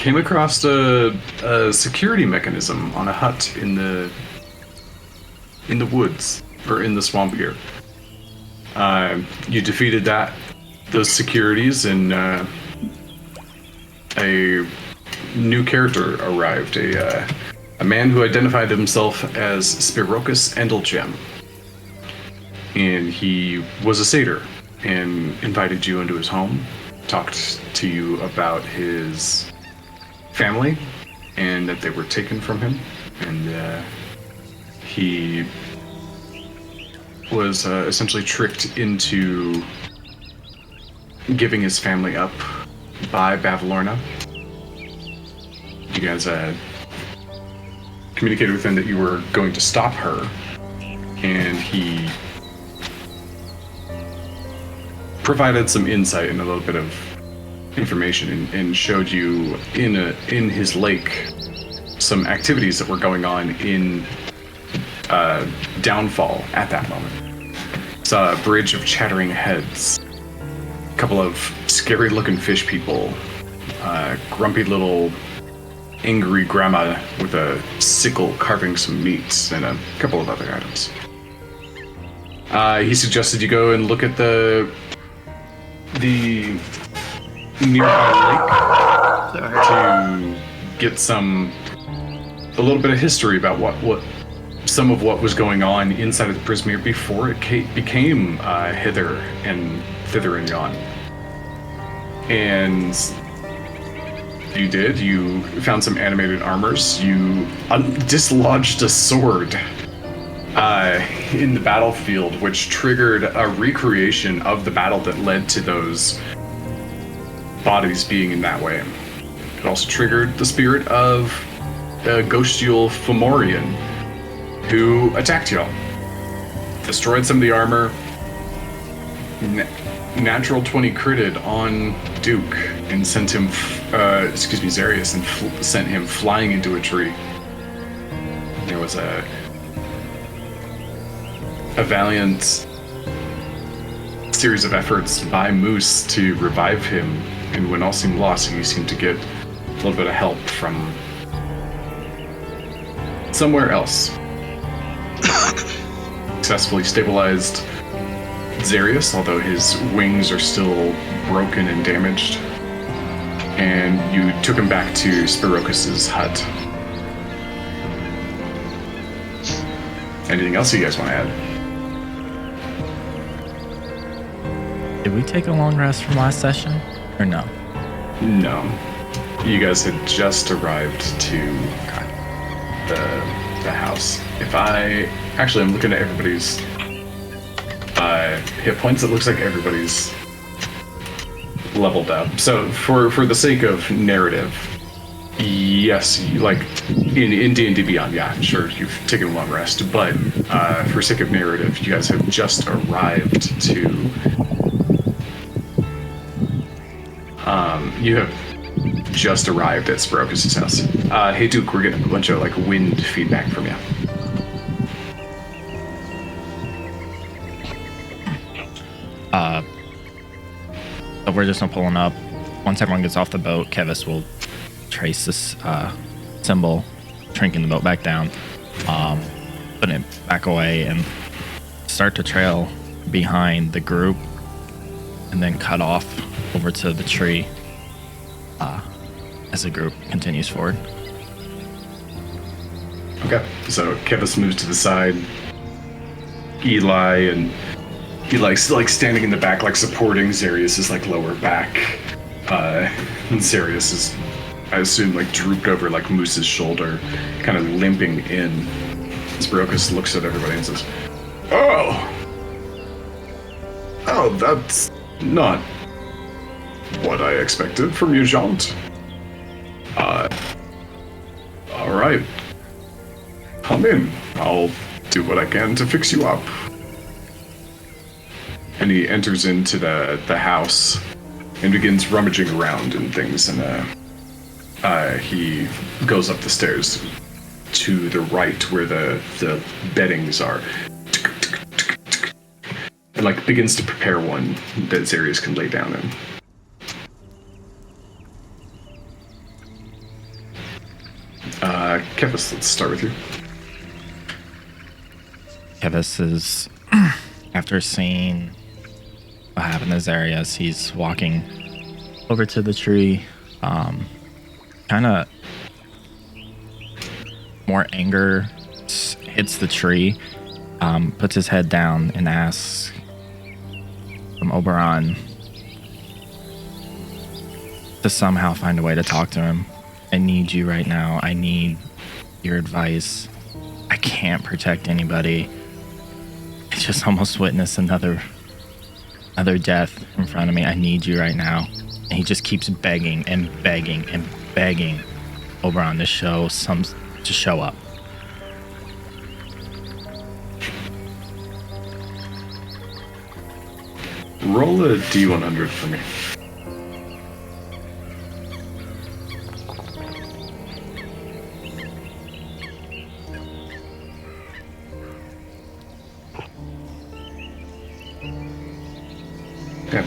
came across a security mechanism on a hut in the woods, or in the swamp here. You defeated those securities, and a new character arrived, a man who identified himself as Spirokus Endelgem. And he was a satyr and invited you into his home, talked to you about his family and that they were taken from him, and he was essentially tricked into giving his family up by Bavalorna. You guys communicated with him that you were going to stop her, and he provided some insight and a little bit of information, and showed you in his lake some activities that were going on in Downfall at that moment. Saw a bridge of chattering heads, a couple of scary-looking fish people, grumpy little angry grandma with a sickle carving some meats, and a couple of other items. He suggested you go and look at the nearby lake to get a little bit of history about what some of what was going on inside of the Prismere before it became Hither and Thither and Yon. And you found some animated armors. You dislodged a sword in the battlefield, which triggered a recreation of the battle that led to those bodies being in that way. It also triggered the spirit of a Ghostial Fomorian who attacked y'all. Destroyed some of the armor. Natural 20 critted on Duke and sent him, Zarius, and sent him flying into a tree. There was a valiant series of efforts by Moose to revive him, and when all seemed lost, he seemed to get a little bit of help from somewhere else. Successfully stabilized Zarius, although his wings are still broken and damaged, and you took him back to Spirokus's hut. Anything else you guys want to add? Did we take a long rest from last session, or no? No. You guys had just arrived to the house. I'm looking at everybody's hit points. It looks like everybody's leveled up. So for the sake of narrative, yes, like in D&D Beyond, yeah, sure, you've taken a long rest, but for sake of narrative, you guys have just arrived to you have just arrived at Spirokus' house. Hey Duke, we're getting a bunch of wind feedback from you. So we're just pulling up. Once everyone gets off the boat, Kevis will trace this symbol, shrinking the boat back down, putting it back away, and start to trail behind the group, and then cut off over to the tree as the group continues forward. Okay, so Kevis moves to the side. Eli's standing in the back, supporting Zarius' lower back. And Zarius is, I assume, drooped over Moose's shoulder, kind of limping in. Spirokus looks at everybody and says, Oh, that's not what I expected from you, Jaunt. Alright. Come in. I'll do what I can to fix you up. And he enters into the house and begins rummaging around and things, and he goes up the stairs to the right where the beddings are, and begins to prepare one that Zarius can lay down in. Kevis, let's start with you. Kevis is, after seeing what happened in those areas, he's walking over to the tree. Kind of more anger hits the tree, puts his head down and asks from Oberon to somehow find a way to talk to him. I need you right now. I need your advice. I can't protect anybody. I just almost witnessed another death in front of me. I need you right now. And he just keeps begging and begging and begging Oberon to show up. Roll a D100 for me. Okay.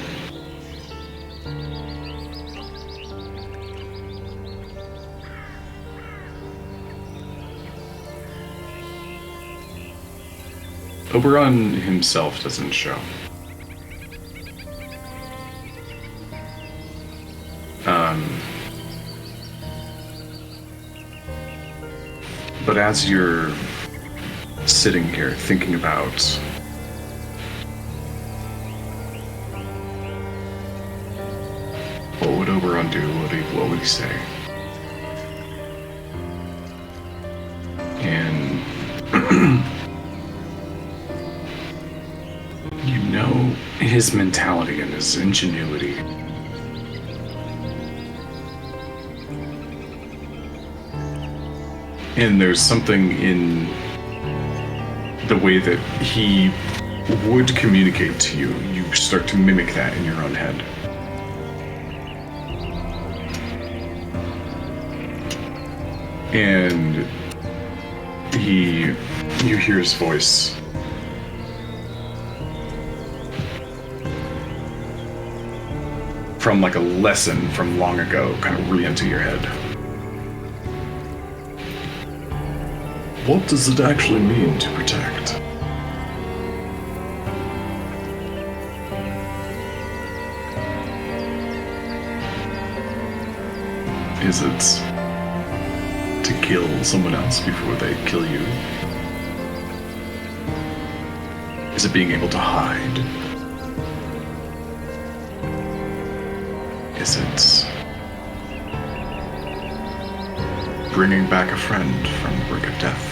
Oberon himself doesn't show. But as you're sitting here thinking about what would Oberon do, what would he say? And you know his mentality and his ingenuity. And there's something in the way that he would communicate to you. You start to mimic that in your own head. And you hear his voice. From like a lesson from long ago kind of re-enter your head. What does it actually mean to protect? Is it to kill someone else before they kill you? Is it being able to hide? Is it bringing back a friend from the brink of death?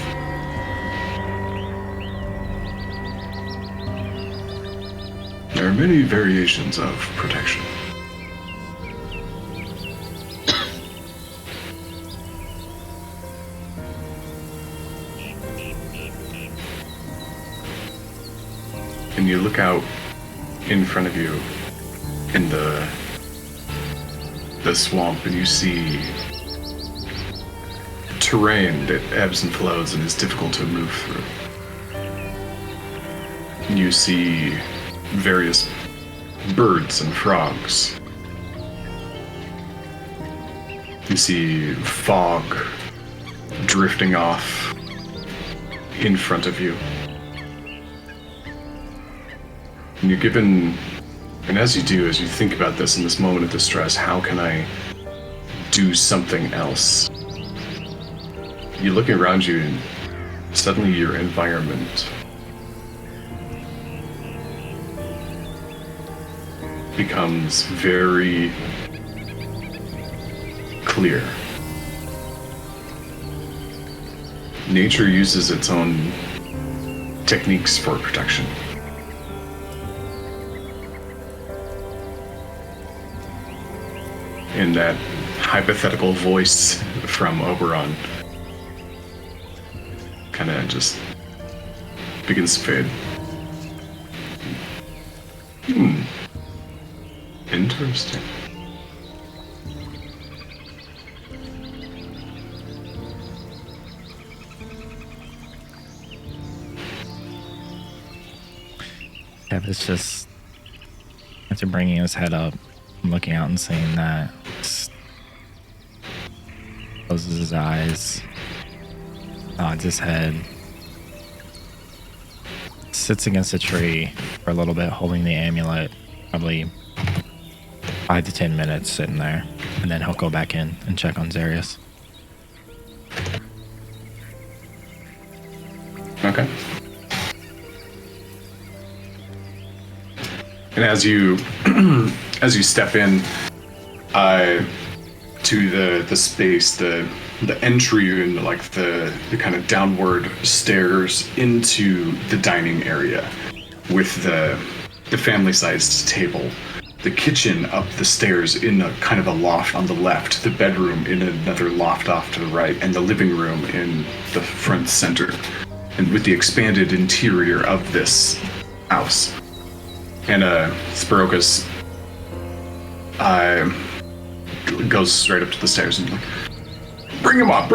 There are many variations of protection. And you look out in front of you in the swamp and you see terrain that ebbs and flows and is difficult to move through. You see various birds and frogs. You see fog drifting off in front of you. And you're given, and as you do, as you think about this in this moment of distress, how can I do something else? You're looking around you and suddenly your environment becomes very clear. Nature uses its own techniques for protection. And that hypothetical voice from Oberon kind of just begins to fade. Interesting. Yeah, it's just after bringing his head up, looking out and seeing that Closes his eyes. Nods his head. Sits against a tree for a little bit, holding the amulet. Probably 5 to 10 minutes sitting there. And then he'll go back in and check on Zarius. Okay. And as you step in to the space, the entry and like the kind of downward stairs into the dining area with the family-sized table, the kitchen up the stairs in a kind of a loft on the left, the bedroom in another loft off to the right, and the living room in the front center, and with the expanded interior of this house. And Spirokus goes straight up to the stairs and like, bring him up.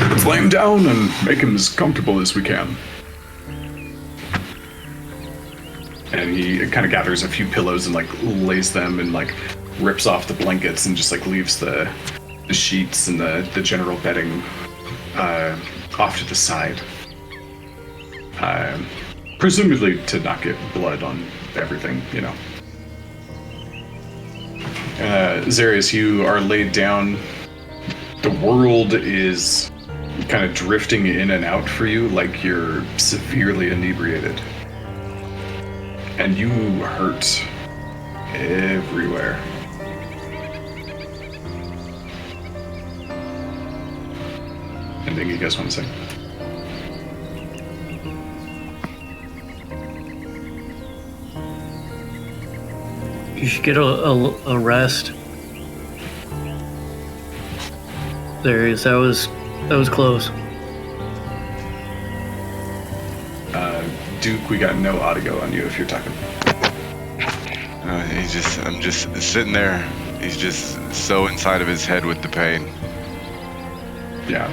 Let's lay him down and make him as comfortable as we can. And he kind of gathers a few pillows and like lays them and like rips off the blankets and just like leaves the sheets and the general bedding off to the side. Presumably to not get blood on everything, you know. Zarius, you are laid down. The world is kind of drifting in and out for you like you're severely inebriated. And you hurt everywhere. Anything you guys want to say? You should get a rest. Darius, that was close. Duke, we got no audio on you if you're talking. I'm just sitting there. He's just so inside of his head with the pain. Yeah.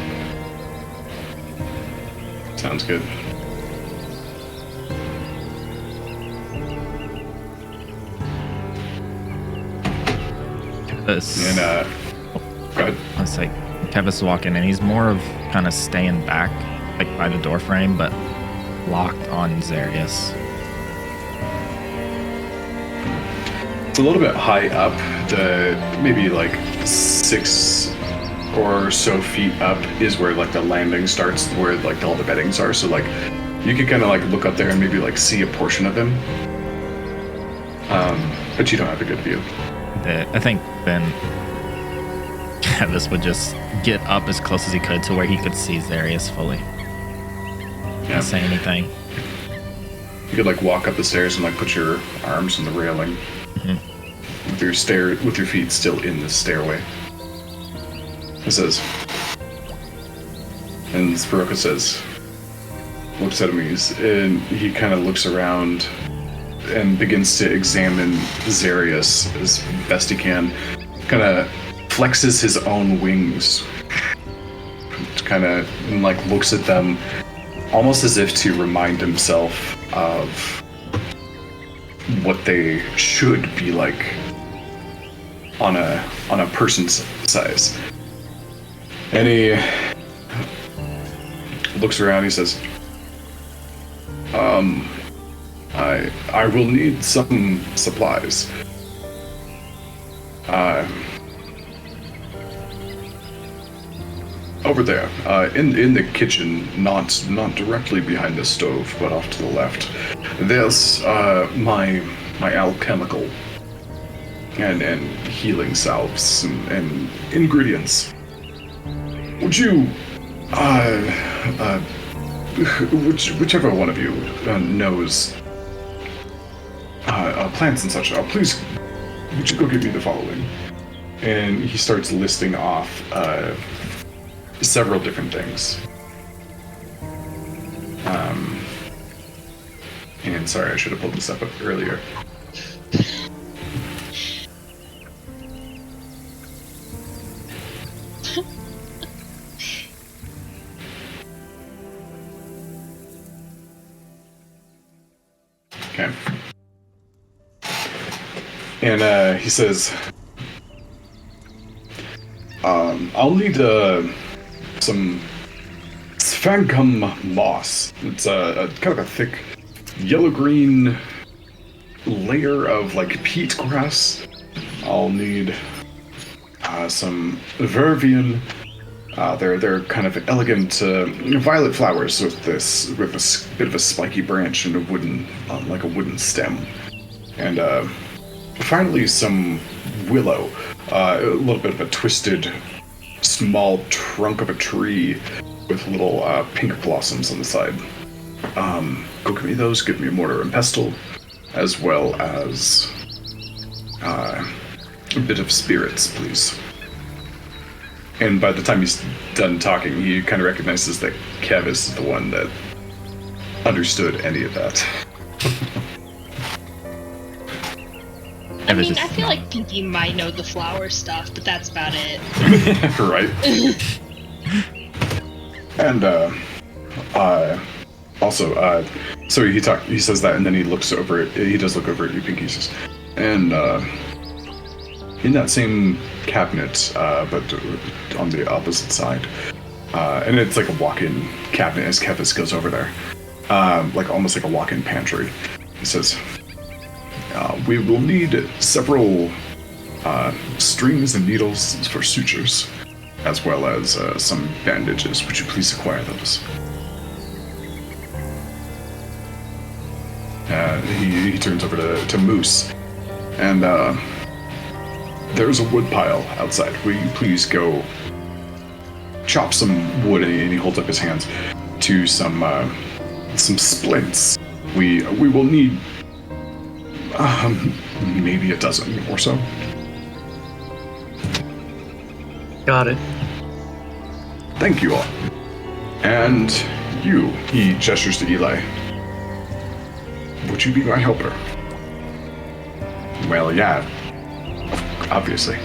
Sounds good. This. And, go ahead. It's like Kevis walking in. He's more of kind of staying back, like by the door frame, but locked on Zarius. It's a little bit high up, maybe like 6 or so feet up is where like the landing starts, where like all the beddings are. So like you could kind of like look up there and maybe like see a portion of him, but you don't have a good view. I think then Kevis would just get up as close as he could to where he could see Zarius fully. Yeah. Not say anything. You could like walk up the stairs and like put your arms on the railing, with your feet still in the stairway. It says, and Spiroka says, looks at him, and he kind of looks around and begins to examine Zarius as best he can. Kind of flexes his own wings, kind of like looks at them almost as if to remind himself of what they should be like on a person's size. And he looks around, he says, I will need some supplies. Over there, in the kitchen, not directly behind the stove, but off to the left, there's my alchemical and healing salves and ingredients. Would you, whichever one of you knows plants and such, please, would you go give me the following? And he starts listing off several different things. And sorry, I should have pulled this up earlier. Okay. And he says, I'll need some sphancum moss. It's a kind of a thick yellow-green layer of like peat grass. I'll need some vervian. They're kind of elegant violet flowers with a bit of a spiky branch and a wooden stem, and finally some willow, a little bit of a twisted, small trunk of a tree with little pink blossoms on the side. Go get me those. Give me a mortar and pestle, as well as a bit of spirits, please. And by the time he's done talking, he kind of recognizes that Kev is the one that understood any of that. I mean, I feel like Pinky might know the flower stuff, but that's about it. Right. And also, so he says that, and then he looks over it. He does look over at you, Pinky. Says, and in that same cabinet, but on the opposite side, and it's like a walk-in cabinet as Kevis goes over there, like almost like a walk-in pantry. He says, we will need several strings and needles for sutures, as well as some bandages. Would you please acquire those? He turns over to Moose, and there's a wood pile outside. Will you please go chop some wood? And he holds up his hands to some splints. We will need maybe a dozen or so. Got it. Thank you all. And you, he gestures to Eli. Would you be my helper? Well, yeah, obviously.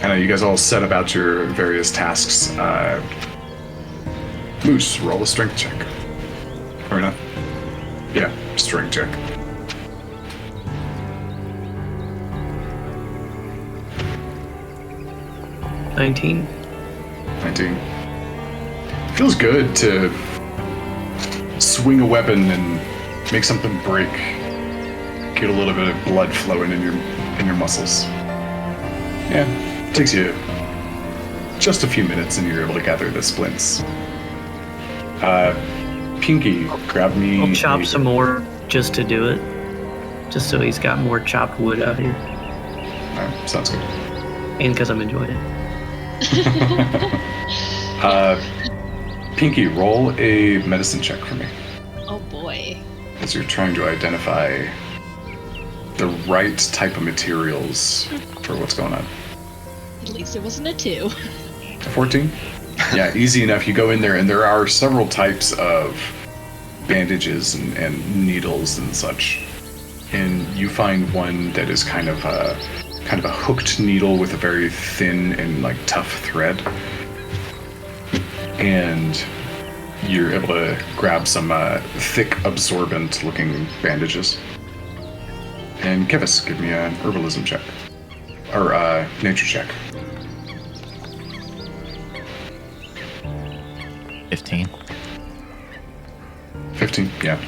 I know you guys all set about your various tasks. Moose, roll a strength check. Or not? Yeah, strength check. $19. 19. Feels good to swing a weapon and make something break. Get a little bit of blood flowing in your muscles. Yeah, takes you just a few minutes and you're able to gather the splints. Pinky, grab me. I'll chop some more just to do it. Just so he's got more chopped wood out here. Alright, sounds good. And because I'm enjoying it. Pinky, roll a medicine check for me. Oh boy. As you're trying to identify the right type of materials for what's going on. At least it wasn't a 2. 14? Yeah, easy enough. You go in there, and there are several types of bandages and needles and such. And you find one that is kind of a hooked needle with a very thin and like tough thread. And you're able to grab some thick, absorbent-looking bandages. And Kevis, give me an herbalism check. Or nature check. 15. 15, yeah.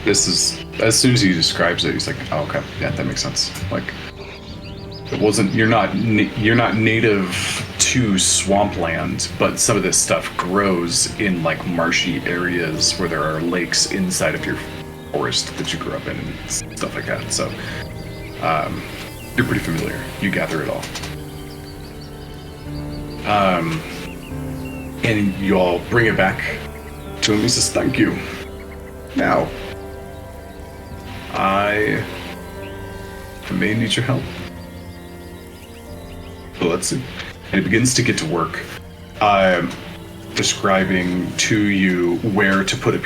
This is, as soon as he describes it, he's like, oh, okay, yeah, that makes sense. Like, it wasn't, you're not native to swampland, but some of this stuff grows in like marshy areas where there are lakes inside of your forest that you grew up in and stuff like that. So, you're pretty familiar. You gather it all. And you all bring it back to him. He says, thank you. Now, I may need your help. But let's see. And he begins to get to work, describing to you where to put a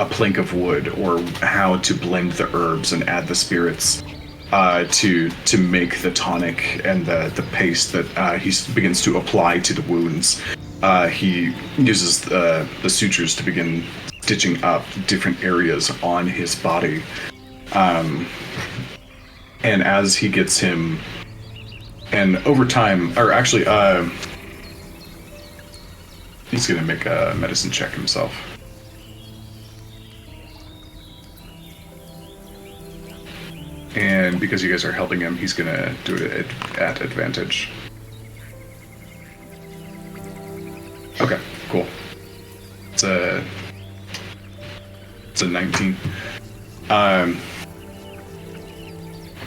plank of wood, or how to blend the herbs and add the spirits to make the tonic and the paste that he begins to apply to the wounds. He uses the sutures to begin stitching up different areas on his body. And as he gets him And over time, or actually, he's gonna make a medicine check himself. And because you guys are helping him, he's gonna do it at advantage. Okay, cool. It's a 19.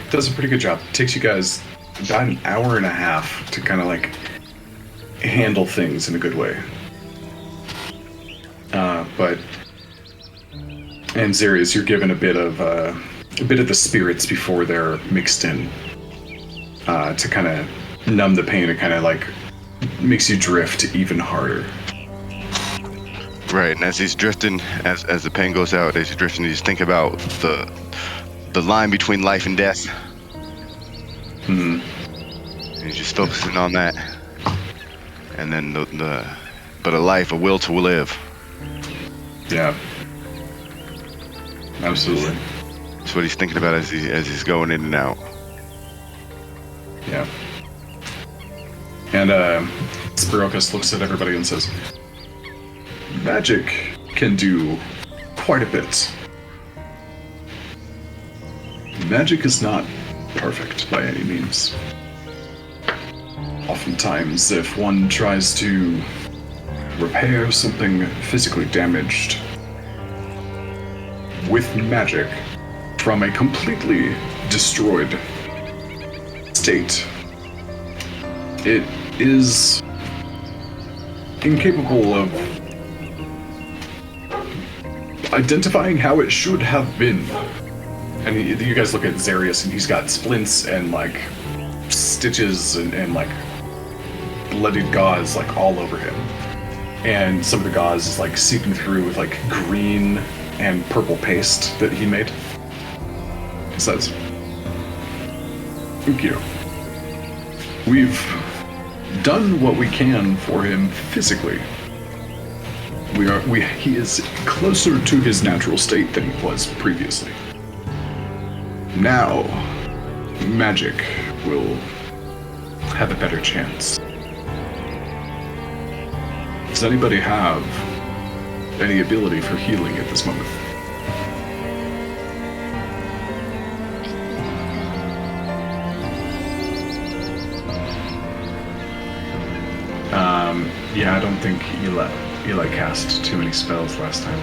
Does a pretty good job. Takes you guys about an hour and a half to kind of like handle things in a good way. And Zarius, you're given a bit of the spirits before they're mixed in to kind of numb the pain. It kind of like makes you drift even harder. Right, and as he's drifting, as the pain goes out, as he's drifting, you just think about the line between life and death. Mm-hmm. And he's just focusing on that. And then but a life, a will to live. Yeah. Absolutely. That's what he's thinking about as he's going in and out. Yeah. And Spirokus looks at everybody and says, magic can do quite a bit. Magic is not perfect by any means. Oftentimes, if one tries to repair something physically damaged with magic from a completely destroyed state, it is incapable of identifying how it should have been. And you guys look at Zarius, and he's got splints and like stitches and like bloodied gauze like all over him. And some of the gauze is like seeping through with like green and purple paste that he made. He says, "Thank you. We've done what we can for him physically. He is closer to his natural state than he was previously. Now, magic will have a better chance. Does anybody have any ability for healing at this moment?" Yeah, I don't think Eli cast too many spells last time.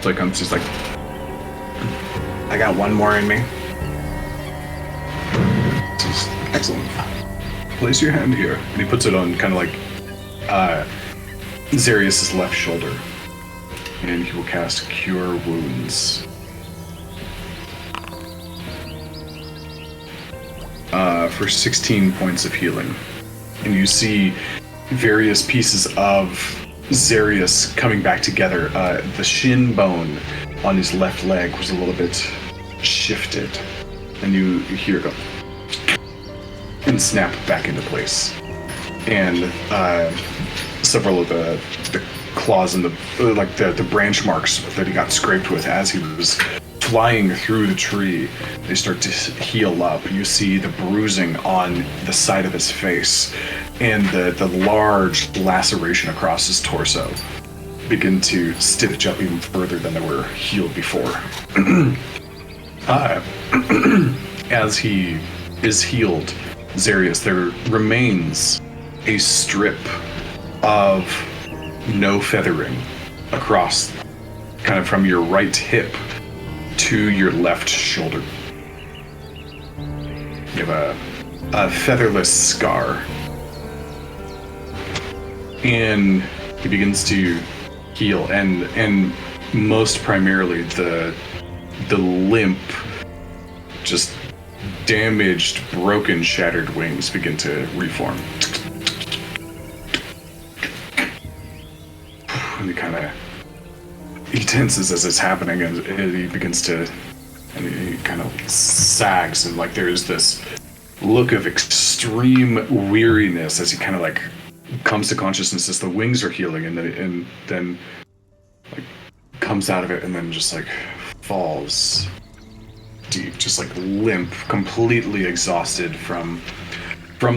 So he comes just like, I got one more in me. Just, excellent. Place your hand here. And he puts it on kind of like Zarius' left shoulder. And he will cast Cure Wounds. For 16 points of healing. And you see various pieces of Zarius coming back together. The shin bone on his left leg was a little bit shifted. And you hear it go and snap back into place. And several of the claws and the branch marks that he got scraped with as he was flying through the tree, they start to heal up. You see the bruising on the side of his face and the large laceration across his torso begin to stitch up even further than they were healed before. As he is healed, Zarius, there remains a strip of no feathering across, kind of from your right hip to your left shoulder. You have a featherless scar. And he begins to heal, and most primarily the limp, just damaged, broken, shattered wings begin to reform. And he tenses as it's happening, and he begins to, and he kind of sags, and like there's this look of extreme weariness as he kind of like comes to consciousness as the wings are healing, and then like comes out of it, and then just like falls deep, just like limp, completely exhausted from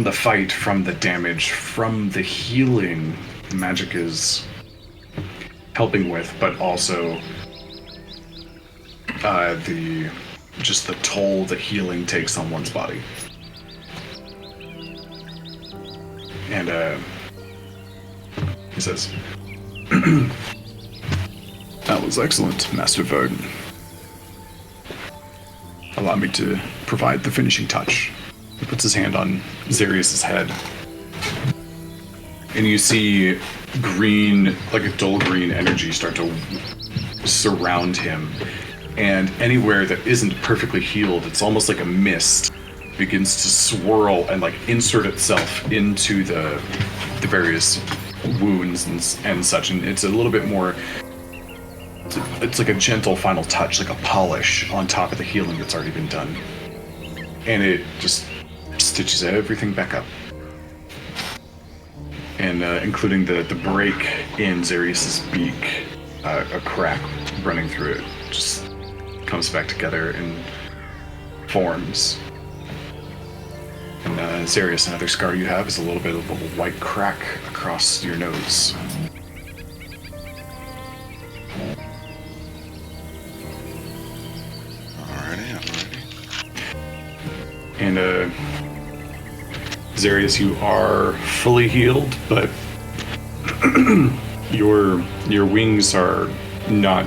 the fight, from the damage, from the healing magic is helping with, but also the toll that healing takes on one's body. And he says, "That was excellent, Master Verdon. Allow me to provide the finishing touch." He puts his hand on Xerius's head. And you see green, like a dull green energy start to surround him. And anywhere that isn't perfectly healed, it's almost like a mist begins to swirl and like insert itself into the various wounds and such. And it's a little bit more, it's like a gentle final touch, like a polish on top of the healing that's already been done. And it just stitches everything back up. And including the break in Xerius's beak, a crack running through it, just comes back together and forms. And Xerius, another scar you have is a little bit of a white crack across your nose. Alrighty. And Xerius, you are fully healed, but your wings are not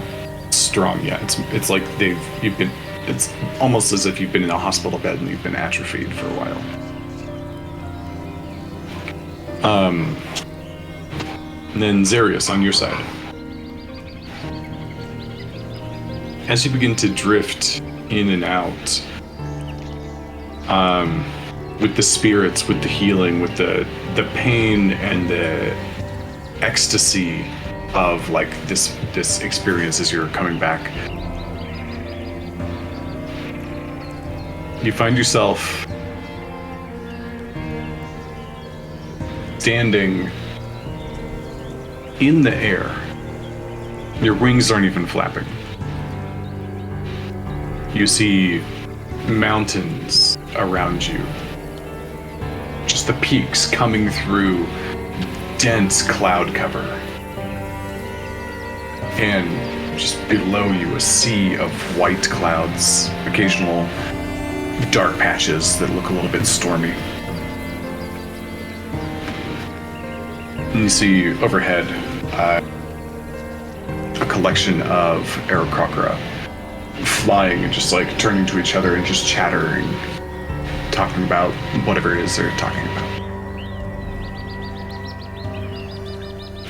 strong yet. It's like it's almost as if you've been in a hospital bed and you've been atrophied for a while. And then Xerius, on your side. As you begin to drift in and out, with the spirits, with the healing, with the pain and the ecstasy of like this experience as you're coming back, you find yourself standing in the air. Your wings aren't even flapping. You see mountains around you. Just the peaks coming through dense cloud cover. And just below you, a sea of white clouds, occasional dark patches that look a little bit stormy. And you see overhead a collection of Aarakocra flying and just like turning to each other and just chattering, talking about whatever it is they're talking about.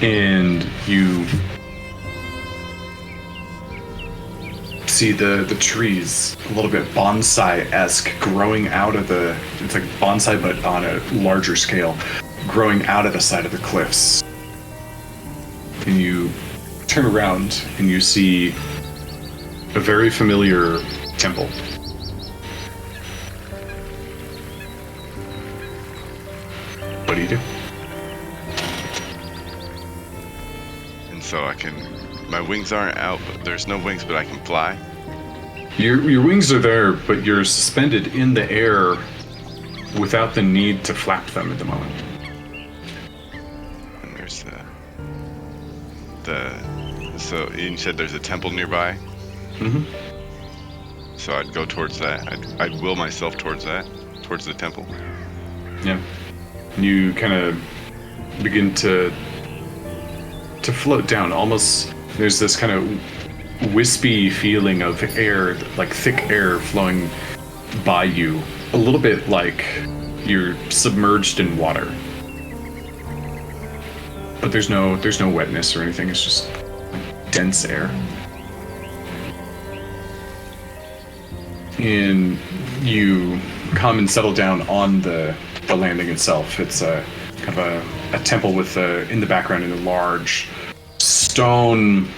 And you see the trees, a little bit bonsai-esque, growing out of it's like bonsai but on a larger scale, growing out of the side of the cliffs. And you turn around and you see a very familiar temple. What do you do? And so my wings aren't out, but there's no wings, but I can fly. Your wings are there, but you're suspended in the air without the need to flap them at the moment. And there's so you said there's a temple nearby? Mm-hmm. So I'd go towards that. I'd will myself towards the temple. Yeah. You kind of begin to float down. Almost, there's this kind of wispy feeling of air, like thick air flowing by you. A little bit like you're submerged in water. But there's no wetness or anything. It's just dense air. And you come and settle down on the landing itself. It's a kind of a temple with in the background in a large stone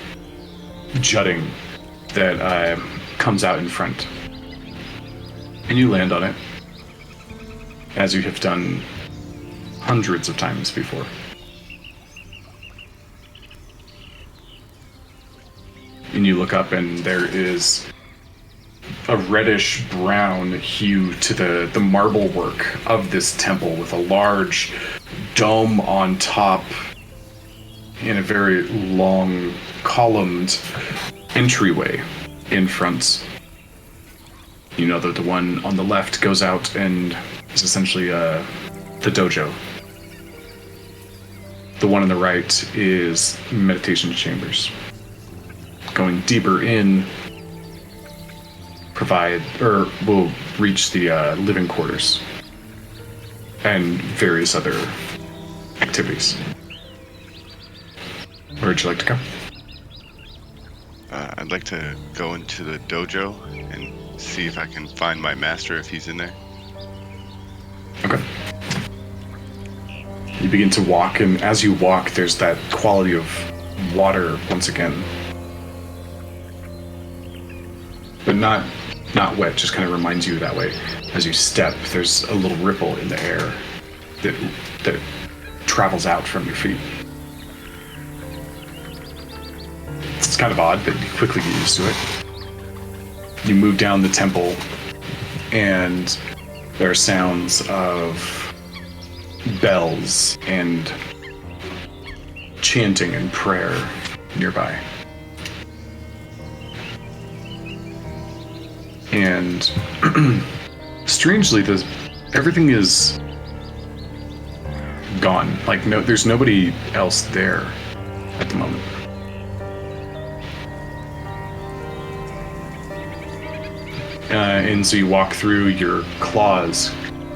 jutting that comes out in front. And you land on it, as you have done hundreds of times before. And you look up and there is a reddish brown hue to the marble work of this temple, with a large dome on top and a very long columned entryway in front. You know that the one on the left goes out and is essentially the dojo. The one on the right is meditation chambers. Going deeper in, will reach the living quarters and various other activities. Where would you like to go? I'd like to go into the dojo and see if I can find my master if he's in there. Okay. You begin to walk, and as you walk, there's that quality of water once again. But not wet, just kind of reminds you that way. As you step, there's a little ripple in the air that travels out from your feet. It's kind of odd, but you quickly get used to it. You move down the temple, and there are sounds of bells and chanting and prayer nearby. And strangely, everything is gone. Like, there's nobody else there at the moment. And so you walk through, your claws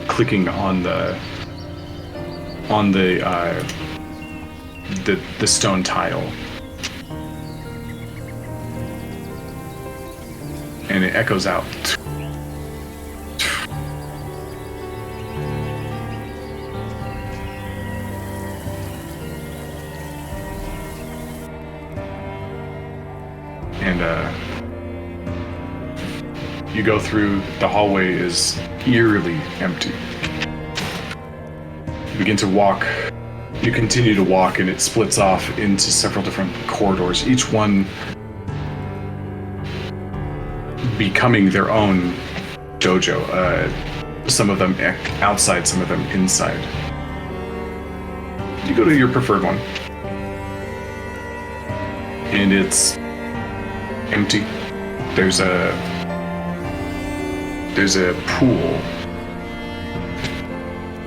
clicking on the stone tile, and it echoes out. And you go through, the hallway is eerily empty. You begin to walk, you continue to walk, and it splits off into several different corridors, each one becoming their own dojo. Some of them outside, some of them inside. You go to your preferred one, and it's empty. There's a pool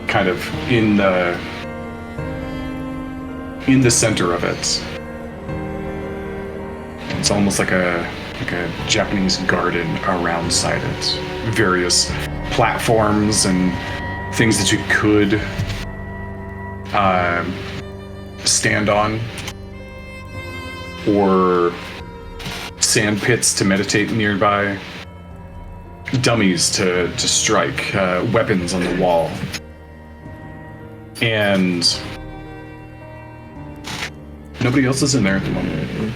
kind of in the center of it. It's almost like a Japanese garden around side it. Various platforms and things that you could stand on, or sand pits to meditate nearby, dummies to strike, weapons on the wall. And nobody else is in there at the moment.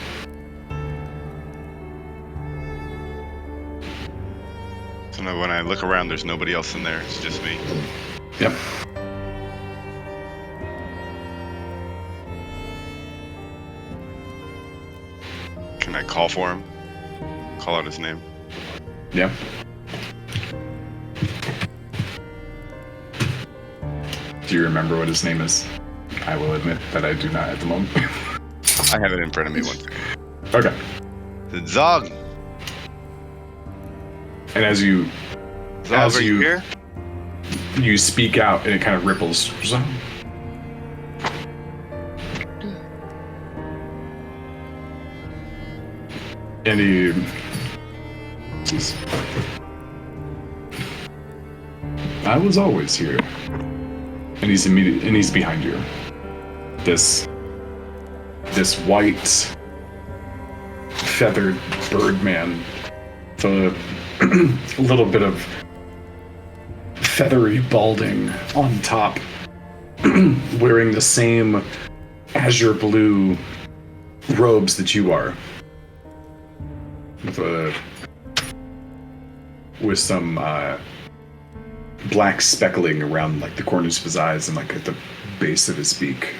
So now when I look around, there's nobody else in there. It's just me. Yep. Can I call for him? Call out his name? Yeah. Do you remember what his name is? I will admit that I do not at the moment. I have it in front of me one second. Okay. It's Zog! And as you Zog, are you here? you speak out, and it kind of ripples. And he says, I was always here. And he's behind you. This white feathered birdman with a little bit of feathery balding on top, wearing the same azure blue robes that you are, with some black speckling around like the corners of his eyes and like at the base of his beak.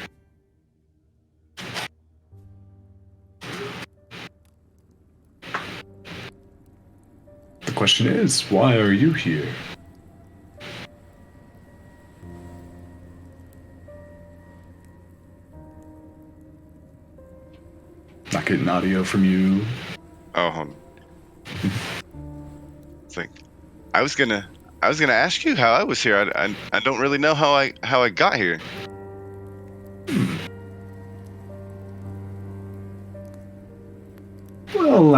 The question is, why are you here? Not getting audio from you. Oh, hold on. It's like, I was gonna ask you how I was here. I don't really know how I got here. Well,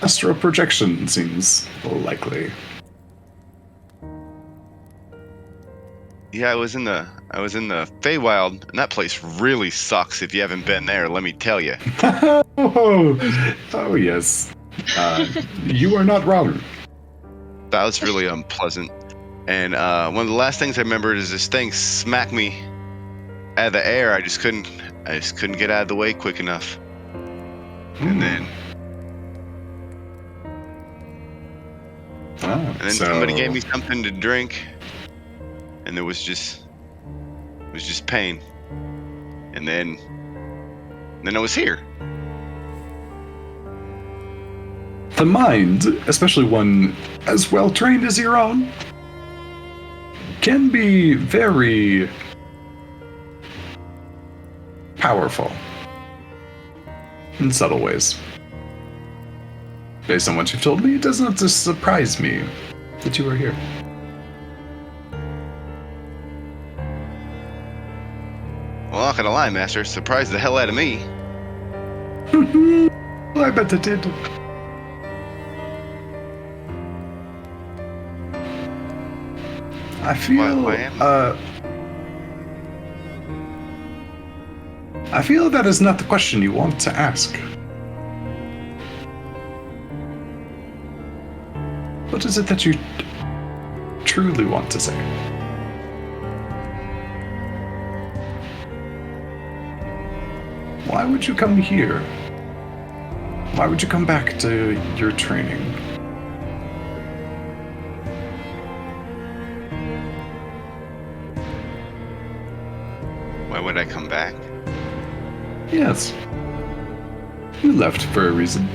astral projection seems likely. Yeah, I was in the Feywild, and that place really sucks. If you haven't been there, let me tell you. Oh yes. You are not wrong. That was really unpleasant. And one of the last things I remembered is this thing smacked me out of the air. I just couldn't get out of the way quick enough. And then somebody gave me something to drink, and it was just pain. And then I was here. The mind, especially one as well trained as your own, can be very powerful in subtle ways. Based on what you've told me, it does not just surprise me that you are here. Well, not gonna lie, Master, surprised the hell out of me. I bet it did. I feel, Why am I? I feel that is not the question you want to ask. What is it that you truly want to say? Why would you come here? Why would you come back to your training? Why would I come back? Yes. You left for a reason.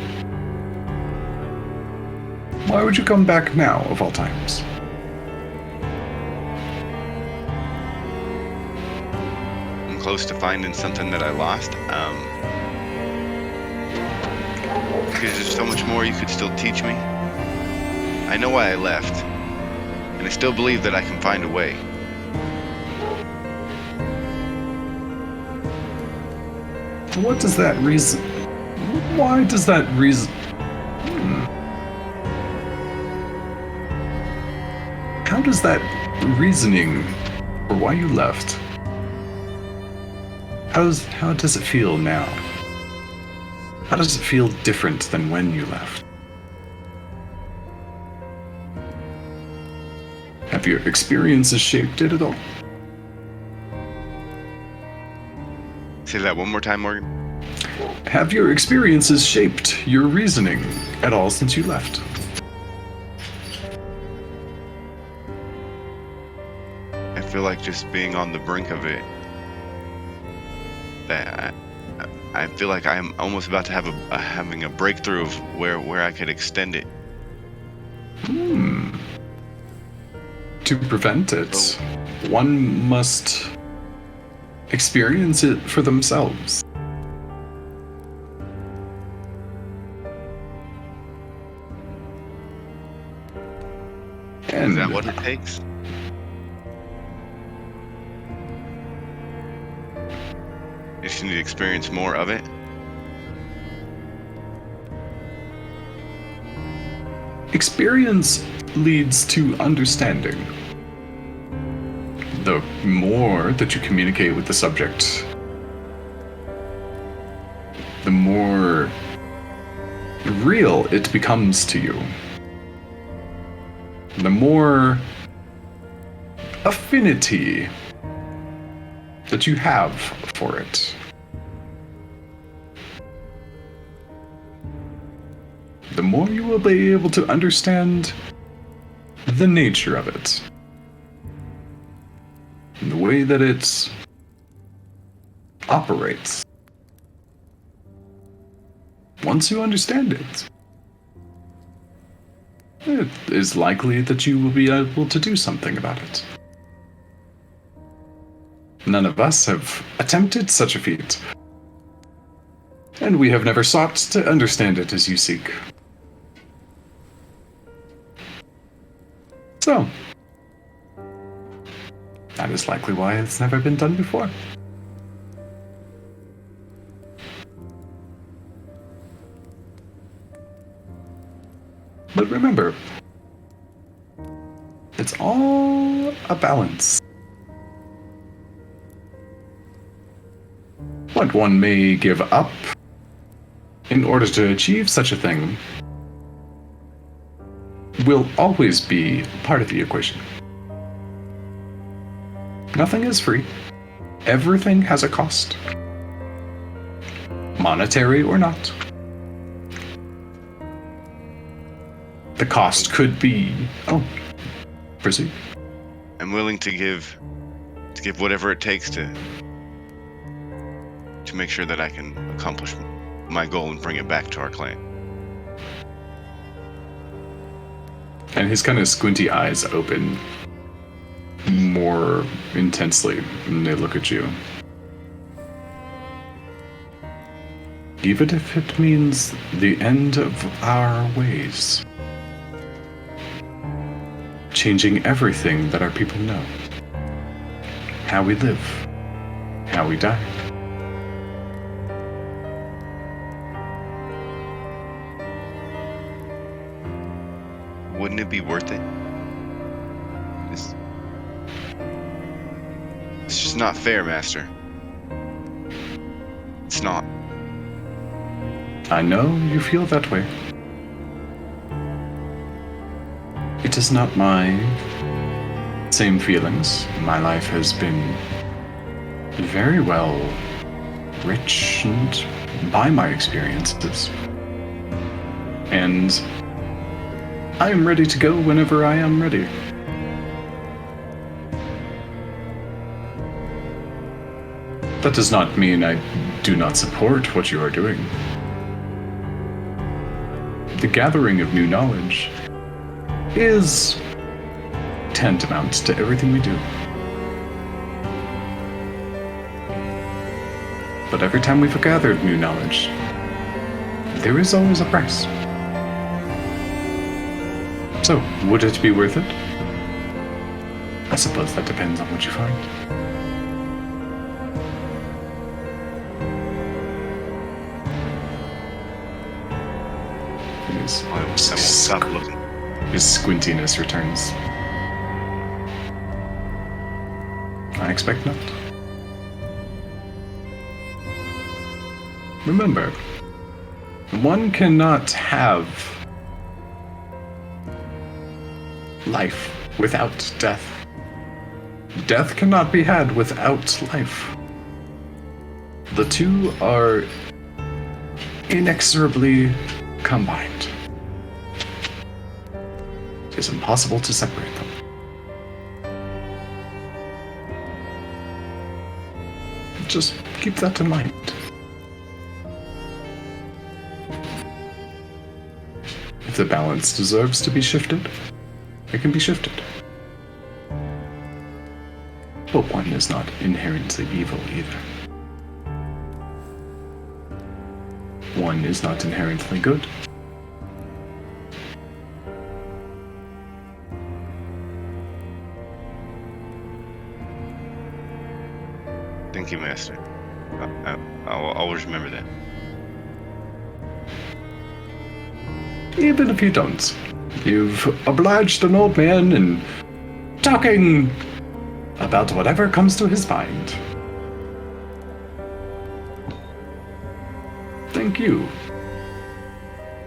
Why would you come back now, of all times? I'm close to finding something that I lost. Because there's so much more you could still teach me. I know why I left, and I still believe that I can find a way. What does that reason... Why does that reason... How does that reasoning for why you left... How does it feel now? How does it feel different than when you left? Have your experiences shaped it at all? Say that one more time, Morgan. Have your experiences shaped your reasoning at all since you left? I feel like just being on the brink of it, that I feel like I'm almost about to have having a breakthrough of where I could extend it. To prevent it, one must experience it for themselves. And Is that what it takes? You just need to experience more of it? experience leads to understanding. The more that you communicate with the subject, the more real it becomes to you. The more affinity that you have for it. The more you will be able to understand the nature of it. And the way that it operates. Once you understand it, it is likely that you will be able to do something about it. None of us have attempted such a feat, and we have never sought to understand it as you seek. So, that is likely why it's never been done before. But remember, it's all a balance. What one may give up in order to achieve such a thing will always be part of the equation. Nothing is free. Everything has a cost. Monetary or not. The cost could be... Oh, proceed. I'm willing to give whatever it takes to make sure that I can accomplish my goal and bring it back to our clan. And his kind of squinty eyes open more intensely, and they look at you. Even if it means the end of our ways. Changing everything that our people know. How we live. How we die. Wouldn't it be worth it? It's just not fair, Master. It's not. I know you feel that way. It is not my same feelings. My life has been very well rich and by my experiences. And I am ready to go whenever I am ready. That does not mean I do not support what you are doing. The gathering of new knowledge is tantamount to everything we do. But every time we've gathered new knowledge, there is always a price. So, would it be worth it? I suppose that depends on what you find. I won't stop looking. His squintiness returns. I expect not. Remember, one cannot have life without death. Death cannot be had without life. The two are inexorably combined. It is impossible to separate them. Just keep that in mind. If the balance deserves to be shifted, it can be shifted. But one is not inherently evil either. One is not inherently good. Thank you, Master. I'll always remember that. Even if you don't, you've obliged an old man in talking about whatever comes to his mind. Thank you,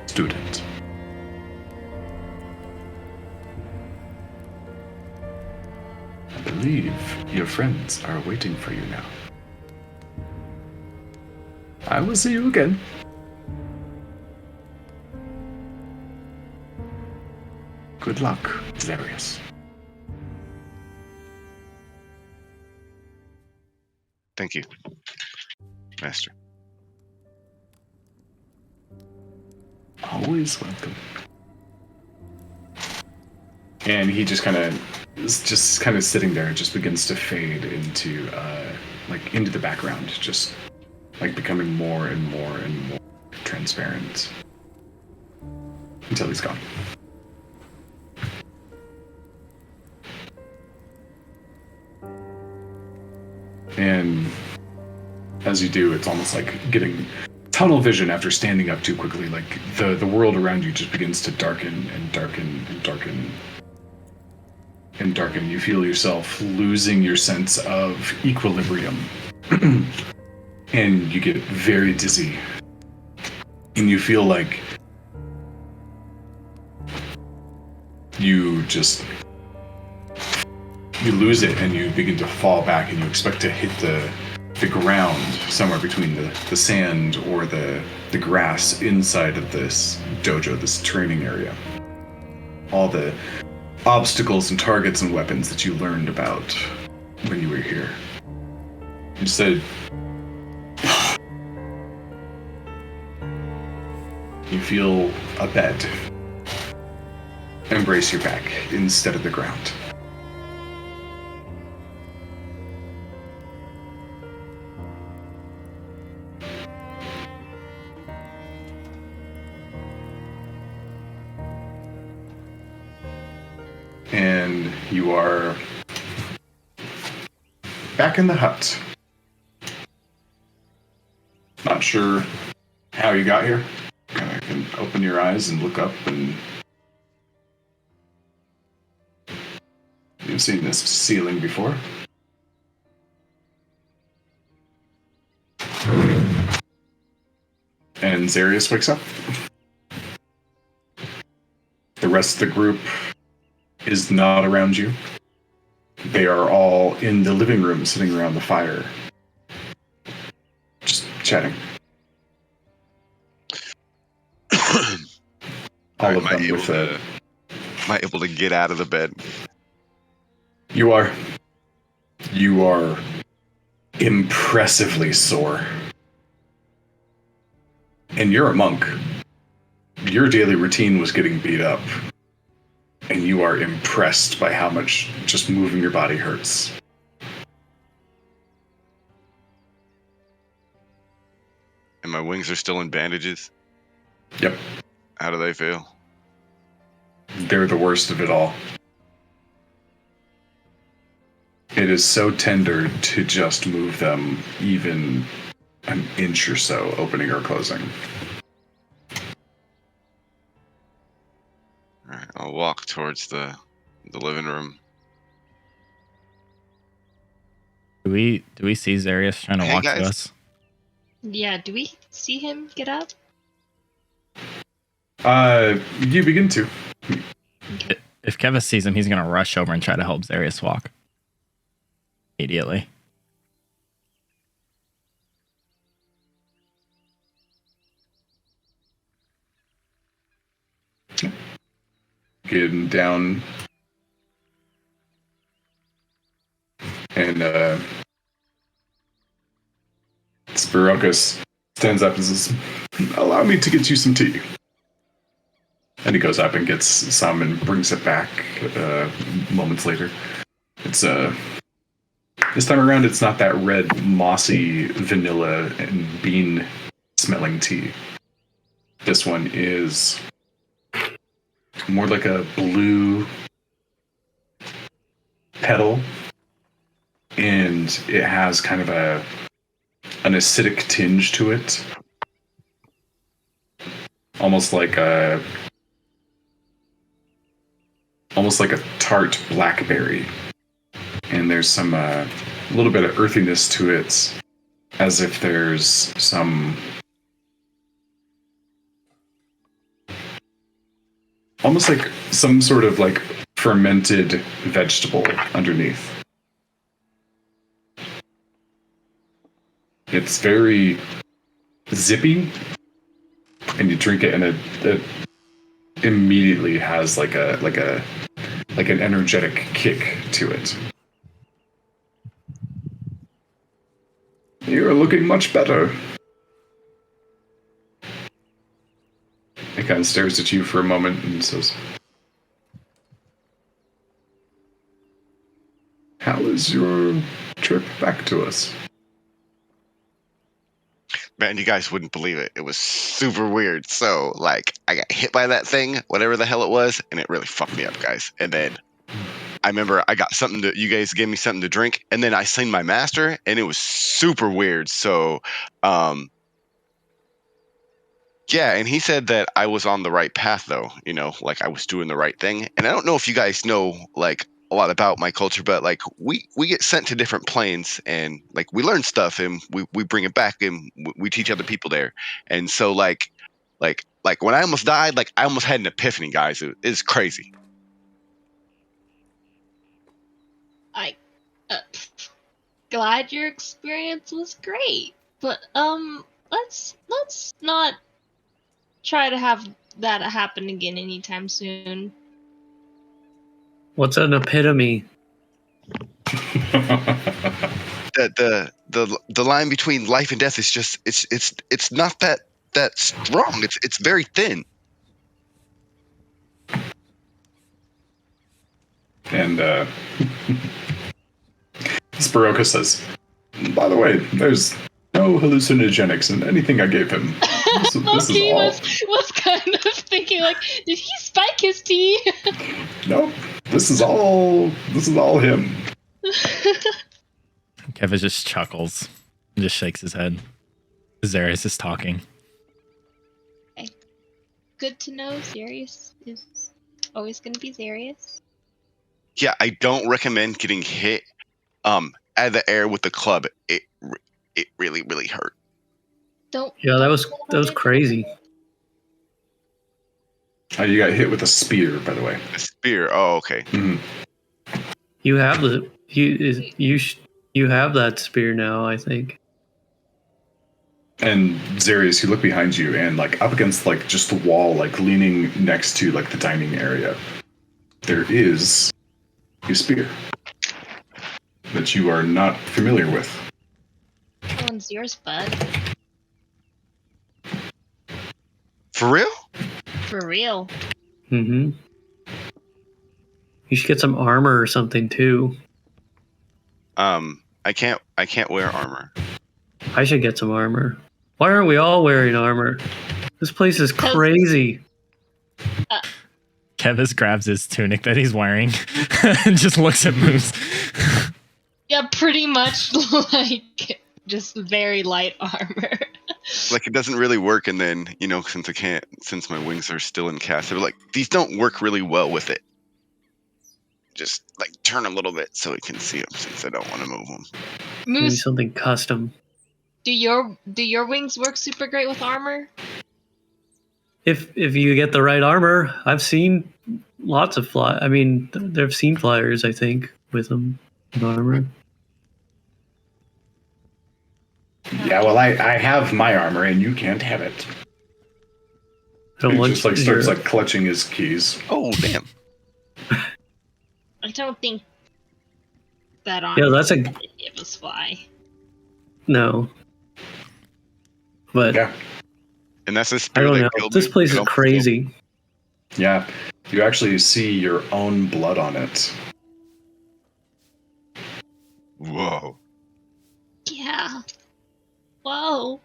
student. I believe your friends are waiting for you now. I will see you again. Good luck, Zarius. Thank you, Master. Always welcome. And he just kind of is just kind of sitting there, just begins to fade into into the background, just like becoming more and more and more transparent until he's gone. And as you do, it's almost like getting tunnel vision after standing up too quickly. Like the world around you just begins to darken and darken and darken and darken. You feel yourself losing your sense of equilibrium. And you get very dizzy. And you feel like you lose it and you begin to fall back and you expect to hit the ground somewhere between the sand or the grass inside of this dojo, this training area. All the obstacles and targets and weapons that you learned about when you were here. You said you feel a bed embrace your back instead of the ground. And you are back in the hut. Not sure how you got here. You can open your eyes and look up, and you've seen this ceiling before. And Zarius wakes up. The rest of the group is not around you. They are all in the living room, sitting around the fire, just chatting. All of them with am I able to get out of the bed? You are impressively sore. And you're a monk. Your daily routine was getting beat up. And you are impressed by how much just moving your body hurts. And my wings are still in bandages? Yep. How do they feel? They're the worst of it all. It is so tender to just move them even an inch or so, opening or closing. Alright, I'll walk towards the living room. Do we see Zarius trying to Hey, walk guys. to us? Yeah, do we see him get up? You begin to. If Kevin sees him, he's gonna rush over and try to help Zarius walk immediately. Getting down. And Spirokus stands up and says, "Allow me to get you some tea." And he goes up and gets some and brings it back moments later. It's this time around, it's not that red, mossy, vanilla and bean smelling tea. This one is more like a blue petal, and it has kind of an acidic tinge to it, almost like a tart blackberry. And there's some a little bit of earthiness to it, as if there's some almost like some sort of like fermented vegetable underneath. It's very zippy, and you drink it, and it immediately has like an energetic kick to it. You are looking much better. He kind of stares at you for a moment and says, how is your trip back to us? Man, you guys wouldn't believe it. It was super weird. So, like, I got hit by that thing, whatever the hell it was, and it really fucked me up, guys. And then I remember I got something to, you guys gave me something to drink, and then I seen my master, and it was super weird. So, yeah, and he said that I was on the right path, though, you know, like I was doing the right thing. And I don't know if you guys know, like, a lot about my culture, but like we get sent to different planes and like we learn stuff and we bring it back and we teach other people there. And so like when I almost died, like I almost had an epiphany, guys. It's crazy. I glad your experience was great, but let's not try to have that happen again anytime soon. What's an epitome? The line between life and death is just it's not that strong. It's very thin. And Sparoka says, by the way, there's no hallucinogenics in anything I gave him. This is He all. was kind of thinking like, did he spike his tea? Nope. This is all him. Kevin just chuckles and just shakes his head. Zarius is talking. Good to know. Zarius is always going to be Zarius. Yeah, I don't recommend getting hit out of the air with the club. It really hurt. Don't. Yeah, that was crazy. Oh, you got hit with a spear, by the way. A spear. Oh, okay. Mm-hmm. You have you have that spear now, I think. And Zarius, you look behind you, and like up against like just the wall, like leaning next to like the dining area, there is a spear that you are not familiar with. Which one's yours, bud? For real? For real. Mm-hmm. You should get some armor or something too. I can't wear armor. I should get some armor. Why aren't we all wearing armor? This place is crazy. Kevis grabs his tunic that he's wearing and just looks at Moose. Yeah, pretty much like just very light armor. Like it doesn't really work, and then since my wings are still in cast, they're like these don't work really well with it. Just like turn a little bit so we can see them, since I don't want to move them. Maybe Moose, something custom. do your wings work super great with armor? If you get the right armor, I've seen lots of they've seen flyers, I think, with them with armor. Yeah, well, I have my armor, and you can't have it. I don't He want just like starts like clutching his keys. Oh damn! I don't think that armor. Yeah, that's a give us fly. no. But Yeah, And that's a I spear don't that know. killed This me. place is Killed me. crazy. yeah. You actually see your own blood on it. Whoa! Yeah. Whoa.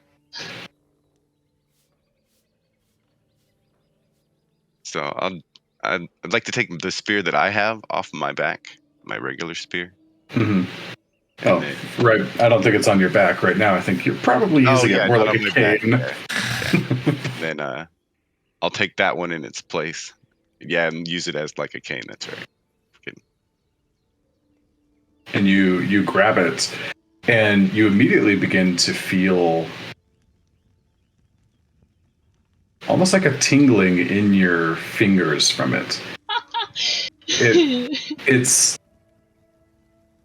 So I'd like to take the spear that I have off my back, my regular spear. Mm-hmm. Oh, right. I don't think it's on your back right now. I think you're probably using it more not like on a my back, cane. yeah. Then I'll take that one in its place. Yeah, and use it as like a cane. That's right. And you grab it, and you immediately begin to feel almost like a tingling in your fingers from it.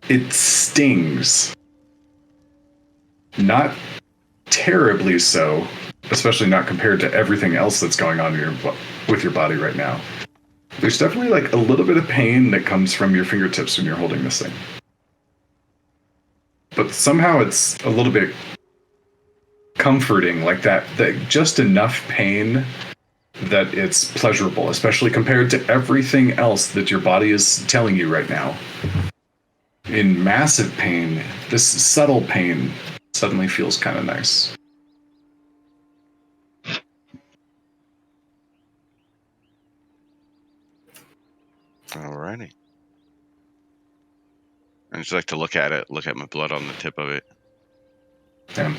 It stings. Not terribly so, especially not compared to everything else that's going on with your body right now. There's definitely like a little bit of pain that comes from your fingertips when you're holding this thing. But somehow it's a little bit comforting, like that just enough pain that it's pleasurable, especially compared to everything else that your body is telling you right now. in massive pain, this subtle pain suddenly feels kind of nice. Alrighty. I just like to look at it, look at my blood on the tip of it. Yeah.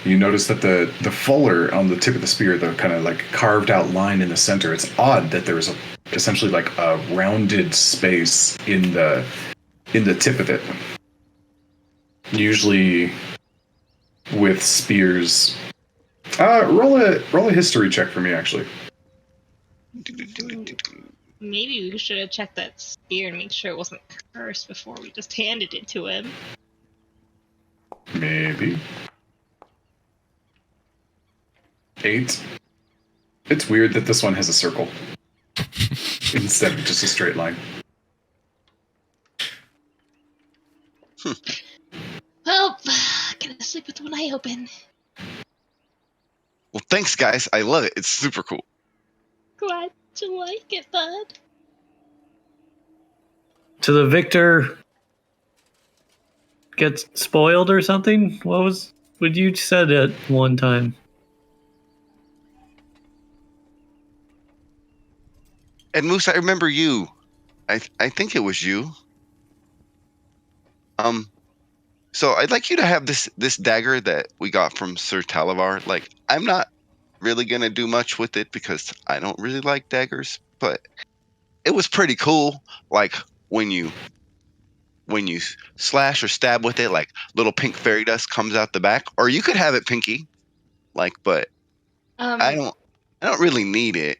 You notice that the fuller on the tip of the spear, the kind of like carved out line in the center, it's odd that there's essentially like a rounded space in the tip of it. Usually with spears, roll a history check for me, actually. Maybe we should have checked that spear and make sure it wasn't cursed before we just handed it to him. Maybe. 8. It's weird that this one has a circle instead of just a straight line. Well, gonna sleep with one eye open. Well, thanks, guys. I love it. It's super cool. Glad you like it, bud. To the victor gets spoiled or something? What you said at one time? And Moose, I remember you. I think it was you. So I'd like you to have this dagger that we got from Sir Talavar. Like, I'm not really gonna do much with it because I don't really like daggers, but it was pretty cool. Like when you slash or stab with it, like little pink fairy dust comes out the back. Or you could have it pinky, like, but I don't really need it,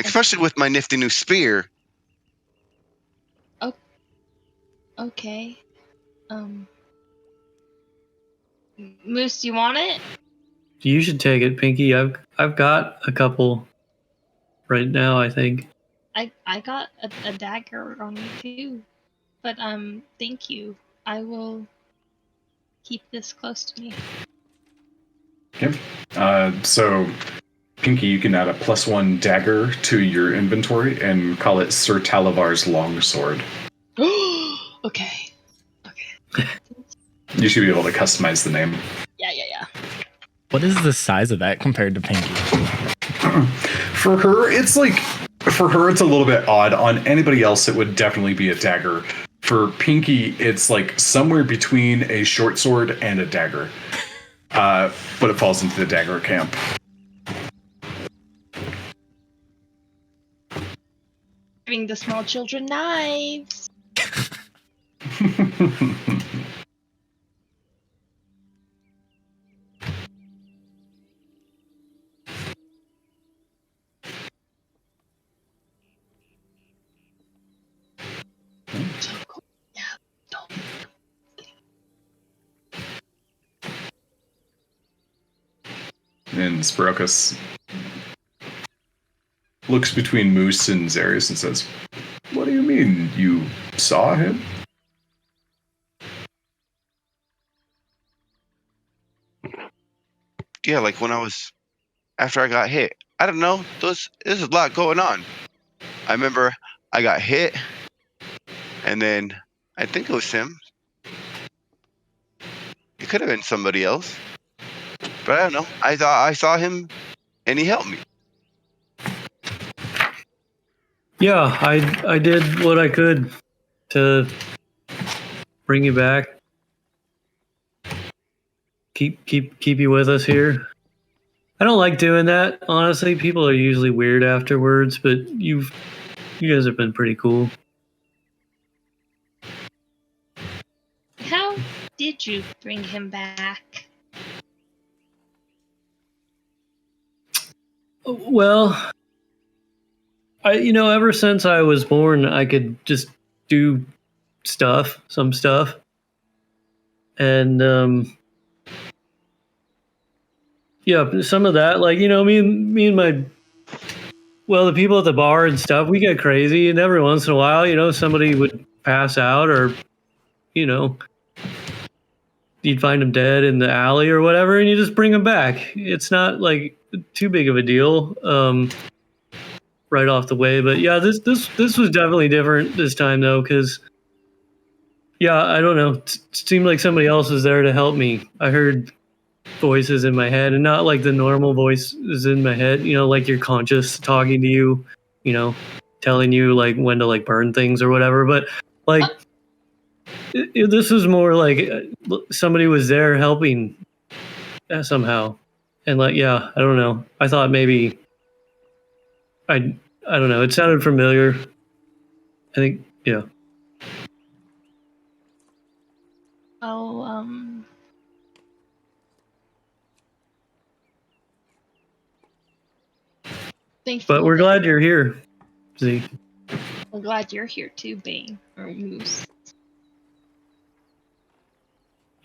especially with my nifty new spear. Okay. Moose, you want it? You should take it, Pinky. I've got a couple right now, I think. I got a dagger on me too. But thank you. I will keep this close to me. Okay. So Pinky, you can add a +1 dagger to your inventory and call it Sir Talavar's longsword. Okay. You should be able to customize the name. Yeah. What is the size of that compared to Pinky? For her, it's a little bit odd. On anybody else, it would definitely be a dagger. For Pinky, it's like somewhere between a short sword and a dagger. But it falls into the dagger camp. Giving the small children knives. So cool. Yeah. Don't. And Sprocus looks between Moose and Zarius and says, "What do you mean? You saw him?" Yeah, like when after I got hit. I don't know. There's a lot going on. I remember I got hit, and then I think it was him. It could have been somebody else, but I don't know. I thought I saw him, and he helped me. Yeah, I did what I could to bring you back. Keep you with us here. I don't like doing that, honestly. People are usually weird afterwards, but you guys have been pretty cool. How did you bring him back? Well, ever since I was born, I could just do some stuff. And yeah, some of that, like, me and my, the people at the bar and stuff, we get crazy, and every once in a while, somebody would pass out, or, you'd find them dead in the alley or whatever, and you just bring them back. It's not like too big of a deal right off the way. But yeah, this was definitely different this time though, because Yeah, I don't know. It seemed like somebody else was there to help me. I heard voices in my head, and not like the normal voices in my head. You know, like your conscious talking to you. You know, telling you like when to like burn things or whatever. But like, this was more like somebody was there helping somehow, and like, yeah, I don't know. I thought maybe I don't know. It sounded familiar. I think, yeah. Oh, thankful But we're that- glad you're here, Z. We're glad you're here too, Bane or Moose.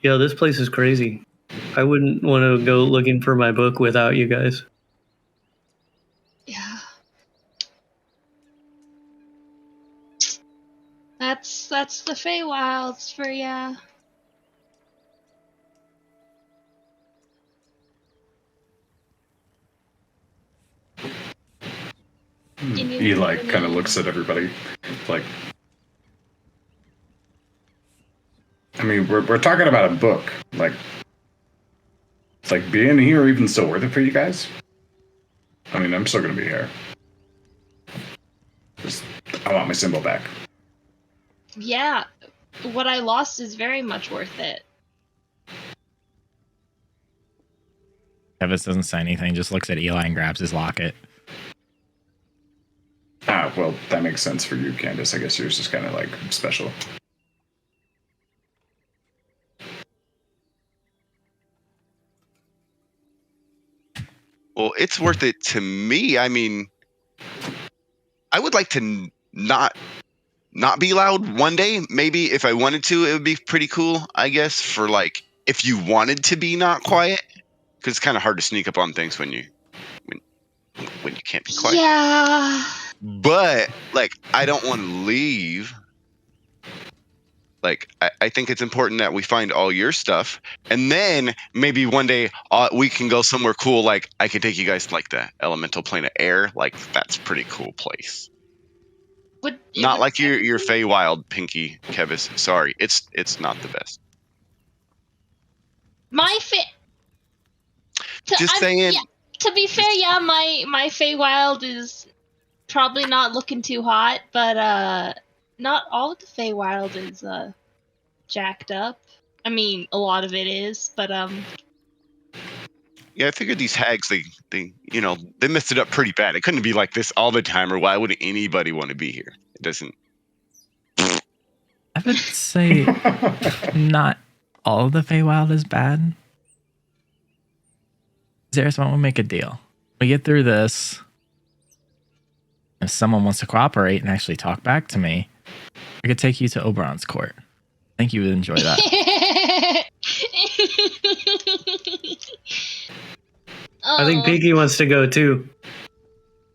Yeah, this place is crazy. I wouldn't want to go looking for my book without you guys. Yeah. That's the Feywilds for ya. He like kind of looks at everybody, like. I mean, we're talking about a book. Like, it's like being here even still worth it for you guys. I mean, I'm still gonna be here. Just, I want my symbol back. Yeah, what I lost is very much worth it. Kevis doesn't say anything, just looks at Eli and grabs his locket. Ah, well, that makes sense for you, Candace. I guess yours is kind of like special. Well, it's worth it to me. I mean, I would like to not be loud one day. Maybe if I wanted to, it would be pretty cool, I guess, for like if you wanted to be not quiet, because it's kind of hard to sneak up on things when you can't be quiet. Yeah. But like, I don't want to leave. Like, I think it's important that we find all your stuff, and then maybe one day we can go somewhere cool. Like, I can take you guys to like the elemental plane of air. Like, that's a pretty cool place. Not like your Feywild, Pinky, Kevis. Sorry, it's not the best. My Just saying. Yeah, to be fair, yeah, my Feywild is probably not looking too hot, but not all of the Feywild is jacked up. I mean, a lot of it is, but Yeah, I figured these hags, they messed it up pretty bad. It couldn't be like this all the time, or why would anybody want to be here? It doesn't. I would say not all of the Feywild is bad. Zeris, why don't we make a deal? We get through this. If someone wants to cooperate and actually talk back to me, I could take you to Oberon's court. I think you would enjoy that. I think Pinky wants to go too.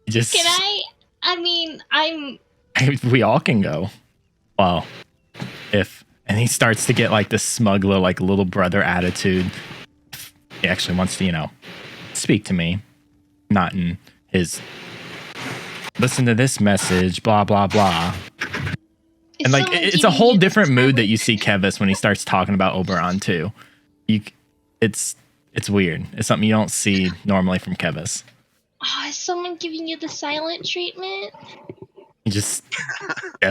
Just Can I? I mean, we all can go. Well, and he starts to get like this smug little brother attitude. He actually wants to, speak to me, not in his listen to this message, blah blah blah. And like it's a whole different mood that you see Kevis when he starts talking about Oberon too. It's weird. It's something you don't see normally from Kevis. Oh, is someone giving you the silent treatment? He just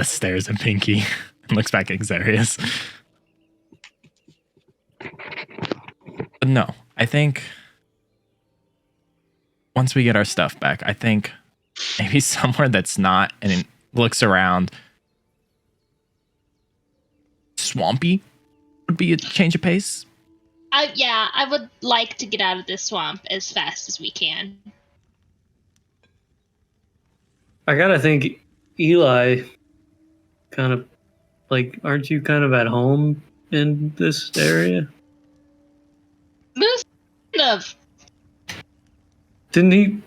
stares at Pinky and looks back at Xarius. But no, I think once we get our stuff back, I think maybe somewhere that's not and it looks around swampy would be a change of pace. I would like to get out of this swamp as fast as we can. I gotta think, Eli, kind of like, aren't you kind of at home in this area? Moose of. Didn't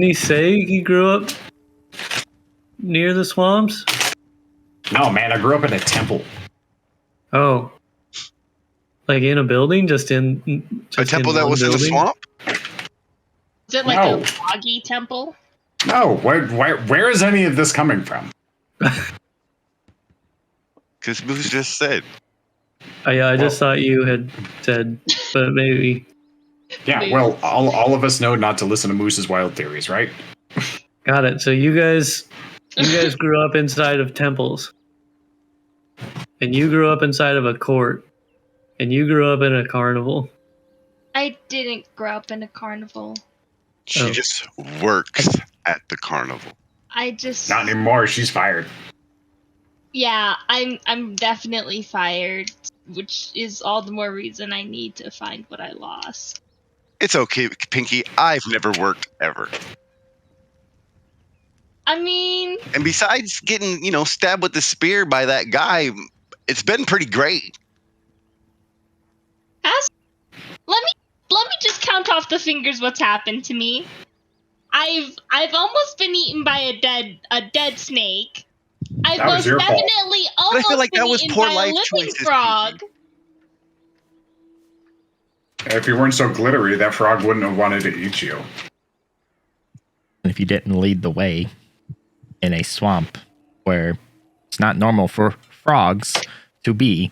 he say he grew up near the swamps? No, man, I grew up in a temple. Oh. Like in a building? Just A temple that was in the swamp? Is it like No. a foggy temple? No, where is any of this coming from? Because Because Moose just said. I just thought you had said, but maybe. Yeah, well, all of us know not to listen to Moose's wild theories, right? Got it. So you guys grew up inside of temples, and you grew up inside of a court, and you grew up in a carnival. I didn't grow up in a carnival. She Oh. just works at the carnival. I just Not anymore. She's fired. Yeah, I'm definitely fired, which is all the more reason I need to find what I lost. It's okay, Pinky. I've never worked ever. I mean, And besides getting, stabbed with the spear by that guy, it's been pretty great. let me just count off the fingers what's happened to me. I've almost been eaten by a dead snake. I've That was most your fault. definitely almost I feel like been that was eaten poor by a life living choices, frog. If you weren't so glittery, that frog wouldn't have wanted to eat you. And if you didn't lead the way in a swamp where it's not normal for frogs to be,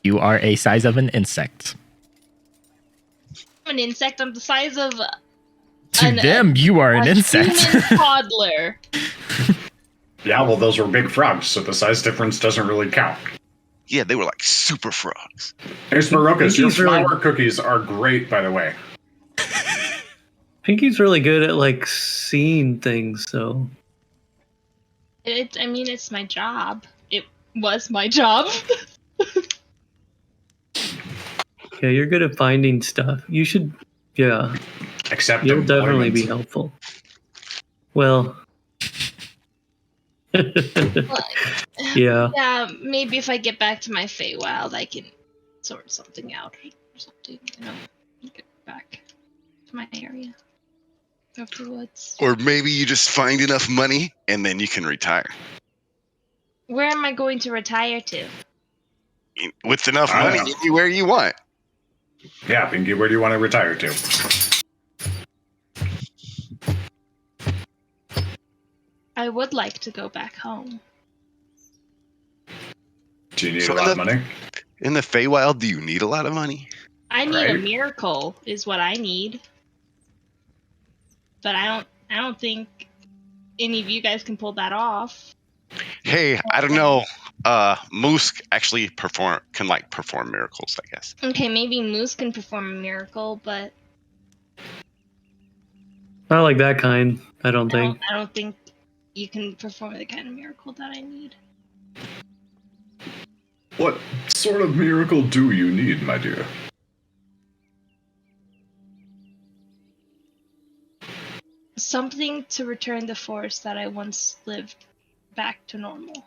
you are a size of an insect. I'm an insect. I'm the size of To them, you are an insect. human toddler. Yeah, well, those were big frogs, so the size difference doesn't really count. Yeah, they were like super frogs. Hey, Sparocus, your Pinky's really- flour cookies are great, by the way. Pinky's really good at like seeing things, so It's my job. It was my job. yeah, you're good at finding stuff. You should, yeah, Except you'll definitely employment. be helpful. Well, yeah, Yeah, maybe if I get back to my Feywild, I can sort something out or something. Get back to my area of the woods. Or maybe you just find enough money and then you can retire. Where am I going to retire to? With enough I money, don't know. anywhere you want. Yeah, Pinky, where do you want to retire to? I would like to go back home. Do you need So a lot of money? In the Feywild, do you need a lot of money? I need a Right. miracle is what I need. But I don't think any of you guys can pull that off. Hey, I don't know. Moose actually can perform miracles, I guess. Okay, maybe Moose can perform a miracle, but not like that kind. I don't think. I don't think you can perform the kind of miracle that I need. What sort of miracle do you need, my dear? Something to return the forest that I once lived back to normal.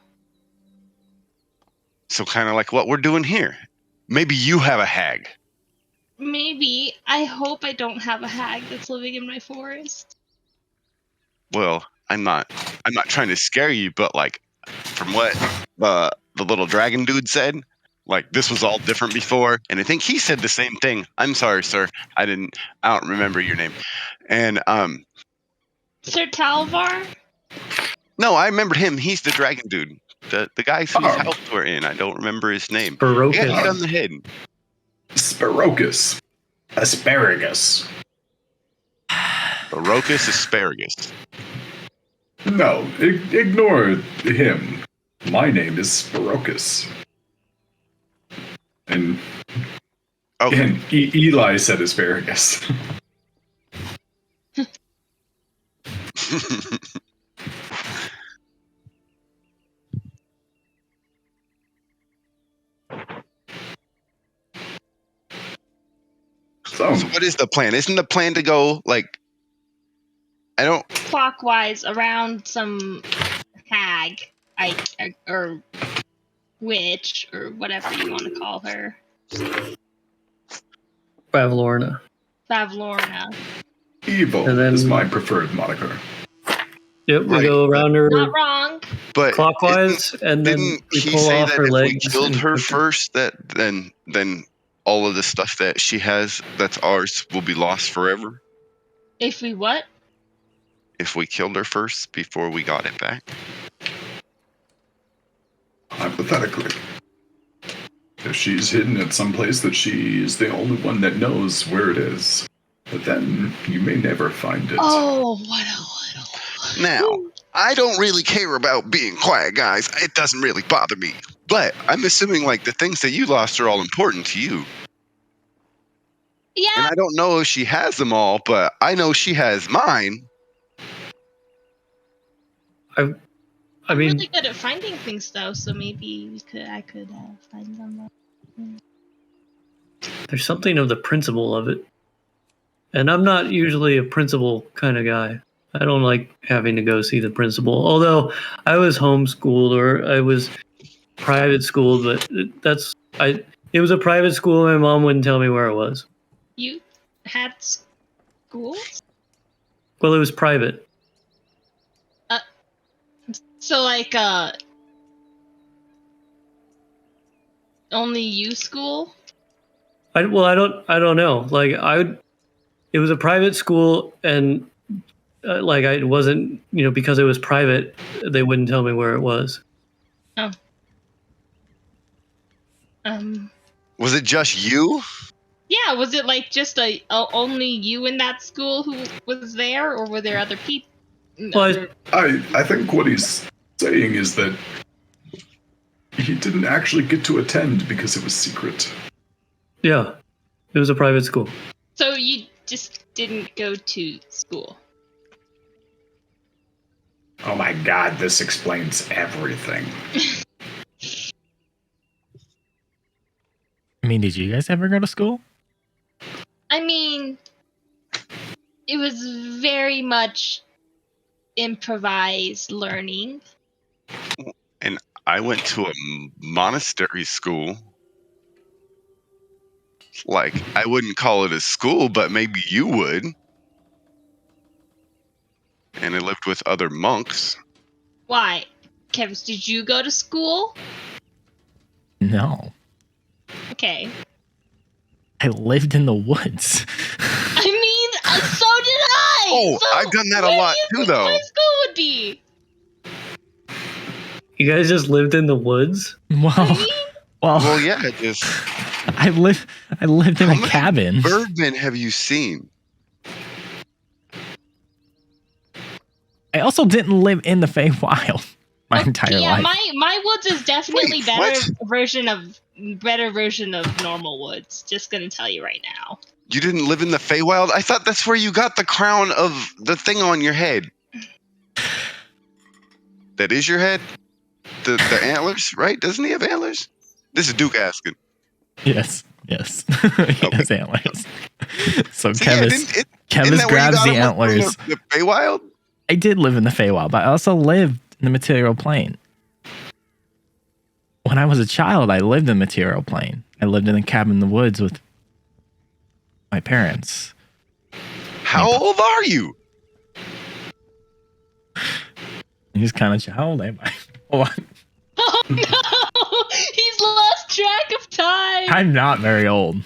So kind of like what we're doing here. Maybe you have a hag. Maybe. I hope I don't have a hag that's living in my forest. Well, I'm not trying to scare you, but like from what the little dragon dude said, like this was all different before, and I think he said the same thing. I'm sorry, sir. I don't remember your name. And Sir Talvar? no, I remembered him. He's the dragon dude. The guys whose Oh. house we're in. I don't remember his name. He got hit Barocus. on the head. Sparocus. Asparagus. Barocus asparagus. No, ignore him. My name is Sparocus. And, Okay. and Eli said asparagus. So, So what is the plan? Isn't the plan to go like? I don't. Clockwise around some hag, or witch, or whatever you want to call her. Bavlorna. Bavlorna. evil And then- is my preferred moniker. Yep, we Right. go around her Not wrong. But clockwise, and then didn't we he pull say off that her if legs. we killed and her cook first, that then all of the stuff that she has that's ours will be lost forever? If we what? If we killed her first before we got it back? Hypothetically. if she's hidden at some place that she's the only one that knows where it is. But then you may never find it. Oh, what a Now, I don't really care about being quiet, guys. It doesn't really bother me. But I'm assuming, like, the things that you lost are all important to you. Yeah, And I don't know if she has them all, but I know she has mine. I I'm mean, really good at finding things though, so maybe I could find them. there's something of the principle of it. And I'm not usually a principal kind of guy. I don't like having to go see the principal. Although I was homeschooled or I was private schooled, but it was a private school. My mom wouldn't tell me where it was. You had schools? Well, it was private. So like only you school? I don't know. Like it was a private school, and like I wasn't, because it was private, they wouldn't tell me where it was. Oh. Was it just you? Yeah, was it like just only you in that school who was there, or were there other people? Well, I think what he's saying is that he didn't actually get to attend because it was secret. Yeah, it was a private school. So you just didn't go to school? Oh my god, this explains everything. I mean, did you guys ever go to school? I mean, it was very much improvised learning. And I went to a monastery school. Like, I wouldn't call it a school, but maybe you would. And I lived with other monks. Why? Kevin, did you go to school? No. Okay. I lived in the woods. I mean, so did I! Oh, So I've done that a where lot do you too, think though. my school would be? You guys just lived in the woods? Well, yeah, just... I lived in How a many cabin. Birdmen have you seen? I also didn't live in the Feywild my entire Yeah, life. my woods is definitely Wait, better what? version of normal woods. Just gonna tell you right now. You didn't live in the Feywild? I thought that's where you got the crown of the thing on your head. That is your head? The antlers, right? Doesn't he have antlers? This is Duke asking. Yes. He has antlers. So So yeah, Kevis isn't that where you grabs got the him from, antlers. The Feywild? I did live in the Feywild, but I also lived in the material plane. When I was a child, I lived in the material plane. I lived in a cabin in the woods with my parents. How old are you? He's kind of how old am I? Hold on. Oh no! He's lost track of time! I'm not very old.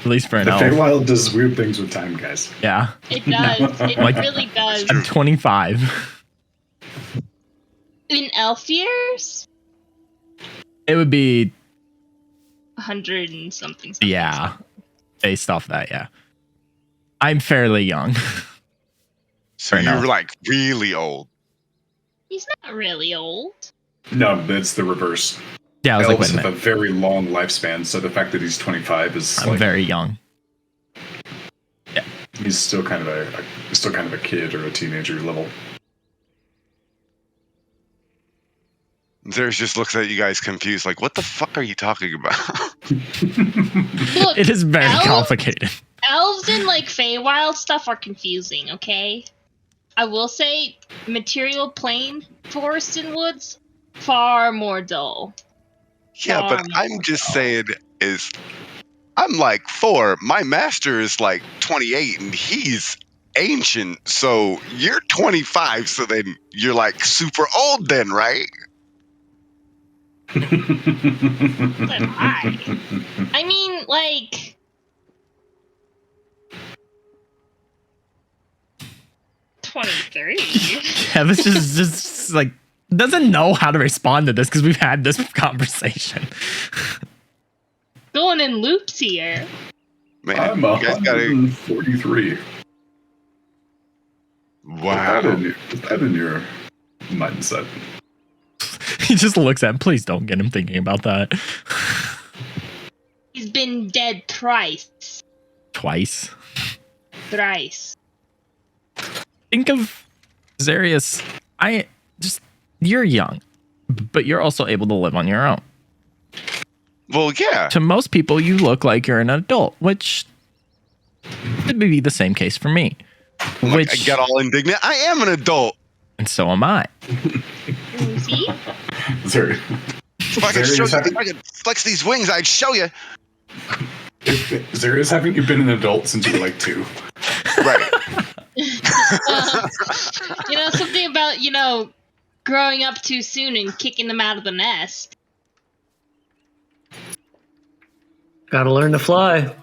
At least for an The elf. Feywild does weird things with time, guys. Yeah. It does. It Like- really does. I'm 25. In elf years? It would be 100 and something. yeah. Based off that, yeah. I'm fairly young. So Fair you're enough. like really old. He's not really old. No, it's the reverse. Yeah, I was like, Elves wait a have a minute. very long lifespan, so the fact that he's 25 is I'm like very young. he's still kind of a kid or a teenager level. Zeus just looks at you guys confused, like, what the fuck are you talking about? Look, It is very elf- complicated. elves and like Feywild stuff are confusing, okay? I will say material plane, forest and woods, far more dull. Yeah, but I'm just saying is I'm like 4. My master is like 28 and he's ancient. So you're 25, so then you're like super old then, right? So am I mean, like 23. Kevin's just like doesn't know how to respond to this because we've had this conversation. Going in loops here. Man, I'm you guys gotta. 143. Wow. Put that in your mindset. He just looks at him. Please don't get him thinking about that. He's been dead thrice. Twice. Thrice. Think of Zarius. You're young, but you're also able to live on your own. Well, yeah. To most people, you look like you're an adult, which could be the same case for me. I got all indignant. I am an adult. And so am I. See? Sorry. If I could flex these wings, I'd show you. Zarius, haven't you been an adult since you were like 2? Right. Something about, growing up too soon and kicking them out of the nest. Gotta learn to fly.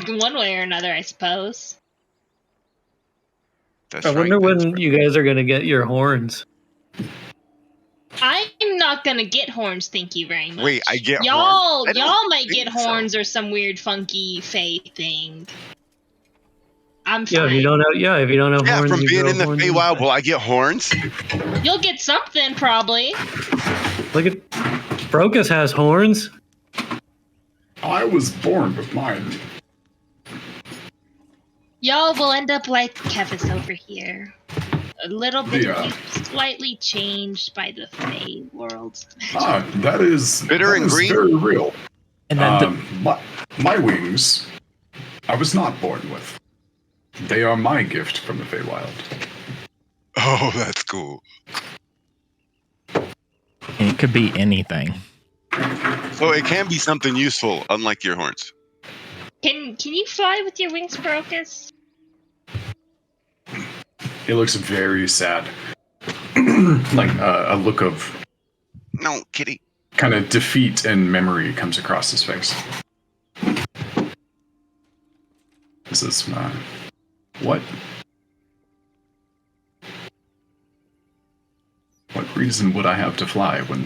One way or another, I suppose. That's I wonder right. when you guys are gonna get your horns. I'm not gonna get horns, thank you very much. Wait, I get y'all. horns? I don't Y'all might think get so. horns or some weird, funky, fey thing. I'm Yeah, fine. if you don't have Yeah, horns, from you being grow in the horns Feywild, will I get horns? You'll get something probably. Look at Brocus has horns. I was born with mine. Y'all will end up like Kevis over here. A little bit Yeah. slightly changed by the Fey world's magic. That is Bitter that and is green? very real. And then My wings, I was not born with. They are my gift from the Feywild. Oh, that's cool. it could be anything. So it can be something useful, unlike your horns. Can you fly with your wings, Brocus? It looks very sad. Like a look of No, kitty. kind of defeat and memory comes across his face. This is what reason would I have to fly when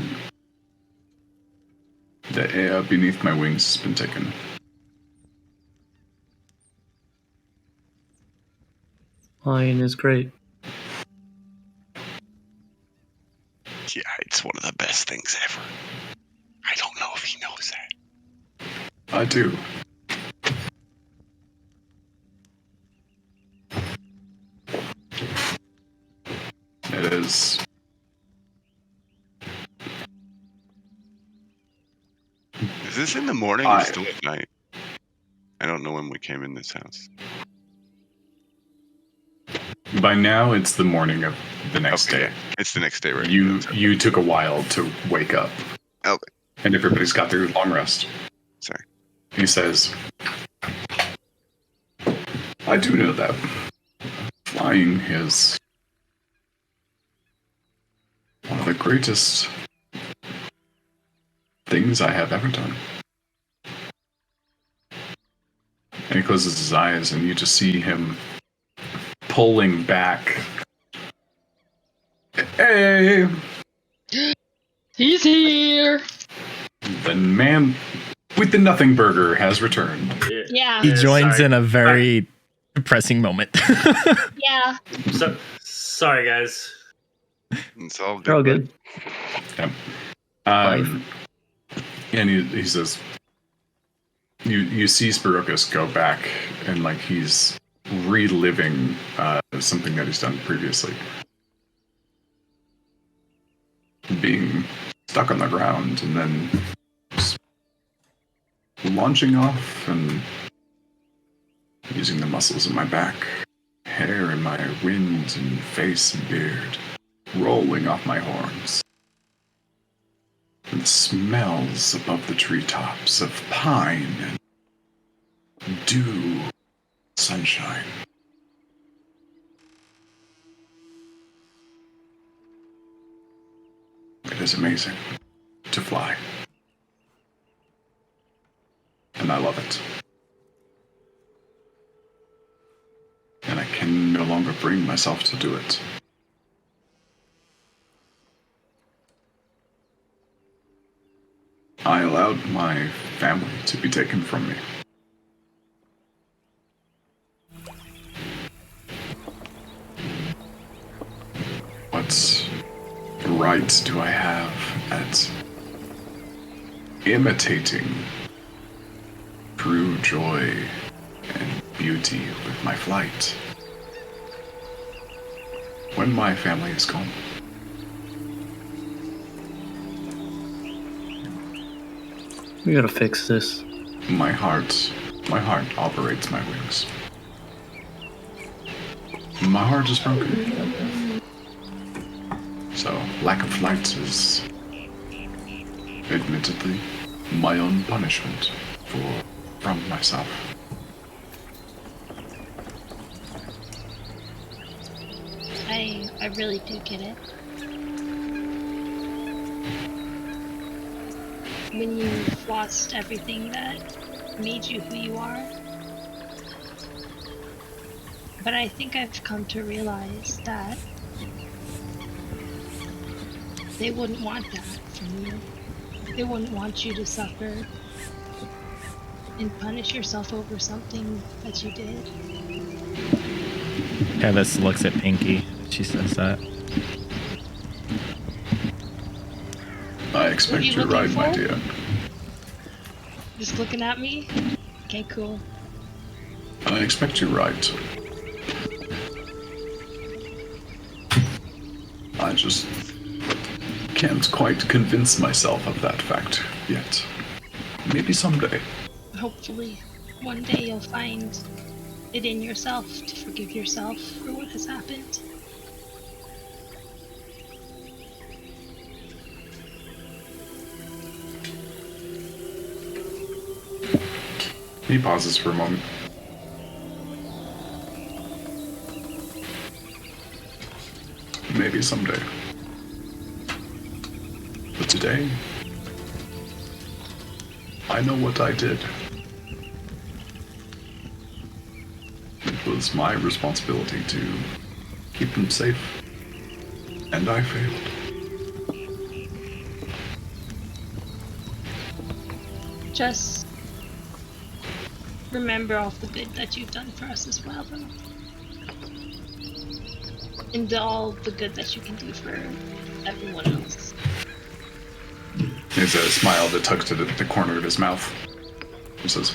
the air beneath my wings has been taken? Flying is great. Yeah, it's one of the best things ever. I don't know if he knows that. I do. It is. Is this in the morning or still at night? I don't know when we came in this house. By now, it's the morning of the next day. It's the next day, right? You took a while to wake up. Okay. And everybody's got their long rest. Sorry. He says, I do know that flying is one of the greatest things I have ever done. And he closes his eyes, and you just see him pulling back. Hey! He's here. The man with the nothing burger has returned. Yeah. He joins sorry. in a very depressing moment. Yeah. Sorry, guys. It's all good. They're all good. Yep. And he says, you see Spirocus go back, and like he's reliving something that he's done previously. Being stuck on the ground and then just launching off and using the muscles in my back, hair in my wind and face and beard, rolling off my horns. And the smells above the treetops of pine and dew, sunshine. It is amazing to fly. And I love it. And I can no longer bring myself to do it. I allowed my family to be taken from me. What right do I have at imitating true joy and beauty with my flight when my family is gone? We gotta fix this. My heart operates my wings. My heart is broken. So, lack of flight is admittedly my own punishment from myself. I really do get it. When you've lost everything that made you who you are. But I think I've come to realize that they wouldn't want that from you. They wouldn't want you to suffer and punish yourself over something that you did. Kevis looks at Pinky. She says that. I expect you you're right, looking my for? dear. Just looking at me? Okay, cool. I expect you're right. I just can't quite convince myself of that fact yet. Maybe someday. Hopefully, one day you'll find it in yourself to forgive yourself for what has happened. He pauses for a moment. Maybe someday. But today, I know what I did. It was my responsibility to keep them safe, and I failed. Just remember all the good that you've done for us as well, though. And all the good that you can do for everyone else. There's a smile that tugs at the corner of his mouth. He says,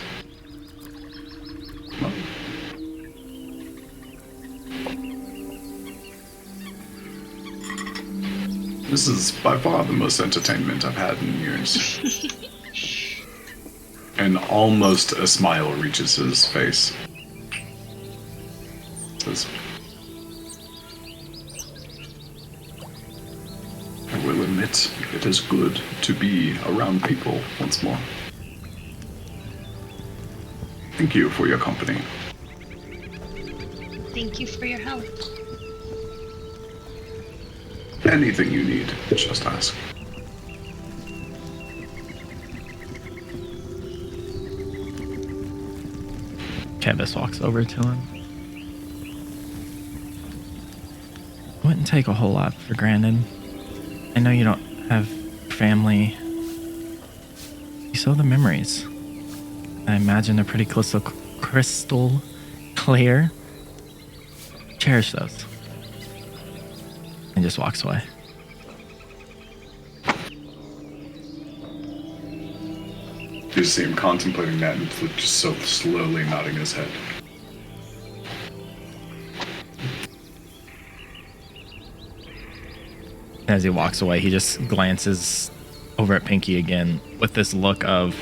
well, this is by far the most entertainment I've had in years. And almost a smile reaches his face. Says, I will admit it is good to be around people once more. Thank you for your company. Thank you for your help. Anything you need, just ask. Kevis walks over to him. Wouldn't take a whole lot for granted. I know you don't have family. You saw the memories. I imagine they're pretty crystal clear. Cherish those. And just walks away. You see him contemplating that and just so slowly nodding his head. As he walks away, he just glances over at Pinky again with this look of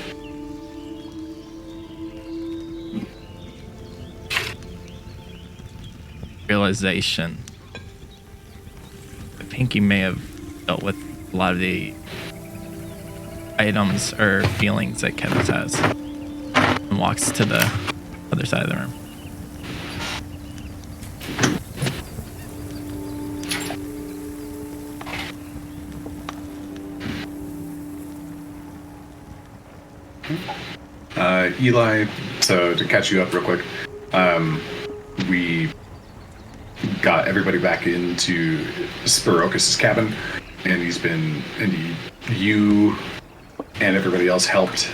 realization that Pinky may have dealt with a lot of the items or feelings that Kevis has, and walks to the other side of the room. Eli, so to catch you up real quick, we got everybody back into Spirokus's cabin, and you and everybody else helped,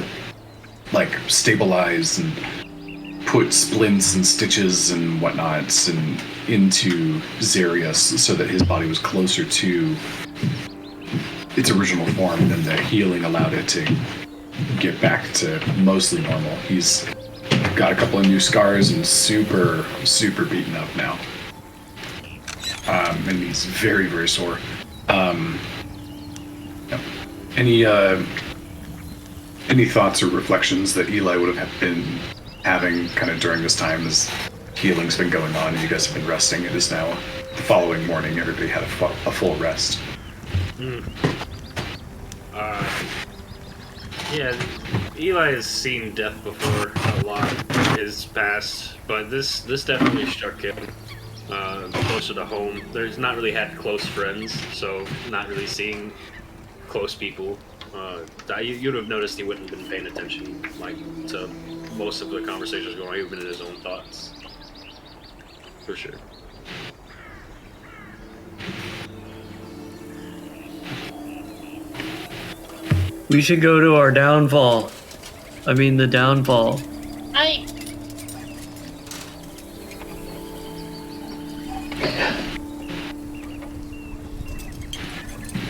like, stabilize and put splints and stitches and whatnots and into Xarius so that his body was closer to its original form, and then the healing allowed it to get back to mostly normal. He's got a couple of new scars and super beaten up now. And he's very, very sore. Any thoughts or reflections that Eli would have been having kind of during this time as healing's been going on and you guys have been resting? It is now the following morning. Everybody had a full rest. Yeah, Eli has seen death before a lot in his past, but this definitely struck him closer to home. There's not really had close friends, so not really seeing close people. You'd have noticed he wouldn't have been paying attention, like, to most of the conversations going on. He would have been in his own thoughts, for sure. We should go to our downfall. I mean, the downfall.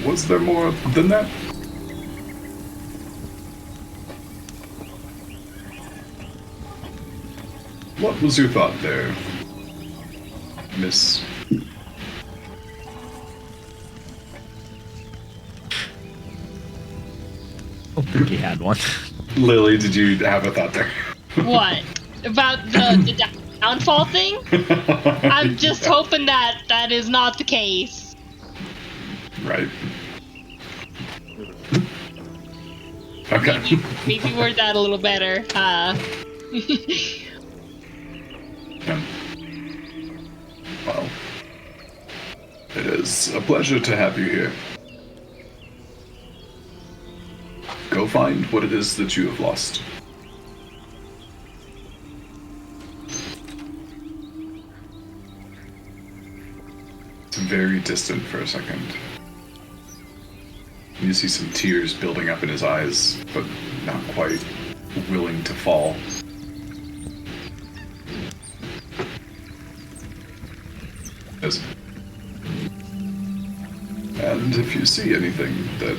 Was there more than that? What was your thought there, Miss? I don't think he had one. Lily, did you have a thought there? What? About the downfall thing? I'm just hoping that that is not the case. Right. Okay. Maybe word that a little better. Well, it is a pleasure to have you here. Go find what it is that you have lost. It's very distant for a second. You see some tears building up in his eyes, but not quite willing to fall. Yes. And if you see anything that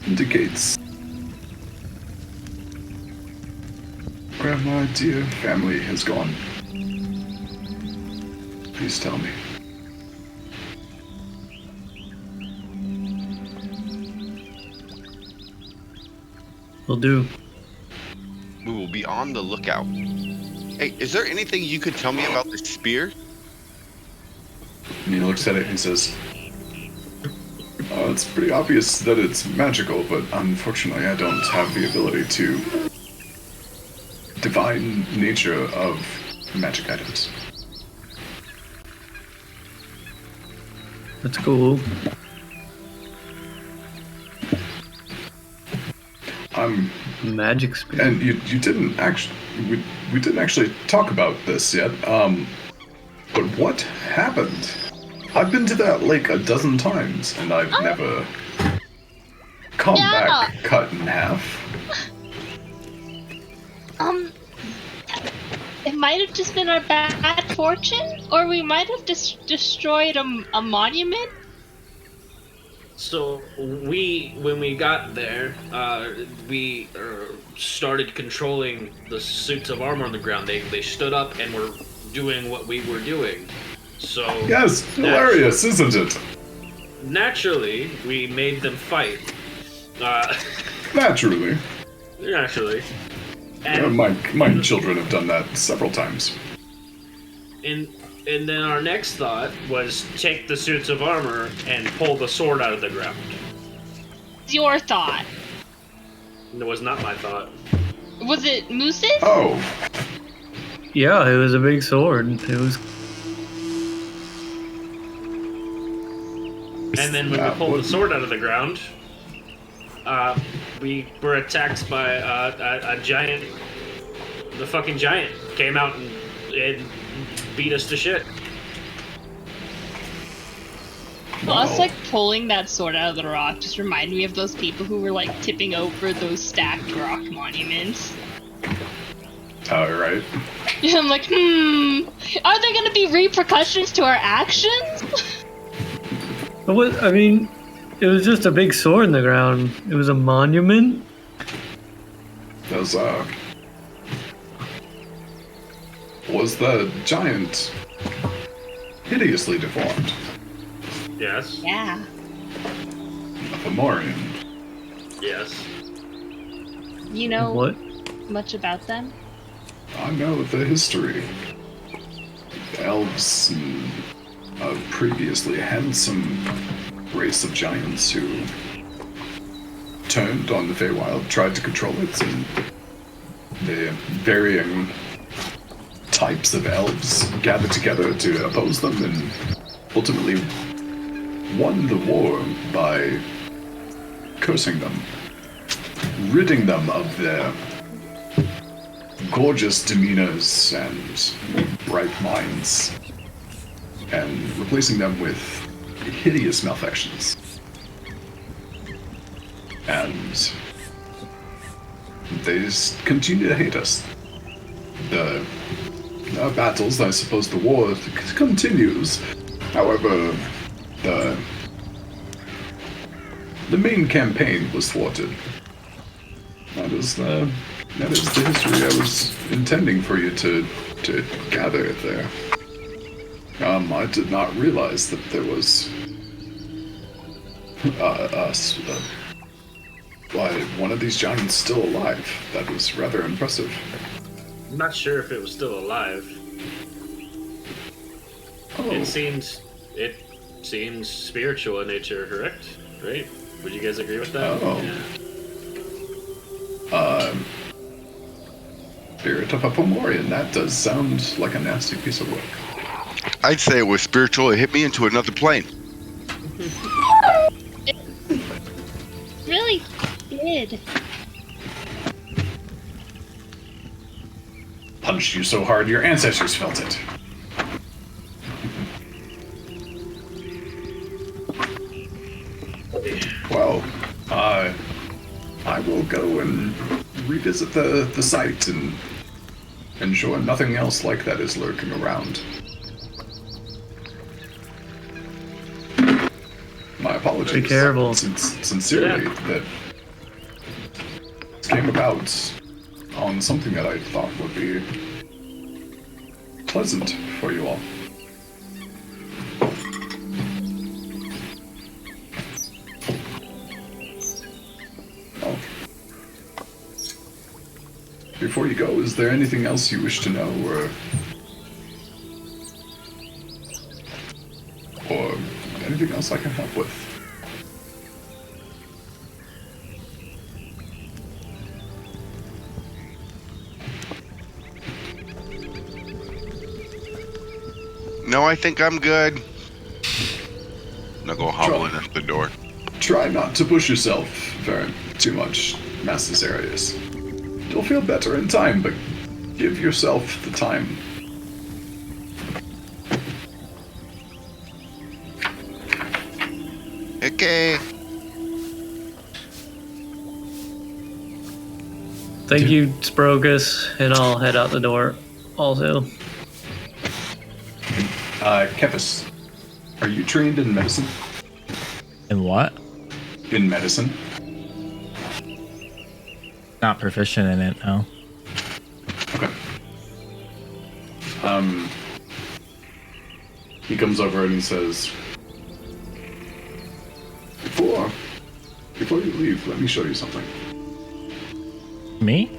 indicates where my dear family has gone, please tell me. Will do. We will be on the lookout. Hey, is there anything you could tell me about this spear? And he looks at it and says, it's pretty obvious that it's magical, but unfortunately I don't have the ability to divine nature of magic items. That's cool. Magic spear. And you didn't actually, we didn't actually talk about this yet, but what happened? I've been to that lake a dozen times, and I've never come back cut in half. It might have just been our bad fortune, or we might have destroyed a monument. So when we got there, we started controlling the suits of armor on the ground. They stood up and were doing what we were doing. So yes, hilarious, isn't it? Naturally, we made them fight. Naturally. And my children have done that several times. And then our next thought was take the suits of armor and pull the sword out of the ground. Your thought. It was not my thought. Was it Moose's? Oh. Yeah, it was a big sword. It was. And then when we pulled the sword out of the ground, we were attacked by a giant. The fucking giant came out and beat us to shit. Us like pulling that sword out of the rock just reminded me of those people who were like tipping over those stacked rock monuments. Oh, right. I'm like, are there gonna be repercussions to our actions? But what? I mean, it was just a big sword in the ground. It was a monument. Was the giant hideously deformed? Yes. Yeah. A Fomorian. Yes. You know What? much about them? I know the history. The elves and a previously handsome race of giants who turned on the Feywild, tried to control it, and the varying types of elves gathered together to oppose them and ultimately won the war by cursing them, ridding them of their gorgeous demeanors and bright minds, and replacing them with hideous malfections. And they just continue to hate us. The battles, I suppose the war continues. However, the main campaign was thwarted. That is the history I was intending for you to gather there. I did not realize that there was one of these giants still alive. That was rather impressive. I'm not sure if it was still alive. Oh, It seems spiritual in nature, correct? Right? Would you guys agree with that? Oh. Yeah. Spirit of a Fomorian. That does sound like a nasty piece of work. I'd say it was spiritual. It hit me into another plane. Really did. Punched you so hard your ancestors felt it. Well, I will go and revisit the site and ensure nothing else like that is lurking around. My apologies. Be careful. Sincerely, that came about on something that I thought would be pleasant for you all. Well, before you go, is there anything else you wish to know, or anything else I can help with? No, I think I'm good. I'll go hobbling at the door. Try not to push yourself too much, Master Arius. You'll feel better in time, but give yourself the time. Okay. Thank you, Sprogus, and I'll head out the door also. Kepis, are you trained in medicine? And what? In medicine? Not proficient in it, no. Okay. He comes over and he says, Before you leave, let me show you something. Me?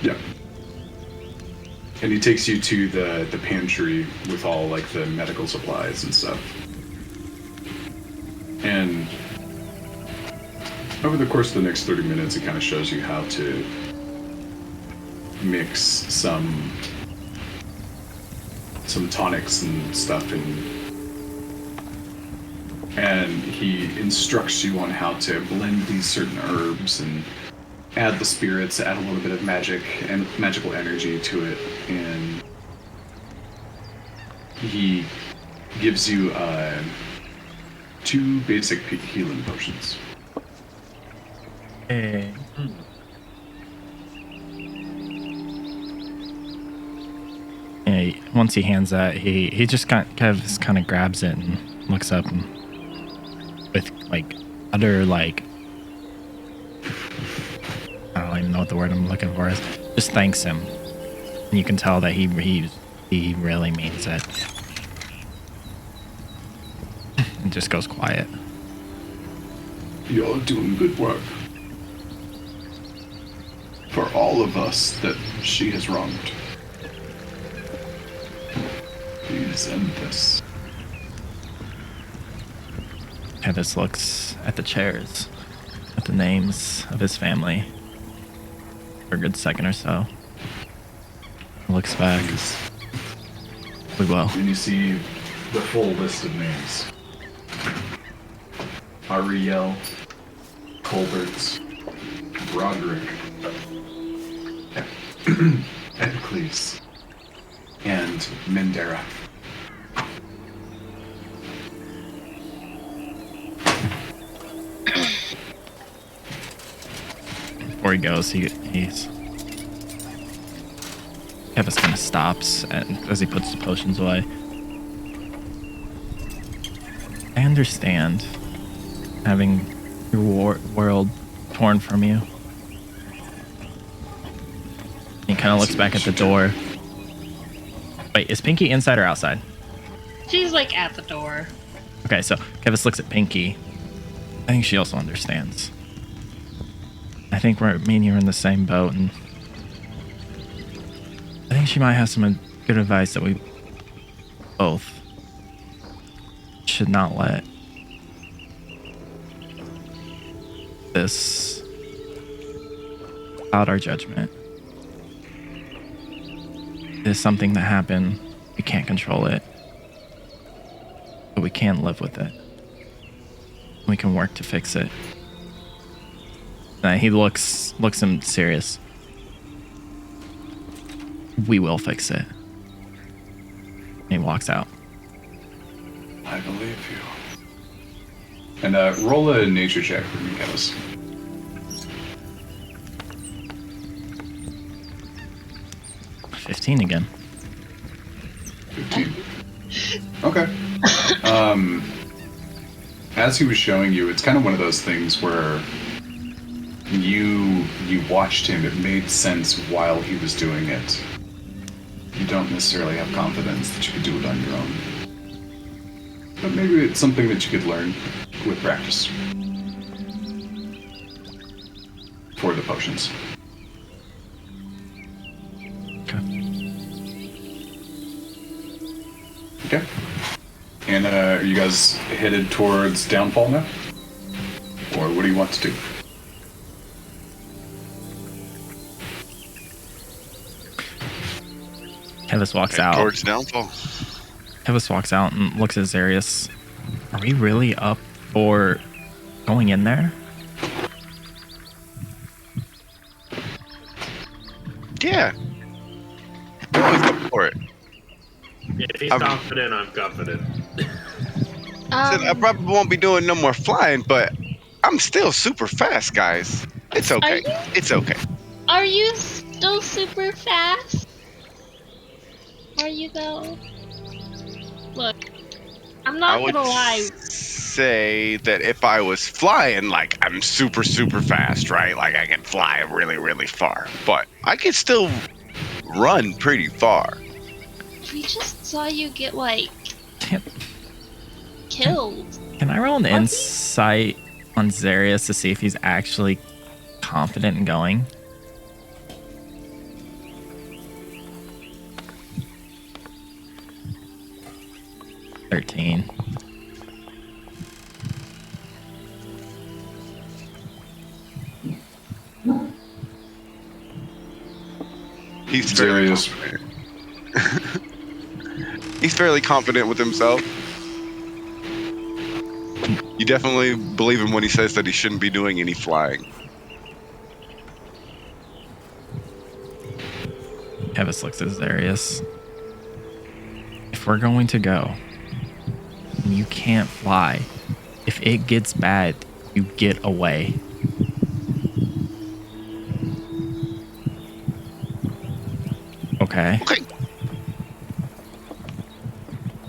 Yeah. And he takes you to the pantry with all like the medical supplies and stuff. And over the course of the next 30 minutes, it kind of shows you how to mix some tonics and stuff and he instructs you on how to blend these certain herbs and add the spirits, add a little bit of magic and magical energy to it, and he gives you 2 basic healing potions. Hey. Yeah, once he hands that, he just kind of grabs it and looks up and with like utter like I don't even know what the word I'm looking for is. Just thanks him, and you can tell that he really means it. And just goes quiet. You're doing good work. For all of us that she has wronged. Please end this. Kevis looks at the chairs, at the names of his family for a good second or so. Looks back. We will. And you see the full list of names. Ariel, Colbert, Broderick, Epicles, and Mindera. Before he goes, he's Kevis kind of stops as he puts the potions away. I understand having your world torn from you. He kind of looks back at the door. Wait, is Pinky inside or outside? She's like at the door. Okay, so Kevis looks at Pinky. I think she also understands. I think me and you are in the same boat, and I think she might have some good advice that we both should not let this cloud our judgment. It is something that happened. We can't control it, but we can live with it. We can work to fix it. He looks him serious. We will fix it. And he walks out. I believe you. And roll a nature check for me, Kevis. $15 again. 15. Okay. As he was showing you, it's kind of one of those things where you watched him. It made sense while he was doing it. You don't necessarily have confidence that you could do it on your own. But maybe it's something that you could learn with practice. For the potions. Okay. And are you guys headed towards Downfall now? Or what do you want to do? Kevis walks Head out. towards Downfall. Kevis walks out and looks at Zarius. Are we really up for going in there? Yeah. We're always up for it. Yeah, if he's confident, I'm confident. Said I probably won't be doing no more flying, but I'm still super fast, guys. It's okay. It's okay. Are you still super fast? Are you though? Look, I'm not gonna lie. Say that if I was flying, like I'm super fast, right? Like I can fly really, really far, but I can still run pretty far. We just saw you get like killed. Can I roll an insight on Zarius to see if he's actually confident in going? $13. He's Zarius. He's fairly confident with himself. You definitely believe him when he says that he shouldn't be doing any flying. Kevis looks at Zarius. If we're going to go, and you can't fly, If it gets bad, you get away. Okay. Okay.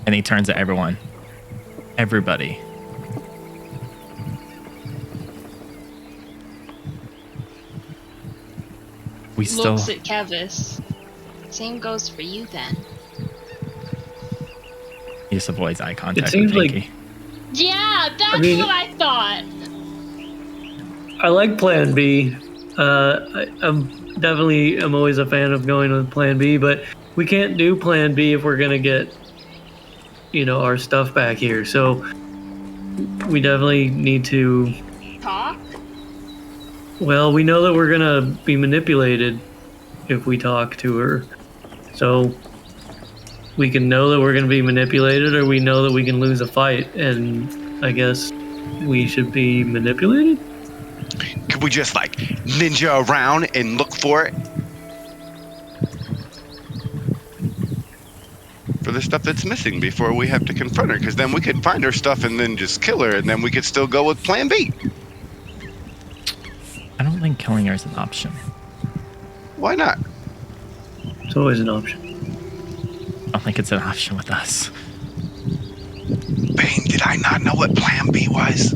And he turns to everyone. Everybody. We still. Looks at Kevis. Same goes for you then. He just avoids eye contact seems with like- Pinky. Yeah, that's mean- what I thought. I like Plan B. I'm always a fan of going with Plan B, but we can't do Plan B if we're gonna get, our stuff back here. So we definitely need to. Talk? Well, we know that we're gonna be manipulated if we talk to her. So we can know that we're gonna be manipulated, or we know that we can lose a fight, and I guess we should be manipulated. Could we just like ninja around and look for it? For the stuff that's missing before we have to confront her, because then we could find her stuff and then just kill her, and then we could still go with Plan B. I don't think killing her is an option. Why not? It's always an option. I don't think it's an option with us. Bane, did I not know what Plan B was?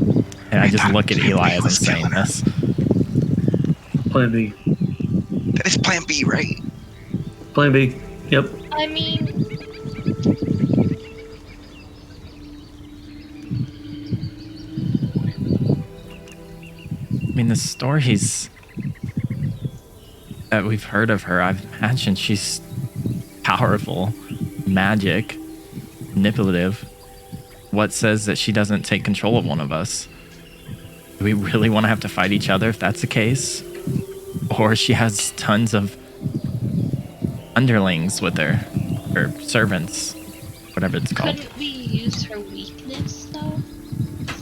And I just thought look at Plan Eli B as I'm was saying killing her. this. Plan B. That is Plan B, right? Plan B. Yep. I mean, I mean, the stories that we've heard of her, I've imagined she's powerful, magic, manipulative. What says that she doesn't take control of one of us? Do we really want to have to fight each other if that's the case? Or she has tons of underlings with her, or servants, whatever it's called. couldn't we use her weakness though?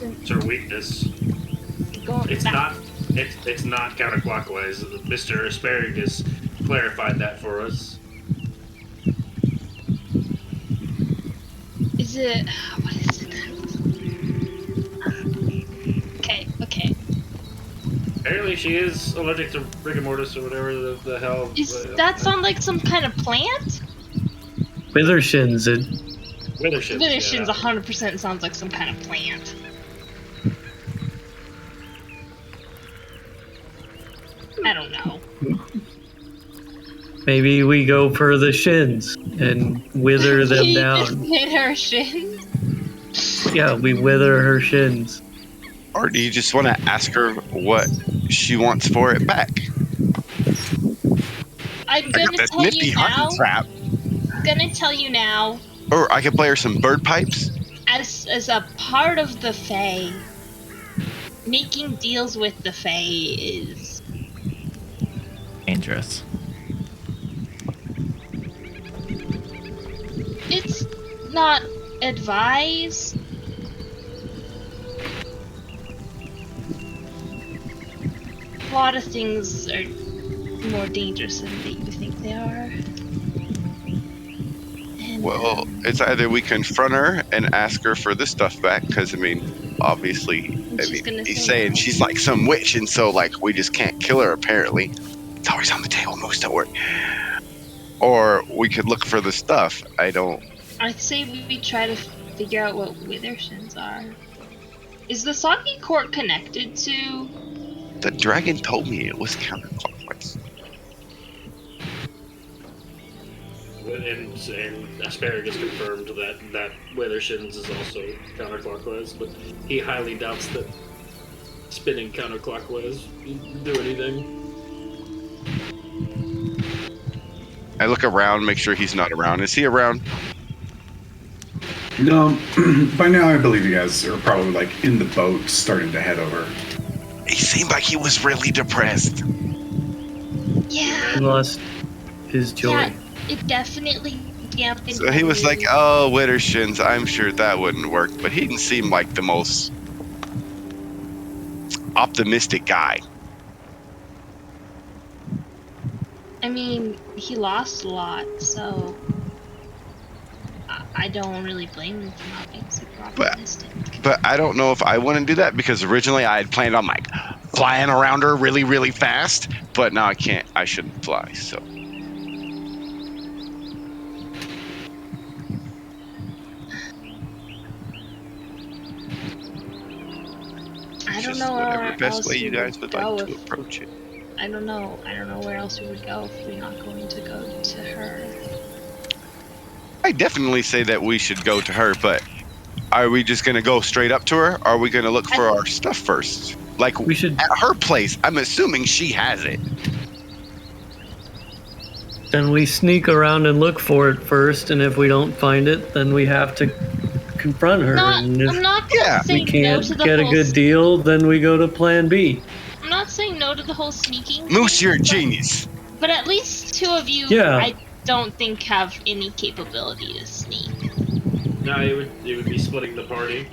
It's her weakness. Going It's back. not. It's not counterclockwise. Mr. Asparagus clarified that for us. Is it? What is it? Okay. Apparently, she is allergic to rigor mortis or whatever the hell. Is that sound like some kind of plant? Withershins. Withershins? Withershins Yeah. 100% sounds like some kind of plant. I don't know. Maybe we go for the shins and wither them You just down. hit her shins. Yeah, we wither her shins. Or do you just want to ask her what she wants for it back? I'm I gonna got this tell nifty you now. hunting trap. Gonna tell you now. Or I could play her some bird pipes. As a part of the Fae, making deals with the Fae is Dangerous. it's not advised. A lot of things are more dangerous than you think they are. And, Well, it's either we confront her and ask her for this stuff back, because I mean, obviously, she's gonna he's say saying no. she's like some witch, and so like we just can't kill her. Apparently, it's always on the table. Most don't work. Or we could look for the stuff. I don't. I'd say we try to figure out what Withershins are. Is the Soggy Court connected to? The dragon told me it was counterclockwise. And Asparagus confirmed that Withershins is also counterclockwise, but he highly doubts that spinning counterclockwise would do anything. I look around, make sure he's not around. Is he around? No, by now I believe you guys are probably like in the boat starting to head over. He seemed like he was really depressed. Yeah, He lost his joy. yeah, it definitely dampened. So he was my like, mood. "Oh, Withershins, I'm sure that wouldn't work," but he didn't seem like the most optimistic guy. I mean, he lost a lot, so I don't really blame him for not being super optimistic. but I don't know if I want to do that because originally I had planned on like flying around her really, really fast, but now I can't. I shouldn't fly. So I don't just know whatever where best else way we you guys would like to if- approach it. I don't know where else we would go if we're not going to go to her. I definitely say that we should go to her, but are we just gonna go straight up to her? Or are we gonna look for our stuff first? Like We should. at her place, I'm assuming she has it. Then we sneak around and look for it first, and if we don't find it, then we have to confront her. And if I'm not gonna Yeah, say we no can't to the get a whole good deal, then we go to Plan B. I'm not saying no to the whole sneaking. Moose, thing, you're a but- genius. But at least two of you, Yeah. I don't think have any capability to sneak. No, it would be splitting the party.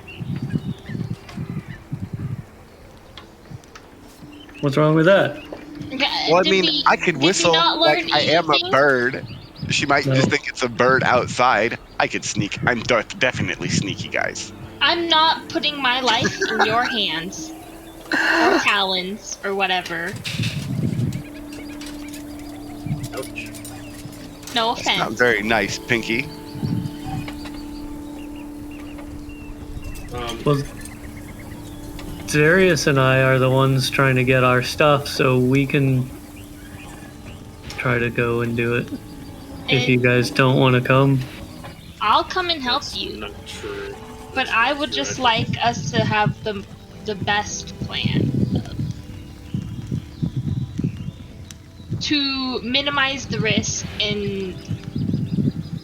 What's wrong with that? Well, I Did mean, we- I could did we whistle not like learn I am a anything? bird. She might No. just think it's a bird outside. I could sneak. I'm definitely sneaky, guys. I'm not putting my life in your hands. Or talons, or whatever. Ouch. No That's not offense. very nice, Pinky. Well, Darius and I are the ones trying to get our stuff, so we can try to go and do it. If you guys don't want to come, I'll come and help That's you, Not true. but I would just like us to have the best plan. To minimize the risk and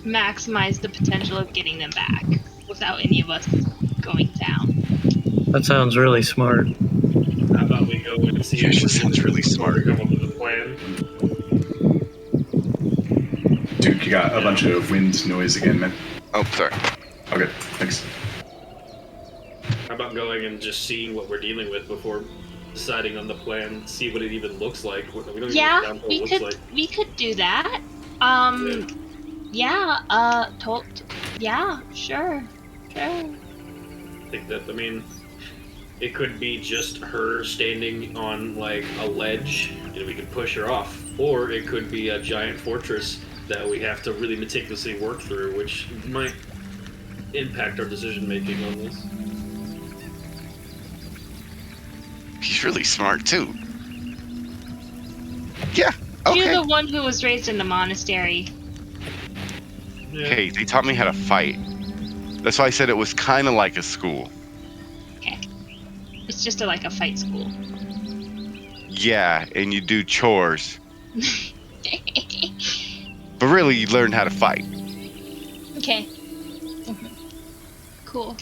maximize the potential of getting them back without any of us going down. that sounds really smart. How about we go and see Yeah, if she we're sounds doing really this before we smart. come up with a plan? Dude, you got a bunch of wind noise again, man. Oh, sorry. Okay, thanks. How about going and just seeing what we're dealing with before deciding on the plan? See what it even looks like. We don't even Yeah, know what we it looks could like. we could do that. Yeah, sure. I think that, I mean, it could be just her standing on like a ledge and we could push her off, or it could be a giant fortress that we have to really meticulously work through, which might impact our decision making on this. He's really smart too. Yeah. Okay. You're the one who was raised in the monastery. Yeah. Hey, they taught me how to fight. That's why I said it was kind of like a school. Okay. It's just like a fight school. Yeah, and you do chores. But really, you learn how to fight. Okay. Cool.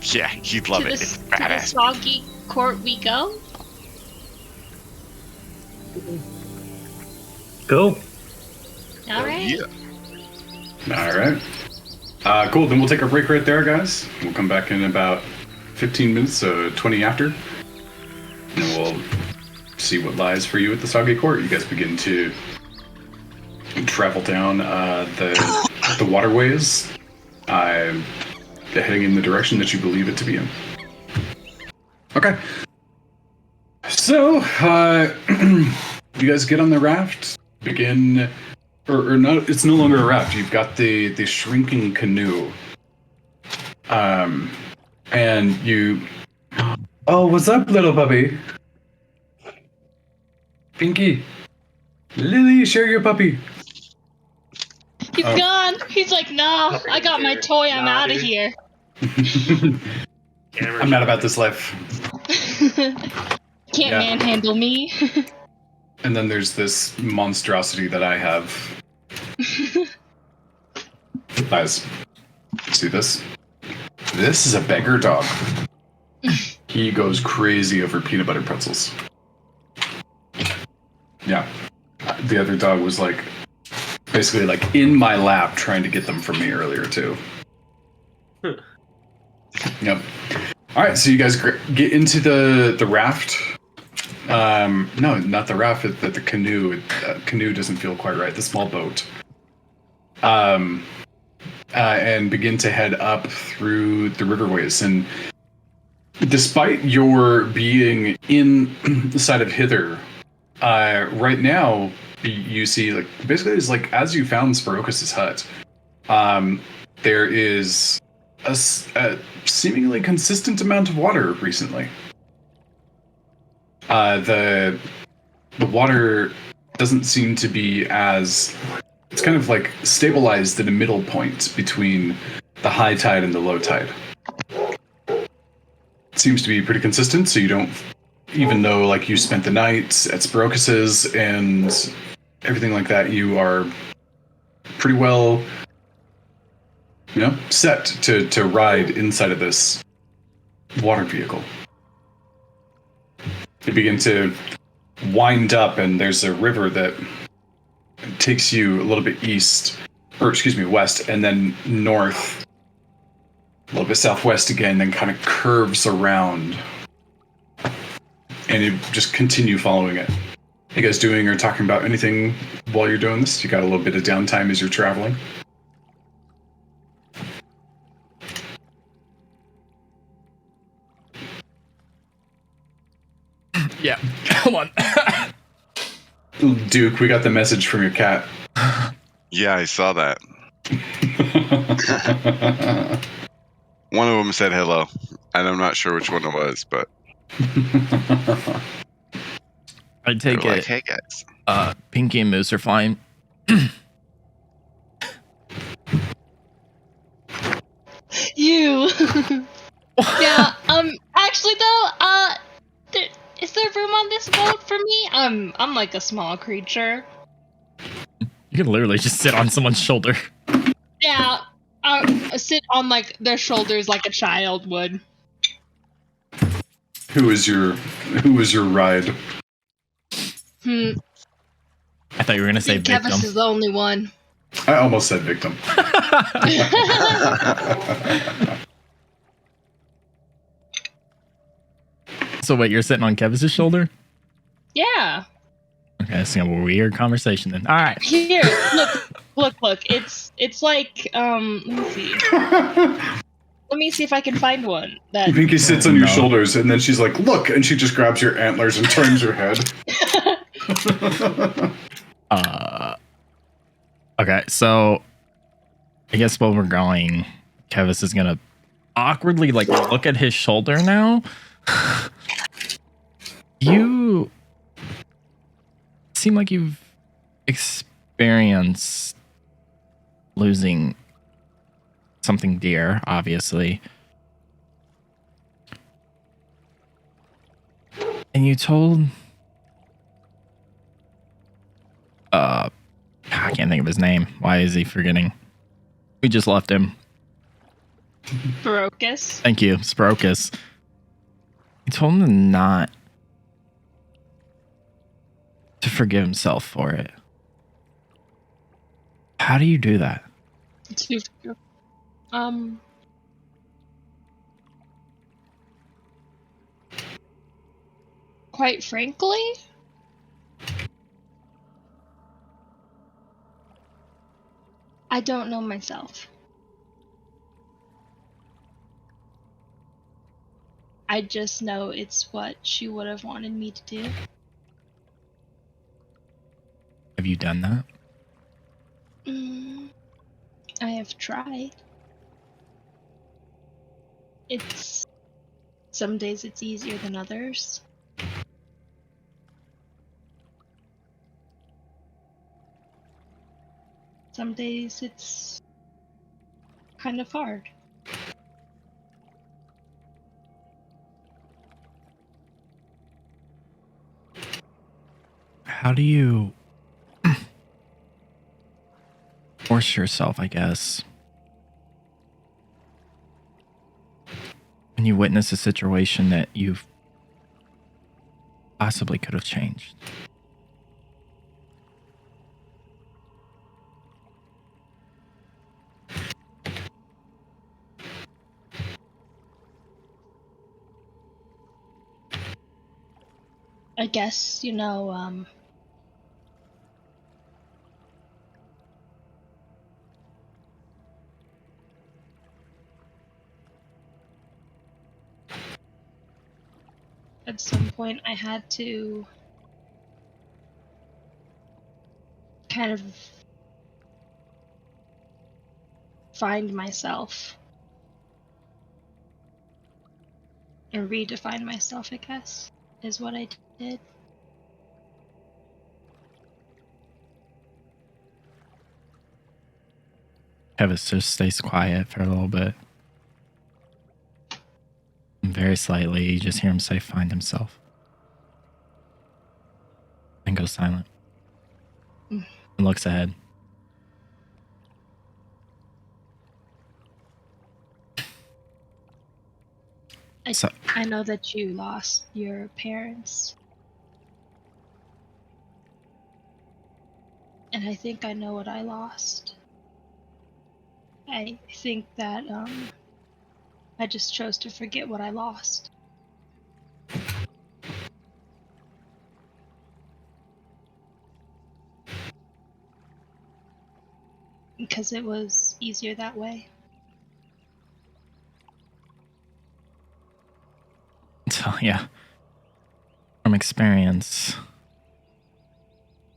Yeah, you'd love to it. the, It's to the badass. Soggy Court we go? Go. Alright. Yeah. All right. Cool. Then we'll take a break right there, guys. We'll come back in about 15 minutes, so 20 after. And we'll see what lies for you at the Soggy Court. You guys begin to travel down the waterways, heading in the direction that you believe it to be in. Okay. So, you guys get on the raft, begin, or not, it's no longer a raft, you've got the shrinking canoe. And you, oh, what's up, little puppy? Pinky. Lily, share your puppy. He's gone. He's like, nah, I got my toy, I'm Nah, out of dude. here. Camera I'm not shot. about this life. Can't Yeah. manhandle me. And then there's this monstrosity that I have. Guys, see this? This is a beggar dog. He goes crazy over peanut butter pretzels. Yeah. The other dog was like, basically like in my lap trying to get them from me earlier too. Yep. All right, so you guys get into the raft. No, not the raft. The canoe. Canoe doesn't feel quite right. The small boat. and begin to head up through the riverways. And despite your being inside of Hither, right now you see like basically it's like as you found Sporocus's hut, there is a seemingly consistent amount of water recently. The water doesn't seem to be as, it's kind of like stabilized at a middle point between the high tide and the low tide. It seems to be pretty consistent, so you don't, even though like you spent the night at Sporocus's and everything like that, you are pretty well, set to ride inside of this water vehicle. You begin to wind up, and there's a river that takes you a little bit west, and then north, a little bit southwest again, then kind of curves around. And you just continue following it. You guys doing or talking about anything while you're doing this? You got a little bit of downtime as you're traveling? Yeah, come on. Duke, we got the message from your cat. Yeah, I saw that. One of them said hello, and I'm not sure which one it was, but I take they're it. like, hey guys. Pinky and Moose are fine. You. Yeah. Actually, though, is there room on this boat for me? I'm like a small creature. You can literally just sit on someone's shoulder. Yeah. Sit on like their shoulders like a child would. Who was your ride? I thought you were gonna say victim. Kevis is the only one. I almost said victim. So wait, you're sitting on Kevis's shoulder? Yeah. Okay, that's a weird conversation then. All right. Here, look. It's like let me see. Let me see if I can find one. That Pinky sits on your shoulders, and then she's like, "Look!" and she just grabs your antlers and turns your head. Okay, so I guess while we're going, Kevis is gonna awkwardly like look at his shoulder now. You seem like you've experienced losing something dear, obviously. And you told I can't think of his name. Why is he forgetting? We just left him. Brocus. Thank you, Sprocus. You told him not to forgive himself for it. How do you do that? Quite frankly, I don't know myself. I just know it's what she would have wanted me to do. Have you done that? I have tried. Some days it's easier than others. Some days it's kind of hard. How do you force yourself, I guess, when you witness a situation that you possibly could have changed? I guess, at some point I had to kind of find myself and redefine myself, I guess, is what I did. Kevis just stays quiet for a little bit. And very slightly, you just hear him say, find himself. And goes silent. And looks ahead. I know that you lost your parents. And I think I know what I lost. I think that I just chose to forget what I lost. Because it was easier that way. So, yeah. From experience,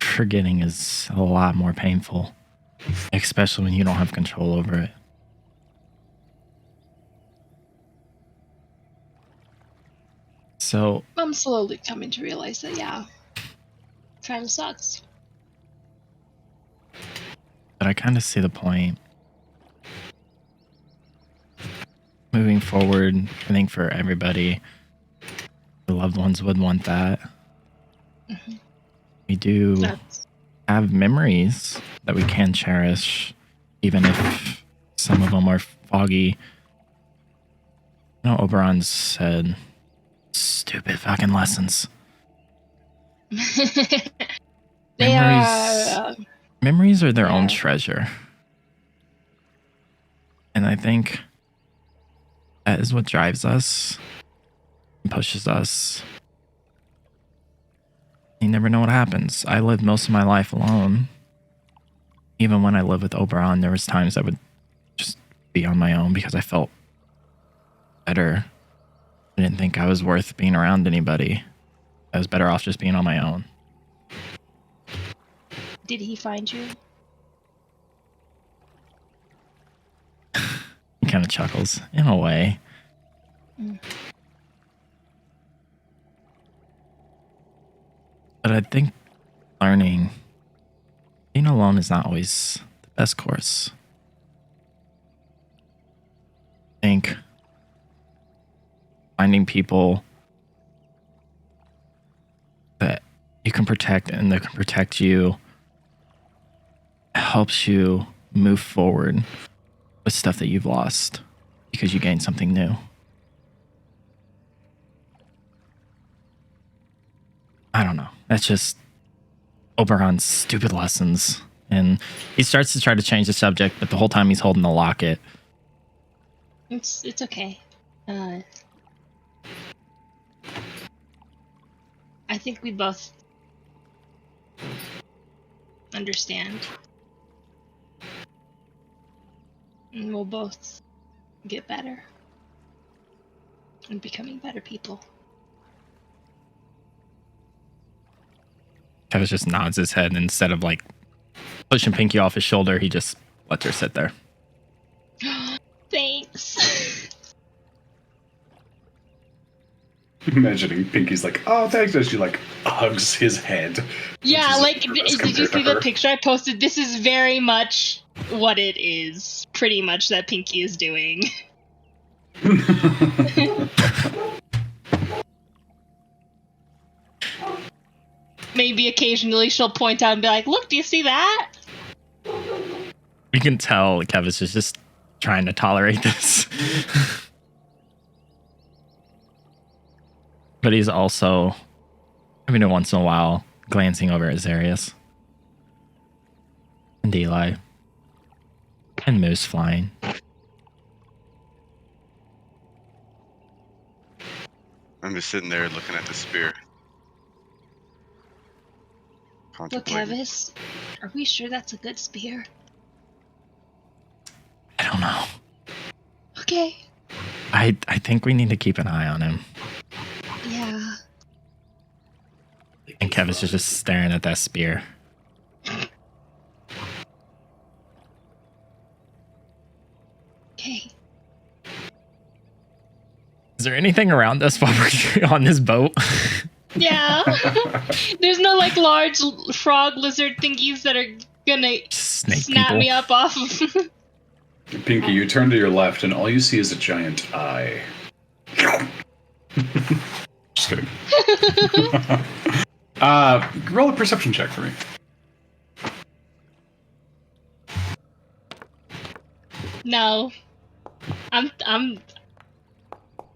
forgetting is a lot more painful, especially when you don't have control over it. So, I'm slowly coming to realize that, yeah, time sucks. but I kind of see the point. Moving forward, I think for everybody, the loved ones would want that. Mhm. We do That's have memories that we can cherish, even if some of them are foggy. You know, Oberon said, stupid fucking lessons. they Memories- are. Memories are their own Yeah. treasure. And I think that is what drives us and pushes us. You never know what happens. I lived most of my life alone. Even when I lived with Oberon, there was times I would just be on my own because I felt better. I didn't think I was worth being around anybody. I was better off just being on my own. Did he find you? He kind of chuckles in a way. Mm. But I think learning, being alone is not always the best course. I think finding people that you can protect and that can protect you helps you move forward with stuff that you've lost because you gained something new. I don't know. That's just Oberon's stupid lessons. And he starts to try to change the subject, but the whole time he's holding the locket. It's okay. I think we both understand. And we'll both get better. And becoming better people. Travis just nods his head, and instead of like pushing Pinky off his shoulder, he just lets her sit there. Thanks. Imagining Pinky's like, oh, thanks, as she like hugs his head. Yeah, is like, nervous did you compared to see the her. picture I posted? This is very much what it is, pretty much, that Pinky is doing. Maybe occasionally she'll point out and be like, look, do you see that? You can tell Kevis is just trying to tolerate this. But he's also, every once in a while, glancing over at Zarius. And Eli. And Moose flying. I'm just sitting there looking at the spear. Look, Contemplating. Kevis, are we sure that's a good spear? I don't know. Okay. I think we need to keep an eye on him. Yeah. And Kevis is just staring at that spear. Okay. Is there anything around us while we're on this boat? Yeah. There's no like large frog lizard thingies that are gonna Snake snap people. me up off of. Pinky, you turn to your left, and all you see is a giant eye. Just kidding. Roll a perception check for me. No. I'm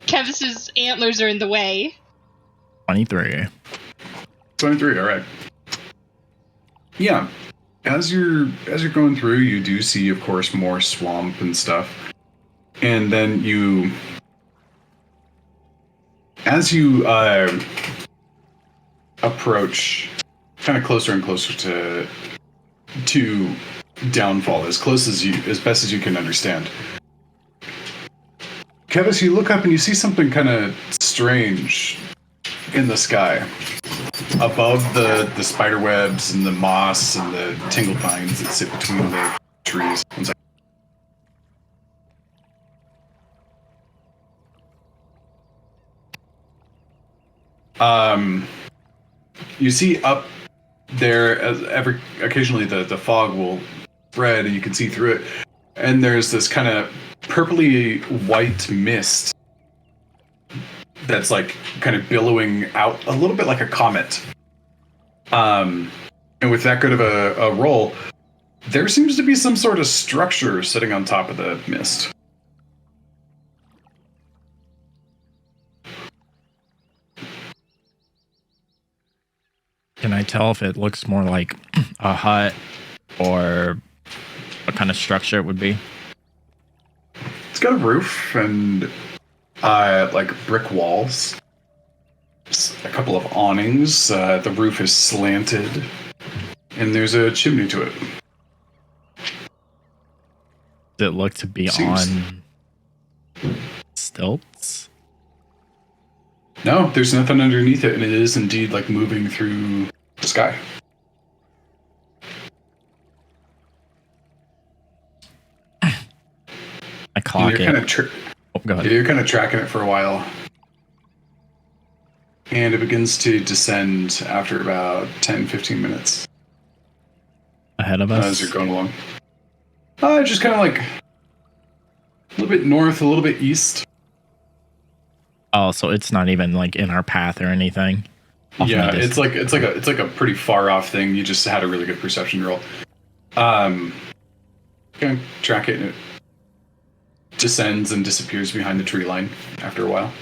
Kevis's antlers are in the way. 23. 23, alright. Yeah. As you're going through, you do see, of course, more swamp and stuff. And then as you approach kind of closer and closer to downfall, as best as you can understand. Kevis, you look up and you see something kind of strange in the sky. Above the spider webs and the moss and the tingle pines that sit between the trees. One second. You see up there, occasionally the fog will spread and you can see through it. And there's this kind of purpley white mist that's like kind of billowing out a little bit like a comet. And with that good of a roll, there seems to be some sort of structure sitting on top of the mist. Can I tell if it looks more like a hut or what kind of structure it would be? It's got a roof and like brick walls. A couple of awnings. The roof is slanted, and there's a chimney to it. Does it look to be on stilts? No, there's nothing underneath it, and it is indeed like moving through the sky. I clock You're it. kind of Go ahead. You're kind of tracking it for a while, and it begins to descend after about 10-15 minutes Ahead of us? as you're going along. Just kind of like a little bit north, a little bit east. Oh, so it's not even like in our path or anything. Off in Yeah, the it's like a pretty far off thing. You just had a really good perception roll. Kind of track it, and it descends and disappears behind the tree line after a while.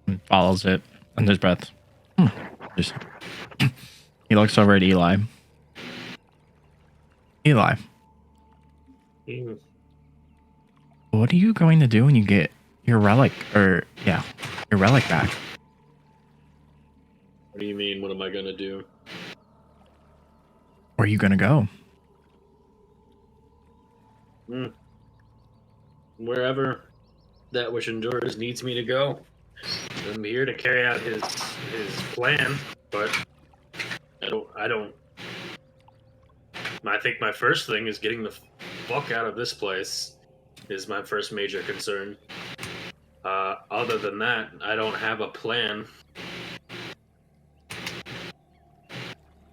And follows it under his breath. Just, he looks over at Eli. Eli, what are you going to do when you get your relic, your relic back? What do you mean? What am I gonna do? Where are you going to go? Wherever that which endures needs me to go. I'm here to carry out his plan, but I think my first thing is getting the fuck out of this place is my first major concern. Other than that, I don't have a plan.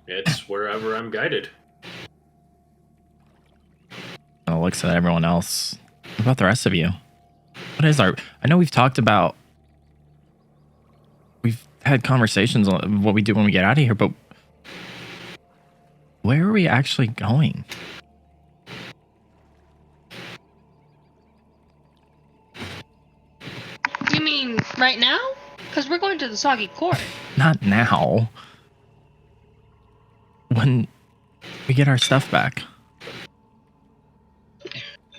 It's wherever I'm guided. And looks at everyone else. What about the rest of you? What is our... I know we've had conversations on what we do when we get out of here, but where are we actually going? You mean right now? Because we're going to the Soggy Court. Not now. When we get our stuff back.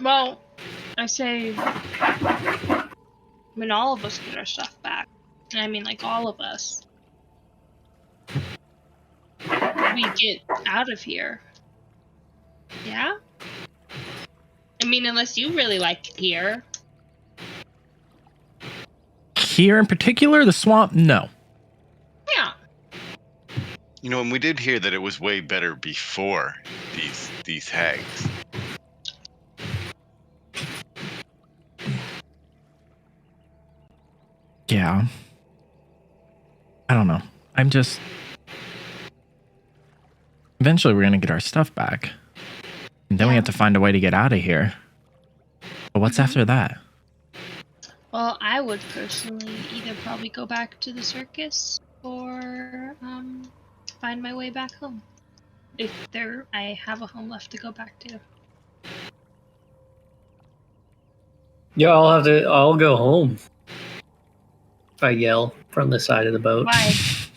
Well, I say when all of us get our stuff back. And I mean like all of us. We get out of here. Yeah? I mean, unless you really like it here. here in particular, the swamp, no. Yeah. You know, and we did hear that it was way better before these hags. Yeah. I don't know. I'm just... Eventually we're going to get our stuff back. And then we have to find a way to get out of here. But what's after that? Well, I would personally either probably go back to the circus or find my way back home. If I have a home left to go back to. Yeah, I'll go home. If I yell from the side of the boat. Why?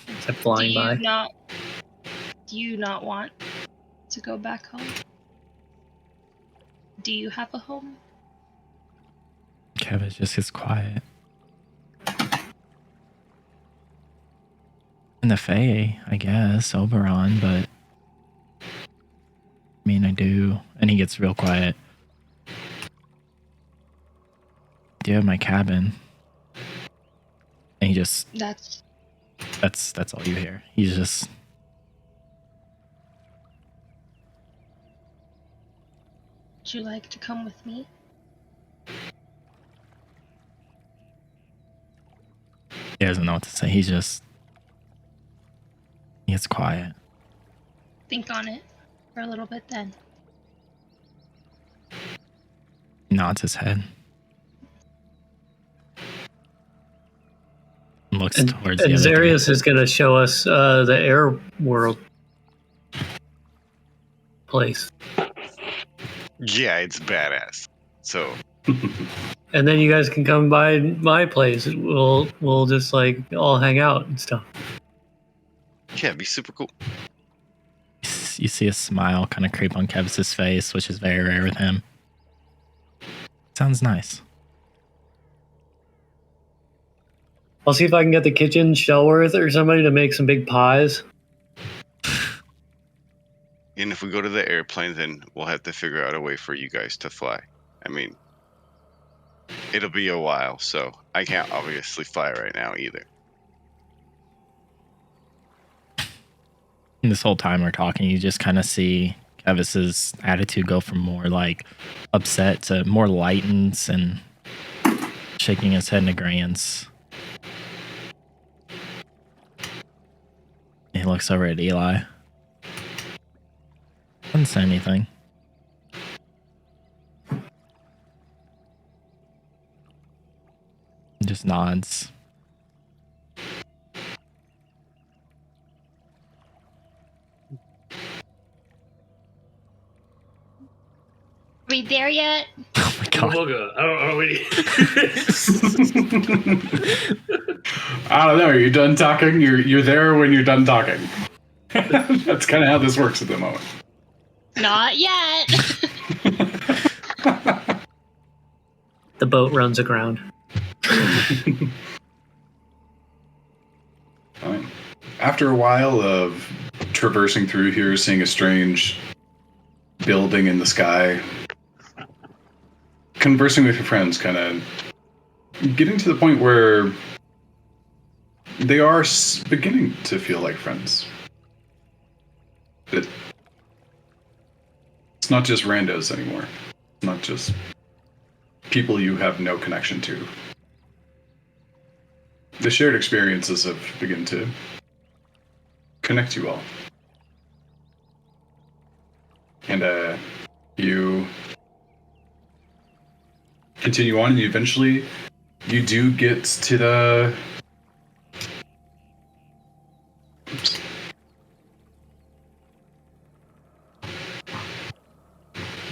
Except flying by. Do you not want to go back home? Do you have a home? Kevin just gets quiet. In the Fae, I guess, Oberon, but... I mean, I do. And he gets real quiet. I do have my cabin. And he just... That's That's all you hear. He's just... Would you like to come with me? He doesn't know what to say. He gets quiet. Think on it for a little bit then. Nods his head. Looks towards And the other door. Zarius is going to show us the air world place. Yeah, it's badass. So And then you guys can come by my place. We'll just like all hang out and stuff. yeah, it'd be super cool. You see a smile kind of creep on Kevis's face, which is very rare with him. Sounds nice. I'll see if I can get the kitchen Shellworth or somebody to make some big pies. And if we go to the airplane, then we'll have to figure out a way for you guys to fly. I mean, it'll be a while, so I can't obviously fly right now either. And this whole time we're talking, you just kind of see Kevis's attitude go from more like upset to more lightens and shaking his head in agreeance. He looks over at Eli. Doesn't say anything. Just nods. We there yet? Oh my god. Booga, are we? I don't know. Are you done talking? You're there when you're done talking. That's kind of how this works at the moment. Not yet. The boat runs aground. Fine. After a while of traversing through here, seeing a strange building in the sky, conversing with your friends, kind of getting to the point where they are beginning to feel like friends. It's not just randos anymore. It's not just people you have no connection to. The shared experiences have begun to connect you all. And you continue on, and eventually you do get to the... Oops.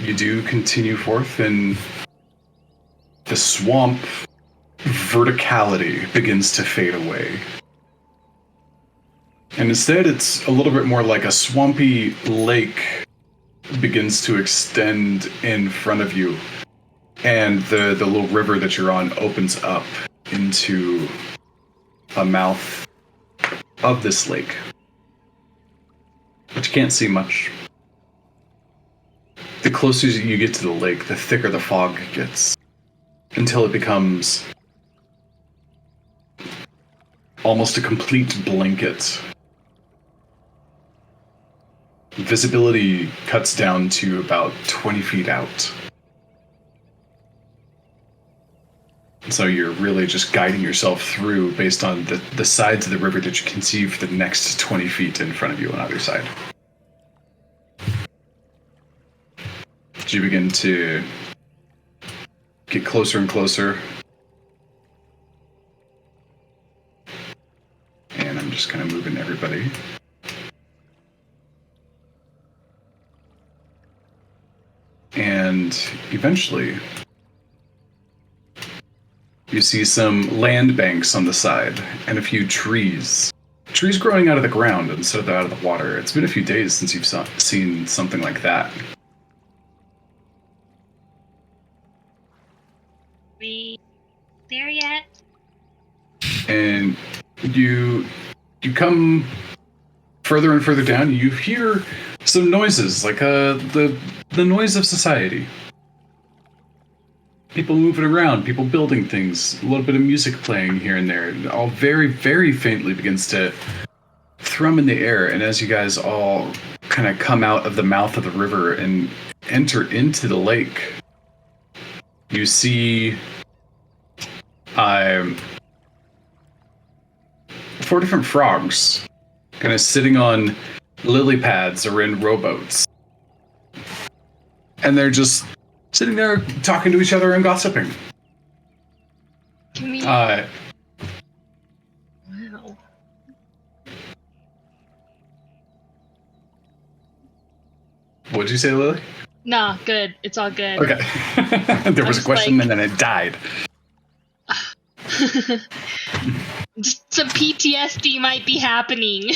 You do continue forth, and the swamp verticality begins to fade away. And instead, it's a little bit more like a swampy lake begins to extend in front of you. And the little river that you're on opens up into a mouth of this lake. But you can't see much. The closer you get to the lake, the thicker the fog gets. Until it becomes almost a complete blanket. Visibility cuts down to about 20 feet out. So you're really just guiding yourself through based on the sides of the river that you can see for the next 20 feet in front of you on either side. As you begin to get closer and closer. And I'm just kind of moving everybody. And eventually, you see some land banks on the side and a few trees. Trees growing out of the ground instead of out of the water. It's been a few days since you've seen something like that. We there yet? And you come further and further down. You hear some noises, like the noise of society. People moving around, people building things, a little bit of music playing here and there. All very, very faintly begins to thrum in the air. And as you guys all kind of come out of the mouth of the river and enter into the lake, you see 4 different frogs kind of sitting on lily pads or in rowboats. And they're just sitting there talking to each other and gossiping. Can we... Wow. What'd you say, Lily? Nah, good. It's all good. Okay. There was a question and then it died. Just some PTSD might be happening.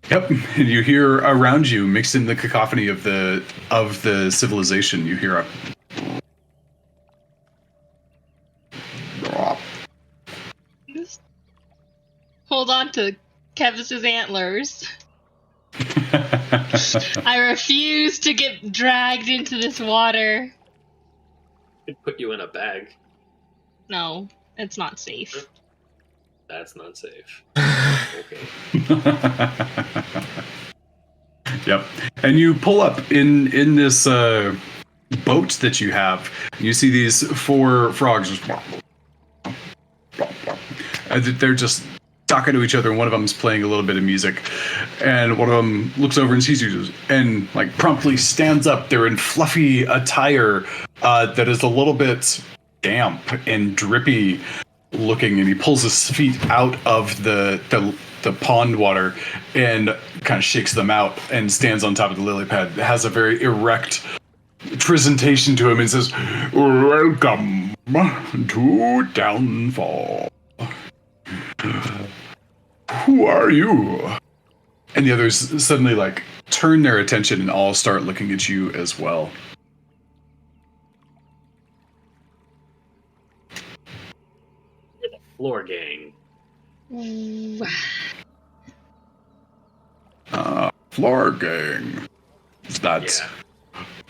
Yep, and you hear around you, mixed in the cacophony of the civilization, you hear a... Hold on to Kevis's antlers. I refuse to get dragged into this water. Could put you in a bag. No, it's not safe. That's not safe. Okay. Yep. And you pull up in this boat that you have. You see these 4 frogs just... They're just talking to each other, and one of them is playing a little bit of music. And one of them looks over and sees you and like promptly stands up. They're in fluffy attire that is a little bit damp and drippy looking, and he pulls his feet out of the pond water and kind of shakes them out and stands on top of the lily pad. Has a very erect presentation to him and says, "Welcome to Downfall. Who are you?" And the others suddenly like turn their attention and all start looking at you as well. Floor gang. Floor gang. Is that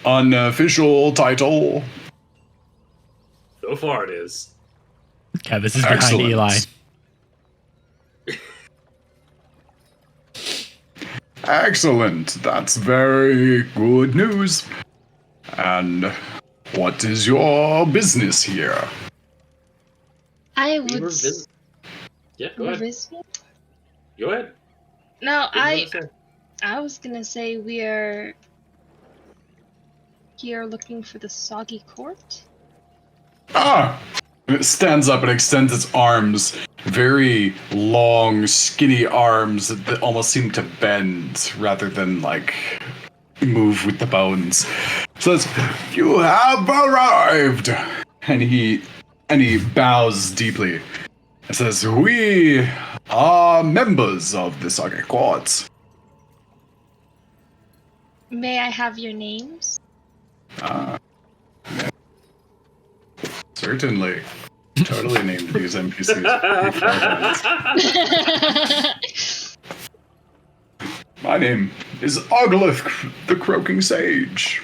unofficial title? So far it is. Kevis is behind Excellent. Eli. Excellent. That's very good news. And what is your business here? I We were would... Yeah, go ahead. Go ahead. No, What do you wanna say? I was gonna say we are here looking for the Soggy Court. Ah! And it stands up and extends its arms. Very long, skinny arms that almost seem to bend rather than, like, move with the bones. Says, "You have arrived!" And he bows deeply. It says, "We are members of the Soggy Court." May I have your names? Certainly. Totally named these NPCs. My name is Oglith the Croaking Sage.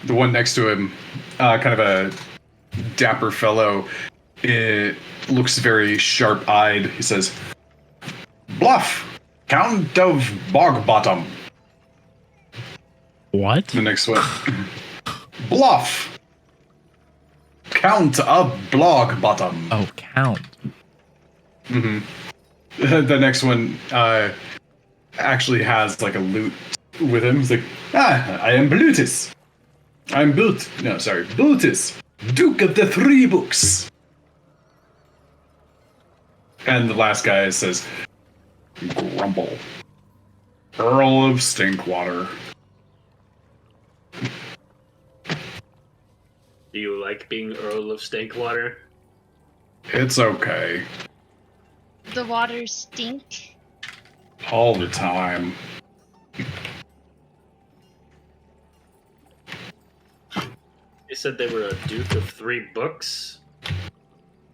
The one next to him, kind of a dapper fellow, It looks very sharp-eyed. He says, "Bluff, Count of Bogbottom." What? The next one, "Bluff, Count of Blogbottom." Oh, count. The next one actually has like a lute with him. He's like, I am Blutus. Blutus, Duke of the Three Books. And the last guy says, Grumble, Earl of Stinkwater. Do you like being Earl of Stinkwater? It's okay. The waters stink. All the time. They said they were a Duke of Three Books?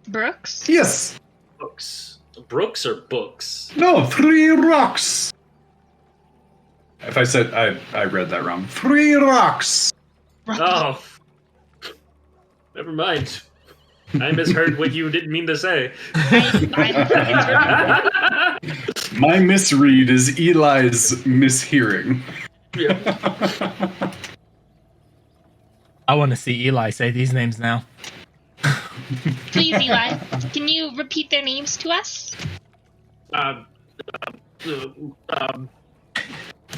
Brooks? Yes. Books. Brooks or books? No, 3 rocks. If I said I read that wrong. 3 rocks. Oh. Never mind. I misheard what you didn't mean to say. My misread is Eli's mishearing. Yeah. I want to see Eli say these names now. Please, Eli, can you repeat their names to us?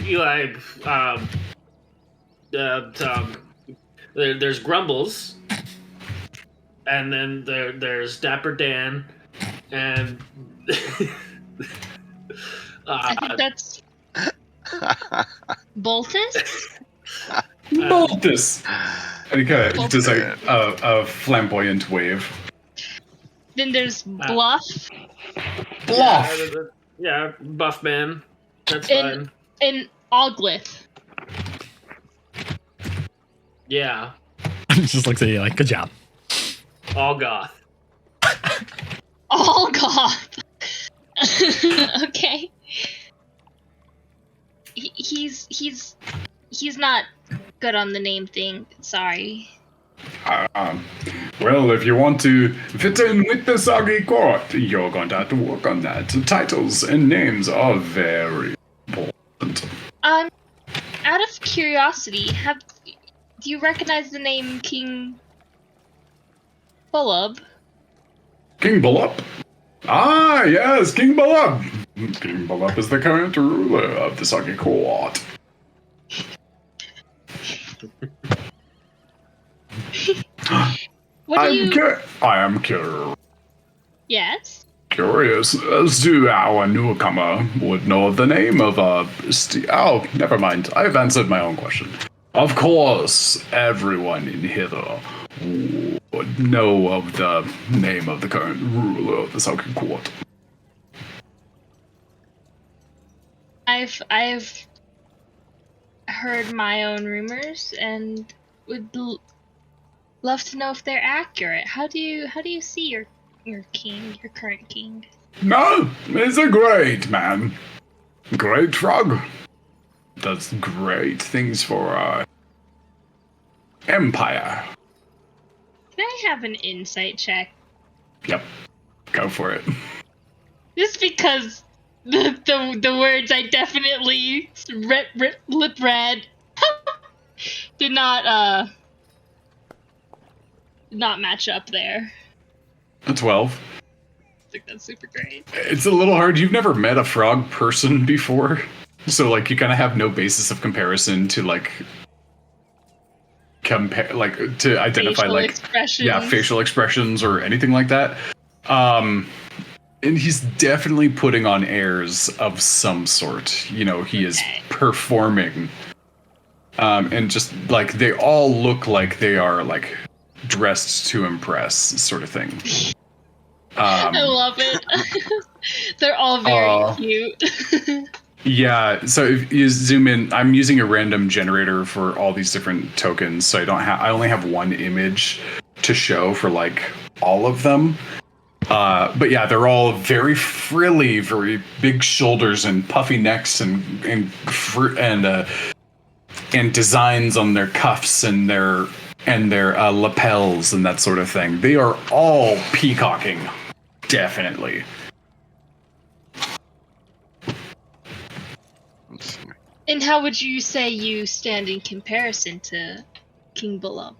Eli, there's Grumbles, and then there's Dapper Dan, and I think that's Boltus? Boltus! And he kind of does a flamboyant wave. Then there's Bluff Bluff! Yeah, Buff Man. That's and, fine. and Oglith. Yeah, Just looks at you like, good job. all goth. Oh, God. Okay. He's not good on the name thing. Sorry. Well, if you want to fit in with the Soggy Court, you're going to have to work on that. Titles and names are very important. Out of curiosity, do you recognize the name King Bulub? King Bullup? Ah, yes, King Bullup! King Bullup is the current ruler of the Soggy Court. What do you... I am curious. Yes? Curious as to our newcomer would know the name of oh, never mind. I've answered my own question. Of course, everyone in Hither would know of the name of the current ruler of the Soggy Court. I've heard my own rumors and would love to know if they're accurate. How do you see your king, your current king? No, he's a great man. Great frog. Does great things for our empire. Can I have an insight check? Yep, go for it. Just because the words I definitely lip read did not match up there. A 12. I think that's super great. It's a little hard. You've never met a frog person before. So, like, you kind of have no basis of comparison to, like, compare, like, to identify, Facial like, expressions. yeah, facial expressions or anything like that. And he's definitely putting on airs of some sort. You know, he is performing. And just, like, they all look like they are, like, dressed to impress, sort of thing. I love it. They're all very cute. Yeah, so if you zoom in, I'm using a random generator for all these different tokens, so I only have one image to show for like all of them. But yeah, they're all very frilly, very big shoulders and puffy necks and designs on their cuffs and their and their lapels and that sort of thing. They are all peacocking, definitely. And how would you say you stand in comparison to King Bullup?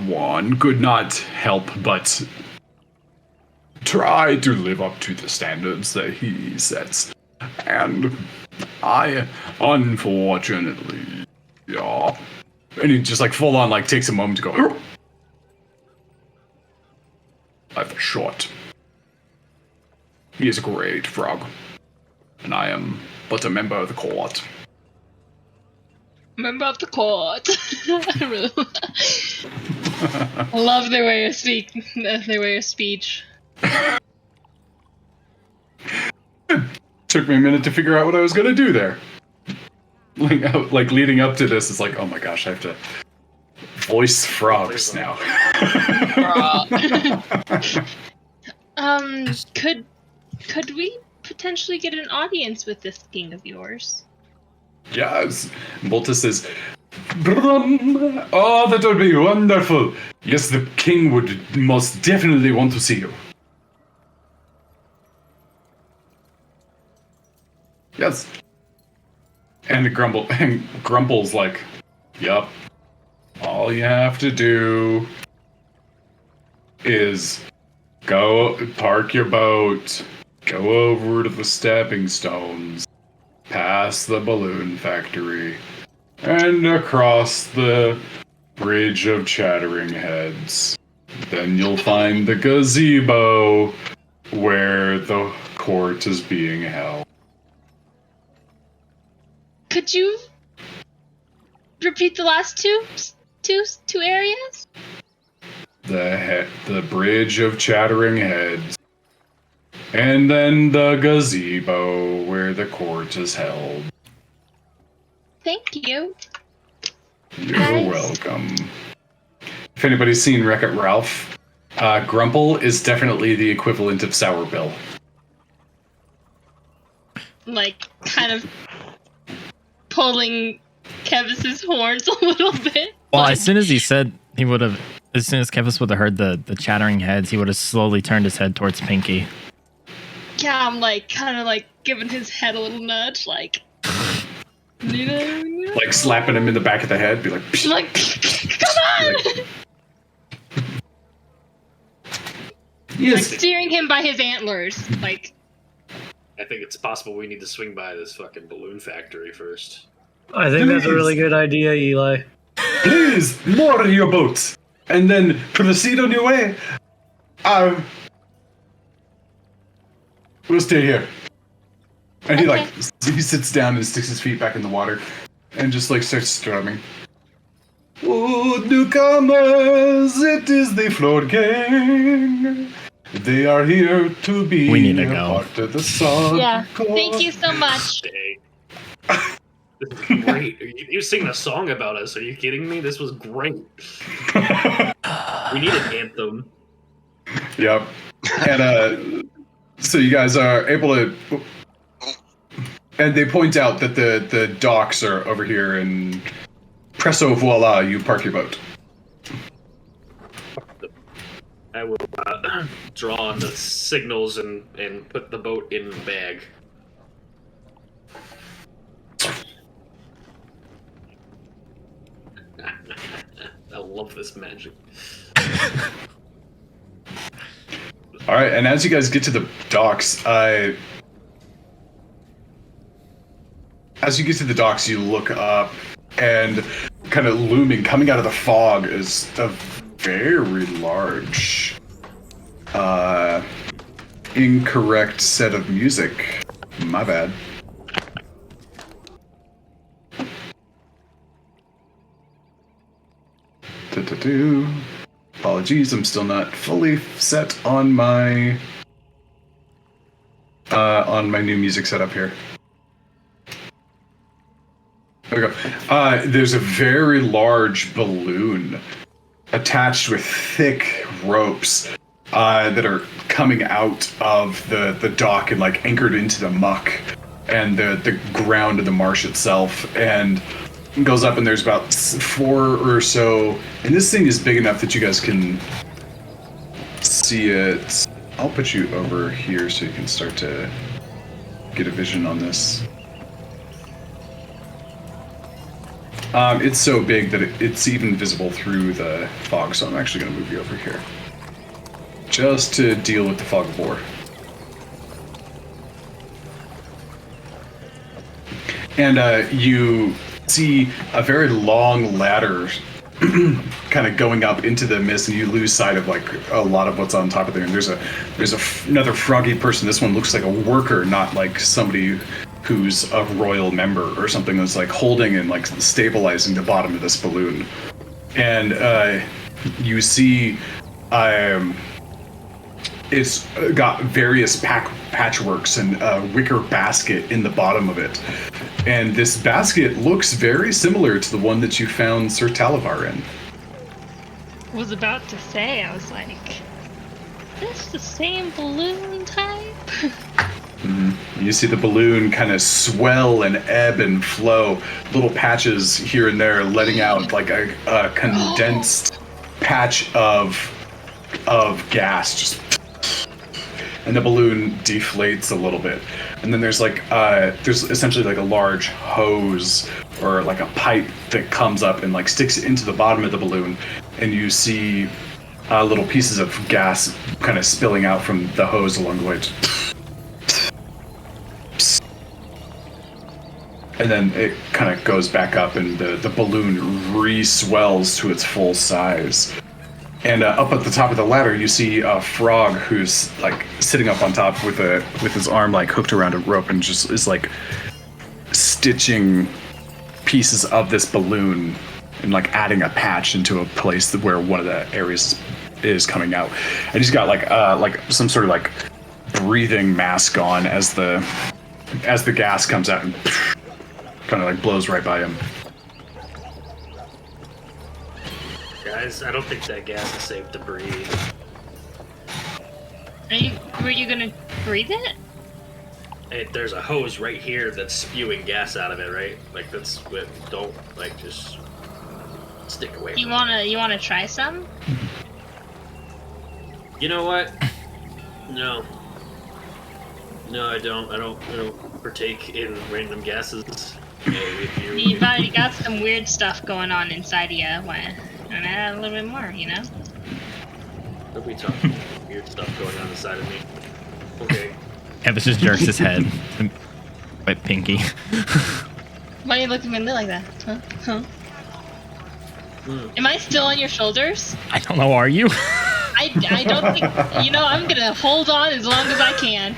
One could not help but try to live up to the standards that he sets. And I, unfortunately, yeah. And he just like full on like takes a moment to go, I have a shot. He is a great frog. And I am but a member of the court. Member of the court. I really love their way of speech. Took me a minute to figure out what I was gonna do there. Like leading up to this, it's like, oh my gosh, I have to voice frogs now. Could we potentially get an audience with this king of yours? Yes. Volta says, oh, that would be wonderful. Yes, the king would most definitely want to see you. Yes. And Grumple's like, yup. All you have to do is park your boat, go over to the stepping stones, past the balloon factory, and across the bridge of chattering heads. Then you'll find the gazebo where the court is being held. Could you repeat the last two areas? The bridge of chattering heads, and then the gazebo where the court is held. Thank you. You're Nice. welcome. If anybody's seen Wreck-It Ralph, Grumple is definitely the equivalent of Sour Bill. Like, kind of pulling Kevis's horns a little bit. Well, Like, as soon as he said he would have, as soon as Kevis would have heard the chattering heads, he would have slowly turned his head towards Pinky. yeah, I'm like, kind of like giving his head a little nudge, like, Like slapping him in the back of the head, be like, psh. like, come on! Like Yes. steering him by his antlers, like. I think it's possible we need to swing by this fucking balloon factory first. I think that's a really good idea, Eli. Please, moor your boat, and then proceed on your way. We'll stay here. And he Okay. he sits down and sticks his feet back in the water, and just like starts strumming. Oh, newcomers, it is the float gang. They are here to be We need to a go. part of the Soggy Yeah. Court. Thank you so much. Hey. This is great. You singing a song about us. Are you kidding me? This was great. We need an anthem. Yep. And so you guys are able to, and they point out that the docks are over here, and presso voila, you park your boat. I will draw on the signals and put the boat in the bag. I love this magic. All right, and as you guys get to the docks, you look up, and kind of looming, coming out of the fog, is a very large, incorrect set of music. My bad. Apologies, I'm still not fully set on my new music setup here. There we go. There's a very large balloon attached with thick ropes that are coming out of the dock and like anchored into the muck and the ground of the marsh itself. And goes up, and there's about 4 or so. And this thing is big enough that you guys can see it. I'll put you over here so you can start to get a vision on this. It's so big that it's even visible through the fog, so I'm actually going to move you over here. Just to deal with the fog of war. And you see a very long ladder kind of going up into the mist, and you lose sight of like a lot of what's on top of there. And there's another froggy person. This one looks like a worker, not like somebody who's a royal member or something, that's like holding and like stabilizing the bottom of this balloon. And you see it's got various patchworks and a wicker basket in the bottom of it. And this basket looks very similar to the one that you found Sir Talavar in. Was about to say, I was like, this the same balloon type? You see the balloon kind of swell and ebb and flow, little patches here and there letting out like a condensed patch of gas, just, and the balloon deflates a little bit. And then there's like there's essentially like a large hose or like a pipe that comes up and like sticks into the bottom of the balloon, and you see little pieces of gas kind of spilling out from the hose along the way. And then it kind of goes back up, and the balloon re-swells to its full size. And up at the top of the ladder, you see a frog who's like sitting up on top with his arm like hooked around a rope, and just is like stitching pieces of this balloon and like adding a patch into a place where one of the areas is coming out. And he's got like some sort of like breathing mask on as the gas comes out and kind of like blows right by him. Guys, I don't think that gas is safe to breathe. Were you gonna breathe it? Hey, there's a hose right here that's spewing gas out of it, right? Like that's what. Don't like just stick away. You wanna try some? You know what? No, I don't. I don't partake in random gases. You've already got some weird stuff going on inside of you. Why? And add a little bit more, you know? What are we talking? Weird stuff going on inside of me. Okay. Kevis just jerks his head. Quite pinky. Why are you looking at me like that? Huh? Am I still on your shoulders? I don't know, are you? I don't think... You know, I'm gonna hold on as long as I can.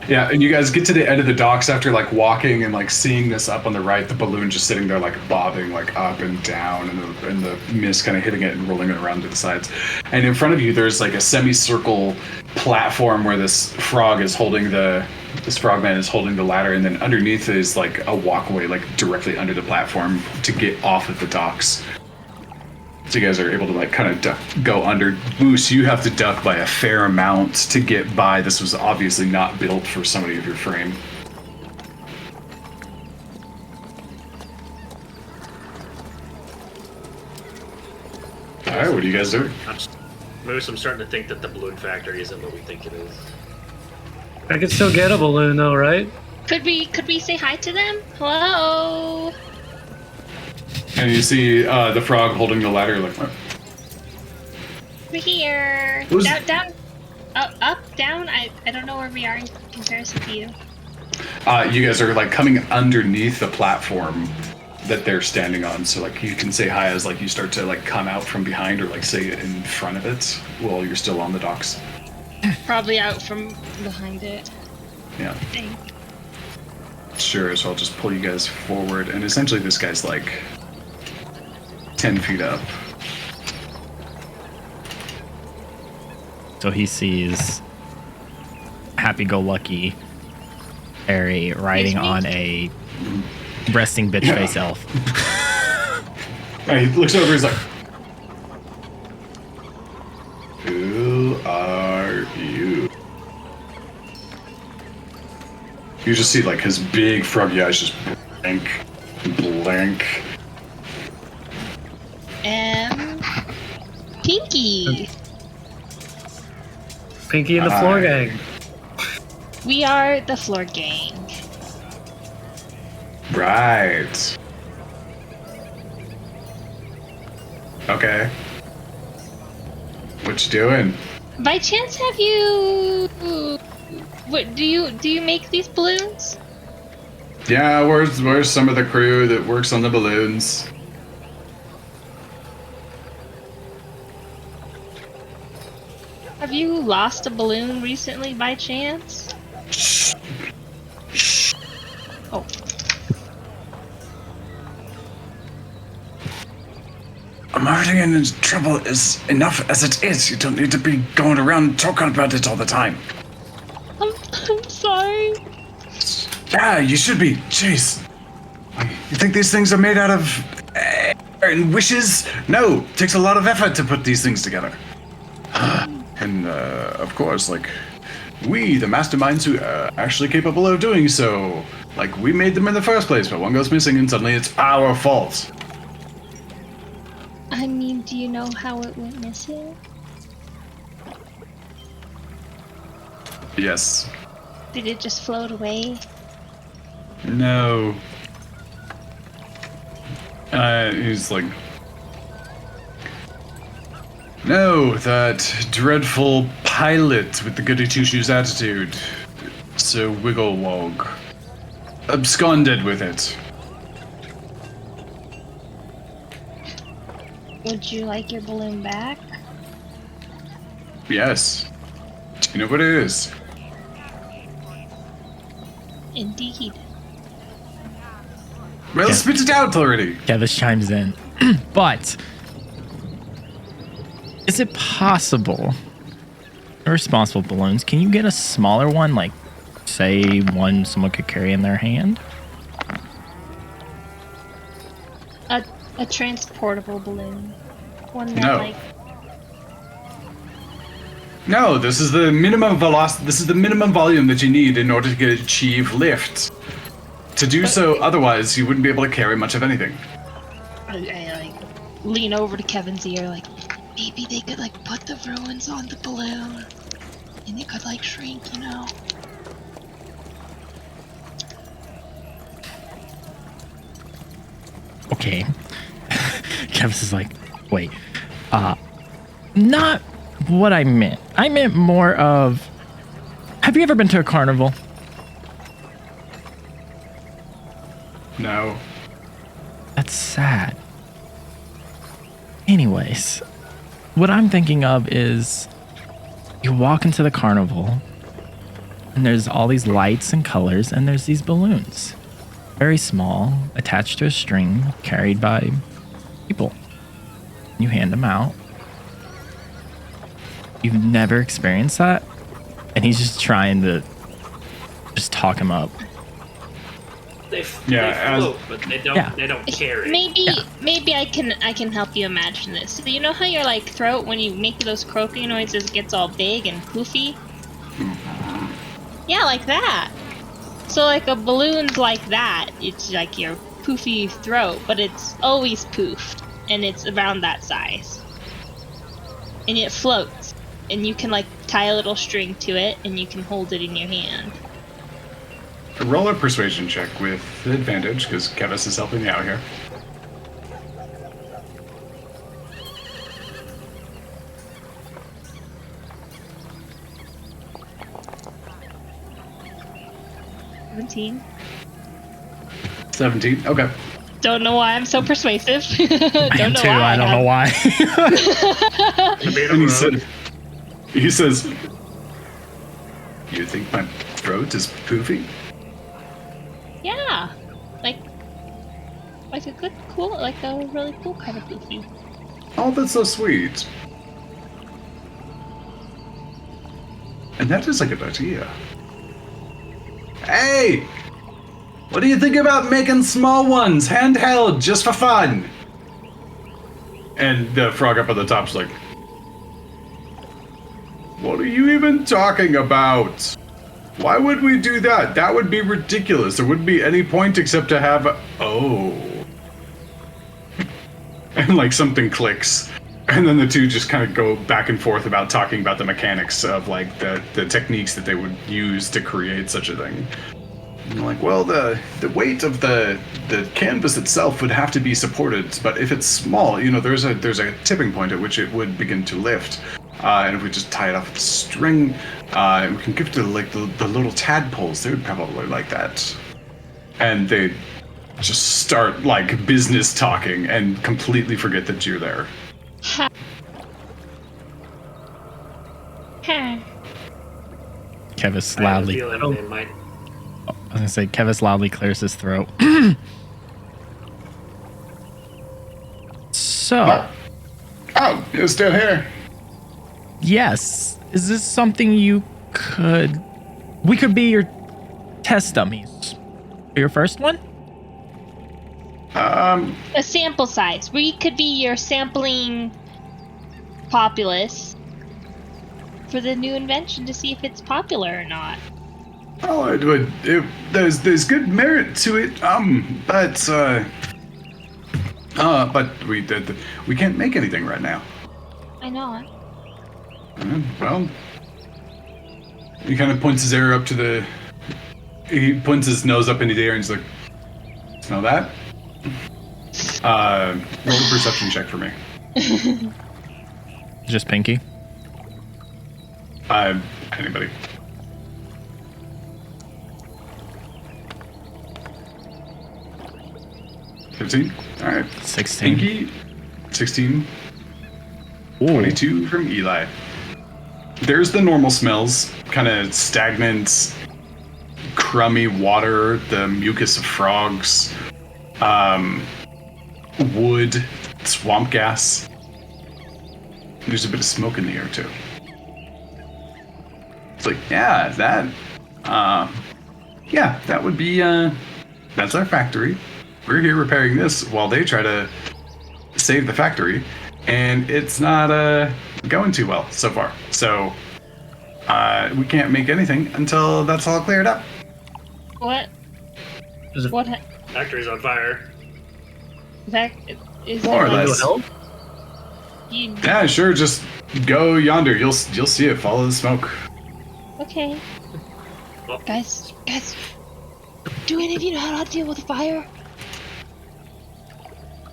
Yeah, and you guys get to the end of the docks after like walking and like seeing this up on the right, the balloon just sitting there like bobbing like up and down, and the mist kind of hitting it and rolling it around to the sides. And in front of you, there's like a semicircle platform where this frogman is holding the ladder, and then underneath is like a walkway like directly under the platform to get off of the docks. So you guys are able to like kind of go under. Moose, you have to duck by a fair amount to get by. This was obviously not built for somebody of your frame. All right, what are you guys doing? Moose, I'm starting to think that the balloon factory isn't what we think it is. I could still get a balloon though, right? Could we say hi to them? Hello. And you see the frog holding the ladder like, We're here. Was- Down. Up, down. I don't know where we are in comparison to you. you guys are like coming underneath the platform that they're standing on. So like you can say hi as like you start to like come out from behind, or like say it in front of it while you're still on the docks. Probably out from behind it. Yeah. Dang. Sure, so I'll just pull you guys forward, and essentially this guy's like 10 feet up. So he sees happy-go-lucky Harry riding on a resting bitch face elf. And he looks over, he's like, who are you? You just see like his big froggy eyes just blink, Blank. Pinky. Pinky and the floor gang. We are the floor gang. Right. Okay. What you doing? By chance, have you? What do you make these balloons? Yeah, where's some of the crew that works on the balloons? Have you lost a balloon recently by chance? Oh. I'm already in trouble is enough as it is. You don't need to be going around talking about it all the time. I'm sorry. Yeah, you should be. Jeez. You think these things are made out of air and wishes? No, it takes a lot of effort to put these things together. And, of course, like, we, the masterminds who are actually capable of doing so. Like, we made them in the first place, but one goes missing and suddenly it's our fault. I mean, do you know how it went missing? Yes. Did it just float away? No. He's like... No, that dreadful pilot with the goody two-shoes attitude. Sir Wigglewog. Absconded with it. Would you like your balloon back? Yes. You know what it is? Indeed. Well, Yeah. spit it out already. Kevis chimes in. But is it possible, irresponsible balloons, can you get a smaller one, like say one someone could carry in their hand? A transportable balloon. One that No. like No, this is the minimum velocity. This is the minimum volume that you need in order to achieve lift. To do so, otherwise, you wouldn't be able to carry much of anything. I like lean over to Kevin's ear like maybe they could like put the ruins on the balloon and it could like shrink, you know. Okay. Kevis is like, wait, not what I meant. I meant more of, have you ever been to a carnival? No. That's sad. Anyways, what I'm thinking of is you walk into the carnival and there's all these lights and colors and there's these balloons. Very small, attached to a string, carried by people. You hand them out. You've never experienced that? And he's just trying to just talk him up. They Yeah, float, but they don't. Yeah. They don't carry. Maybe I can help you imagine this. So you know how your like throat when you make those croaking noises gets all big and poofy? Yeah, like that. So like a balloon's like that. It's like your poofy throat, but it's always poofed and it's around that size. And it floats. And you can like tie a little string to it and you can hold it in your hand. Roll a persuasion check with advantage, because Kevis is helping me out here. $17. 17. Okay. Don't know why I'm so persuasive. I am know too. why. I don't know why. You made And them he says, "You think my throat is poofy?" Yeah, like a good, cool, like a really cool kind of poofy. Oh, that's so sweet. And that is a good idea. Hey! What do you think about making small ones, handheld, just for fun? And the frog up at the top's like, what are you even talking about? Why would we do that? That would be ridiculous. There wouldn't be any point except to have and like something clicks. And then the two just kind of go back and forth about talking about the mechanics of like the techniques that they would use to create such a thing. And like, well, the weight of the canvas itself would have to be supported, but if it's small, there's a tipping point at which it would begin to lift. And if we just tie it off with a string, and we can give it to like the little tadpoles, they would probably like that. And they just start like business talking and completely forget that you're there. Kevis I have a loudly. feeling they might. I was gonna say Kevis loudly clears his throat. So, Oh, you're still here. yes, is this something we could be your test dummies for your first one? A sample size. We could be your sampling populace for the new invention to see if it's popular or not. Oh, it would. There's good merit to it. But we can't make anything right now. I know. Well, he kind of points his arrow up to the. He points his nose up into the air and he's like, "Smell that?" Roll a perception check for me. Just Pinky? Anybody. $15. All right. 16. Pinky, 16. Ooh. 22 from Eli. There's the normal smells, kind of stagnant, crummy water, the mucus of frogs, wood, swamp gas. There's a bit of smoke in the air too. It's like, yeah, that would be, that's our factory. We're here repairing this while they try to save the factory, and it's not going too well so far. So we can't make anything until that's all cleared up. What? Is it What? Factory's on fire. That is More or there less. help? you, Yeah, sure. Just go yonder. You'll see it. Follow the smoke. Okay. Well, Guys, do any of you know how to deal with fire?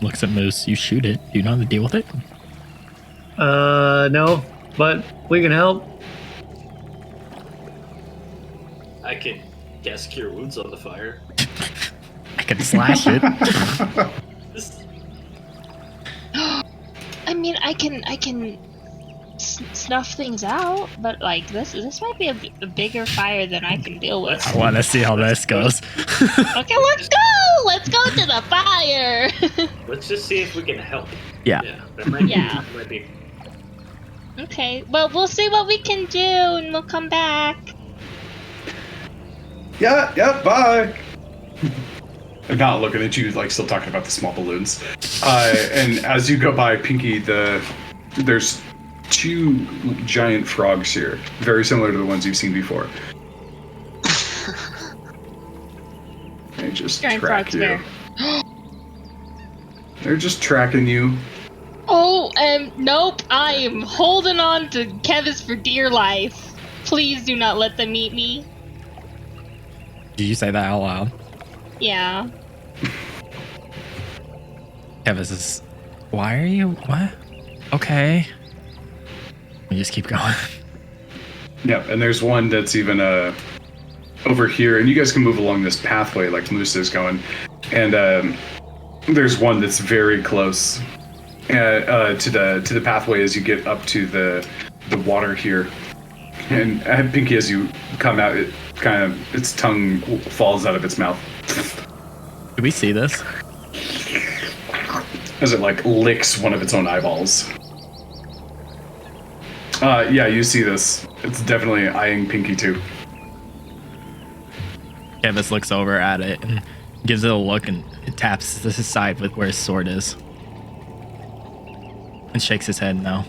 Looks at Moose. You shoot it. Do you know how to deal with it? No, but we can help. I can cast Cure Wounds on the fire. I can slash it. I mean, I can snuff things out, but like this might be a bigger fire than I can deal with. I want to see how this goes. Okay, let's go! Let's go to the fire! Let's just see if we can help. Yeah. Yeah, that might Yeah. be. Might be. Okay, well, we'll see what we can do and we'll come back. Yeah, bye. I'm not looking at you, like still talking about the small balloons. And as you go by, Pinky, there's two giant frogs here, very similar to the ones you've seen before. They just Giant track frogs you. where? They're just tracking you. Oh, nope. I am holding on to Kevis for dear life. Please do not let them eat me. Did you say that out loud? Yeah. Kevis is. Why are you? What? Okay. We just keep going. Yep, and there's one that's even over here, and you guys can move along this pathway like Moose is going. And there's one that's very close to the pathway as you get up to the water here. And Pinky, as you come out, it kind of its tongue falls out of its mouth Do we see this? as it like licks one of its own eyeballs. Yeah, you see this. It's definitely eyeing Pinky too. Kevis looks over at it and gives it a look and it taps to his side with where his sword is. And shakes his head no.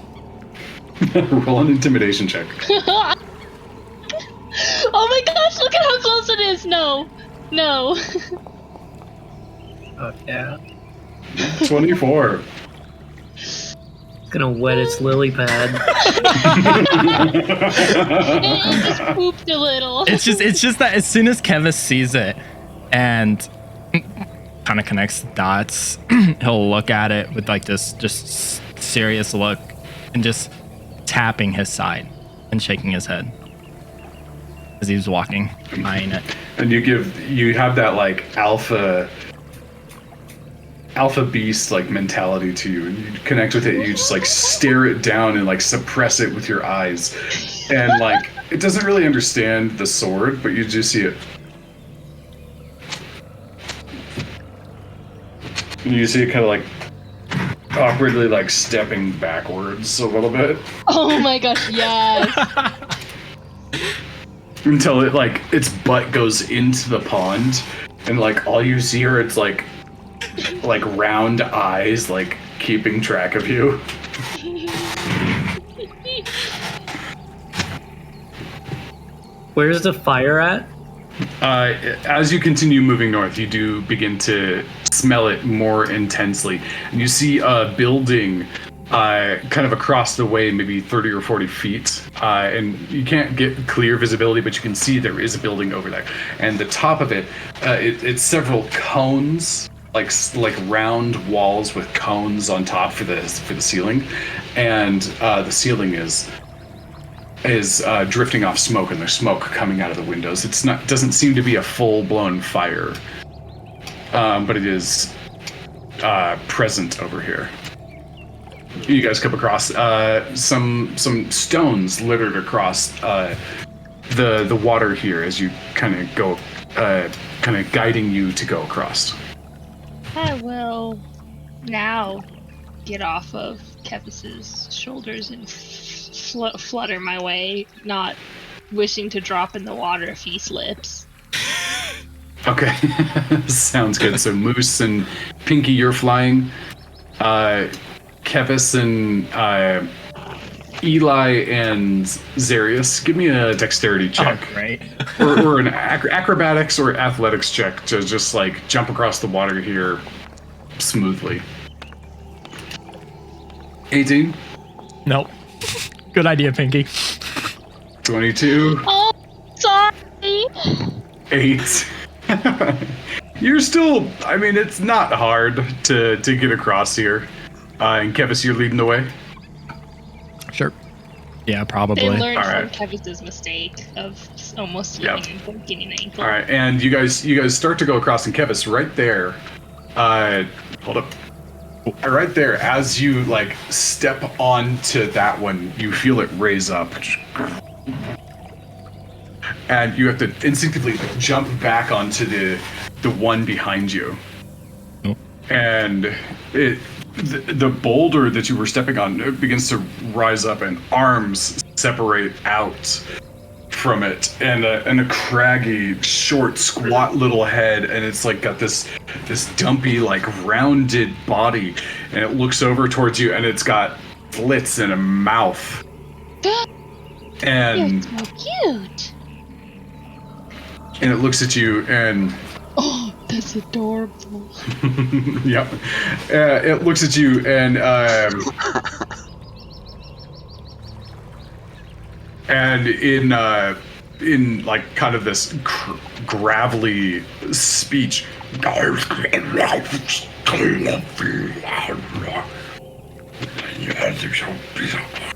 Roll an intimidation check. Oh my gosh, Yes! Look at how close it is! No! No! Oh yeah. 24. It's gonna wet its lily pad. It just pooped a little. It's just that as soon as Kevis sees it and kind of connects the dots, he'll look at it with like this just serious look and just tapping his side and shaking his head as he was walking, eyeing it. And you have that like alpha beast like mentality to you, and you connect with it, and you just like stare it down and like suppress it with your eyes, and like it doesn't really understand the sword, but you just see it. And you see it kind of like awkwardly like stepping backwards a little bit Oh my gosh, yes! until it like its butt goes into the pond, and like all you see are its like round eyes like keeping track of you. Where's the fire at? As you continue moving north, you do begin to smell it more intensely, and you see a building kind of across the way, maybe 30 or 40 feet, and you can't get clear visibility, but you can see there is a building over there, and the top of it, it's several cones, like round walls with cones on top for the ceiling, and the ceiling is drifting off smoke, and there's smoke coming out of the windows. Doesn't seem to be a full-blown fire, but it is present over here. You guys come across some stones littered across the water here as you kind of go, kind of guiding you to go across. I will now get off of Kevis's shoulders and flutter my way, not wishing to drop in the water if he slips. Okay, sounds good. So Moose and Pinky, you're flying. Kevis and Eli and Zarius, give me a dexterity check. Oh, great. or an acrobatics or athletics check to just like jump across the water here smoothly. 18. Nope. Good idea, Pinky. 22. Oh, sorry! 8. You're still, I mean, it's not hard to get across here. And Kevis, you're leading the way? Sure. Yeah, They probably. learned All from right. Kevis's mistake of almost Yep. slipping and breaking an ankle. All right, and you guys start to go across, and Kevis, right there, hold up. Right there, as you like step onto that one, you feel it raise up, and you have to instinctively jump back onto the one behind you, Oh. and the boulder that you were stepping on, it begins to rise up, and arms separate out from it, and a craggy, short, squat little head, and it's like got this dumpy, like rounded body, and it looks over towards you, and it's got slits and a mouth, You're and so cute! it looks at you, and Oh, that's adorable. yep, it looks at you, and in like kind of this gravelly speech,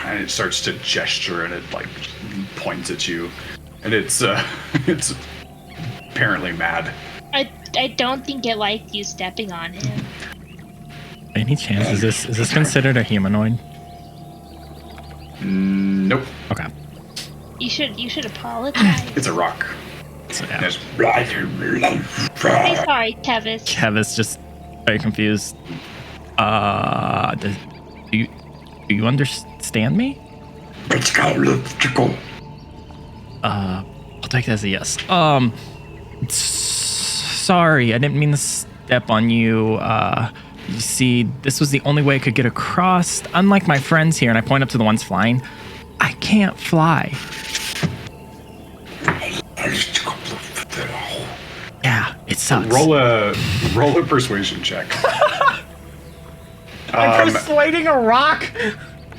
and it starts to gesture, and it like points at you, and it's apparently mad. I don't think it liked you stepping on him. Any chance is this considered a humanoid? Nope, Okay. You should apologize. it's a rock. So, yeah. Yes. Say sorry, Kevis. Kevis just very confused. Do you understand me? I'll take that as a yes. Sorry, I didn't mean to step on you. You see, this was the only way I could get across. Unlike my friends here, and I point up to the ones flying, I can't fly. sucks. Roll a persuasion check. I'm persuading a rock.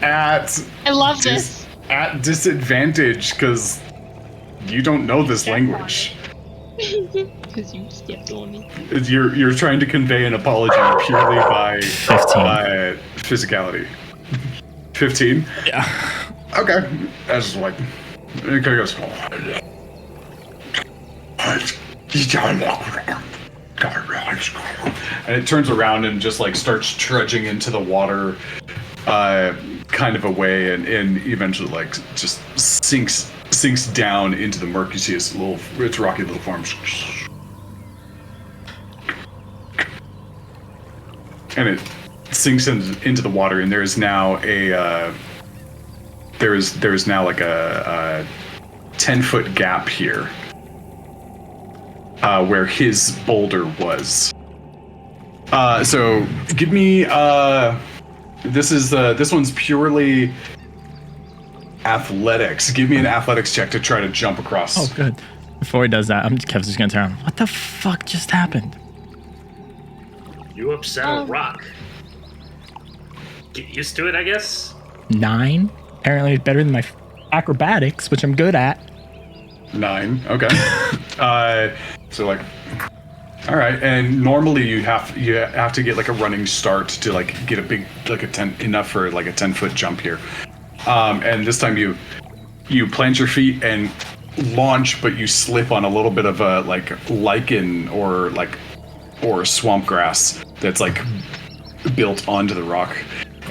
At I love this. at disadvantage because you don't know this language. Because you stepped on me. You're trying to convey an apology purely by 15. Physicality. 15. Yeah. Okay. That's like. It goes. And it turns around and just like starts trudging into the water, kind of away, and eventually like just sinks down into the murk. You see its rocky little form. And it sinks into the water, and there is now a there is now like a 10-foot gap here where his boulder was. So give me this one's purely athletics. Give me an athletics check to try to jump across. Oh, good. Before he does that, Kev's just gonna turn around. What the fuck just happened? You upset a rock. Get used to it, I guess. 9. Apparently, it's better than my acrobatics, which I'm good at. 9. Okay. So like, all right. And normally you have to get like a running start to like get a big like enough for like a 10-foot jump here. And this time you plant your feet and launch, but you slip on a little bit of a like lichen or swamp grass that's like built onto the rock,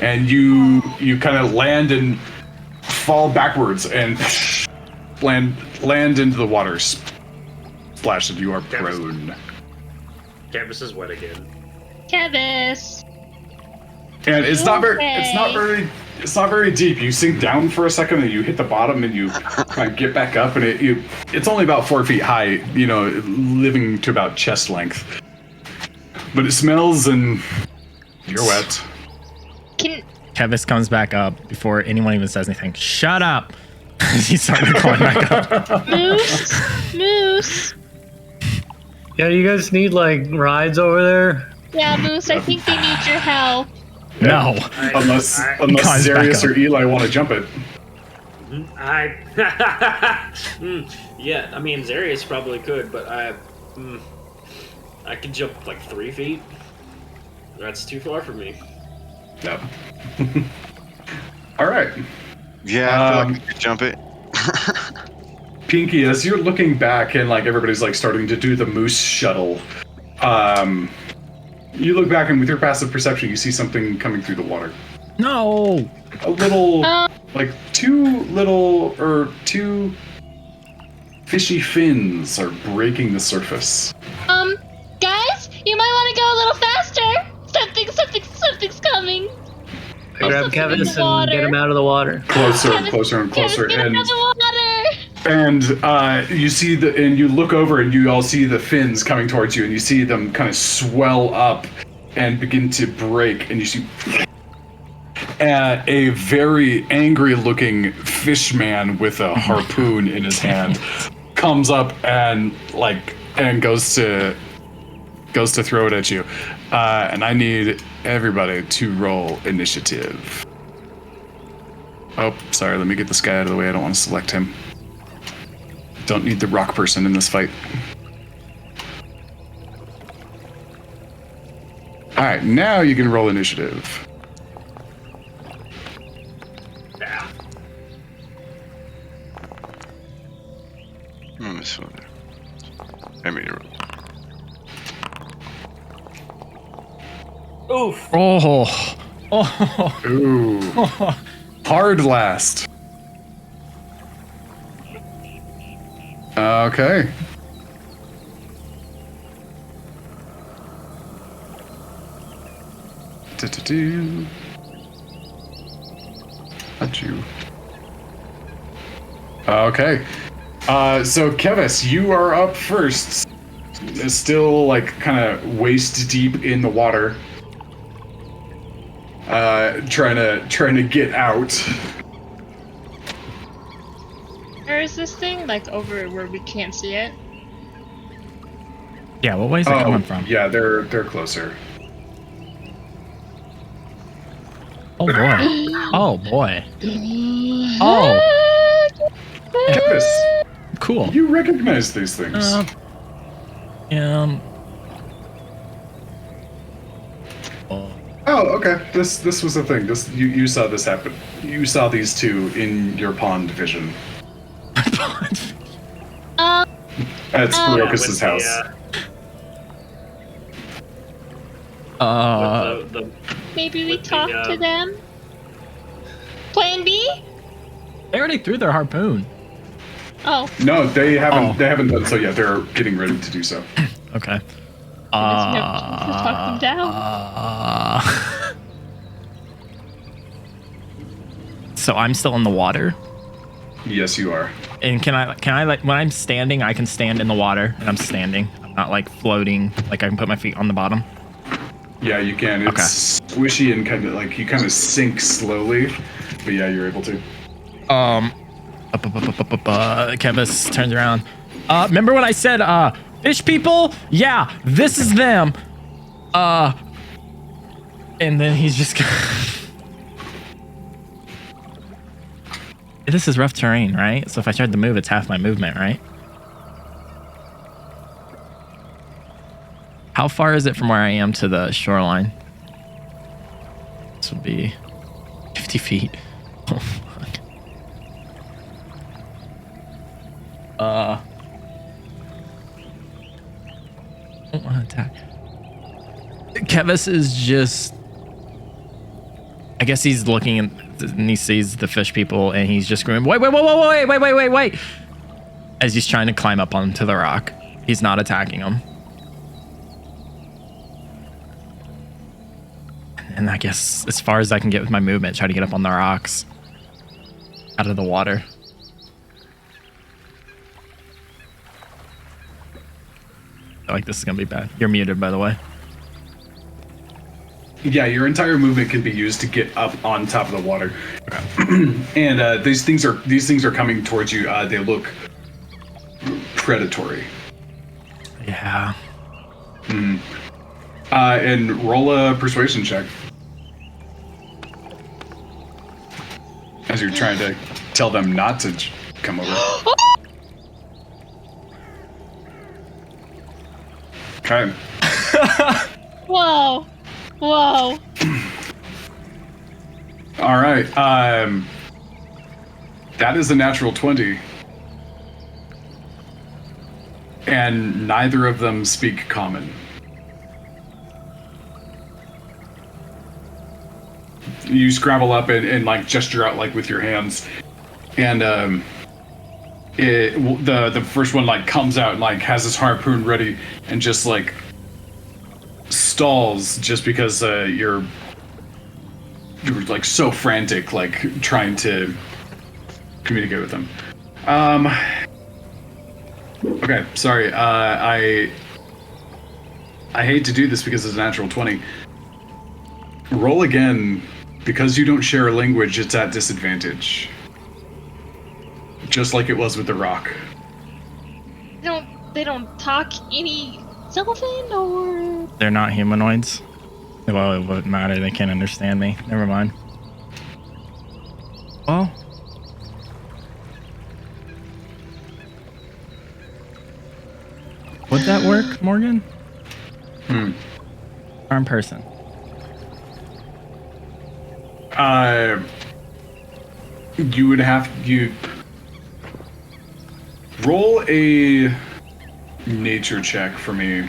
and you kind of land and fall backwards and land into the water. Splash, and you are prone. Canvas is wet again. Kevis. And it's not very deep. You sink down for a second, and you hit the bottom, and you kind of get back up, and it's only about 4 feet high. You know, living to about chest length. But it smells, and you're wet. Kevis comes back up before anyone even says anything. Shut up! He's starting to climb back up. Moose. Yeah, you guys need like rides over there? Yeah, Moose, I think they need your help. No. Unless Guys, back Zarius up. or Eli want to jump it. Yeah, I mean, Zarius probably could, but I could jump like 3 feet. That's too far for me. Yep. All right. Yeah, I feel like I could jump it. Pinky, as you're looking back and like everybody's like starting to do the moose shuttle, you look back and with your passive perception, you see something coming through the water. No. A little, like two fishy fins are breaking the surface. Guys, you might want to go a little faster. Something's coming. I grab something in Kevis the and water. get him out of the water. Closer and Kevis, closer and closer, Kevis, get and out of the water. you see and you look over and you all see the fins coming towards you, and you see them kind of swell up and begin to break, and you see a very angry-looking fish man with a harpoon in his hand comes up and goes to throw it at you, and I need everybody to roll initiative. Oh, sorry, let me get this guy out of the way. I don't want to select him. Don't need the rock person in this fight. Alright, now you can roll initiative. I made it roll. Oof. Oh. Ooh. Hard last. Okay. Not you. Okay. So Kevis, you are up first. Still like kind of waist deep in the water. Trying to get out. Where is this thing? Like over where we can't see it? Yeah, what way is it coming from? Yeah, they're closer. Oh boy. Oh boy. Oh, Kevis, cool. you recognize these things. Um. Oh, okay. This was a thing. You saw this happen. You saw these two in your pond vision. At Spirocus's with house. The Maybe we with the, talk to them. Plan B? They already threw their harpoon. Oh, No, they haven't. Oh. They haven't done so yet. They're getting ready to do so. Okay. talk them down. So I'm still in the water, Yes, you are. and can I like when I'm standing, I can stand in the water, and I'm standing. I'm not like floating. Like I can put my feet on the bottom. Yeah, you can. It's squishy and kind of like you kind of sink slowly, but yeah, you're able to. Kevis turns around. Remember when I said fish people? Yeah, this is them. And then he's just. This is rough terrain, right? So if I tried to move, it's half my movement, right? How far is it from where I am to the shoreline? This would be 50 feet. Oh, fuck. I don't want to attack. Kevis is just... I guess he's looking and he sees the fish people and he's just screaming, wait, as he's trying to climb up onto the rock. He's not attacking him. And I guess as far as I can get with my movement, try to get up on the rocks out of the water. I feel like this is gonna be bad. You're muted, by the way. Yeah, your entire movement can be used to get up on top of the water. And these things are coming towards you. They look predatory. Yeah. And roll a persuasion check. As you're trying to tell them not to come over. Okay. Whoa. Whoa. All right. That is a natural 20. And neither of them speak common. You scramble up and like gesture out like with your hands, and the first one like comes out and like has his harpoon ready and just like stalls just because you're like so frantic, like trying to communicate with them. Okay, sorry. I hate to do this because it's a natural 20. Roll again. Because you don't share a language, it's at disadvantage. Just like it was with the rock. They don't talk any Sylvan or... They're not humanoids. Well, it wouldn't matter. They can't understand me. Never mind. Well. Would that work, Morgan? Or in person? You would have you roll a nature check for me.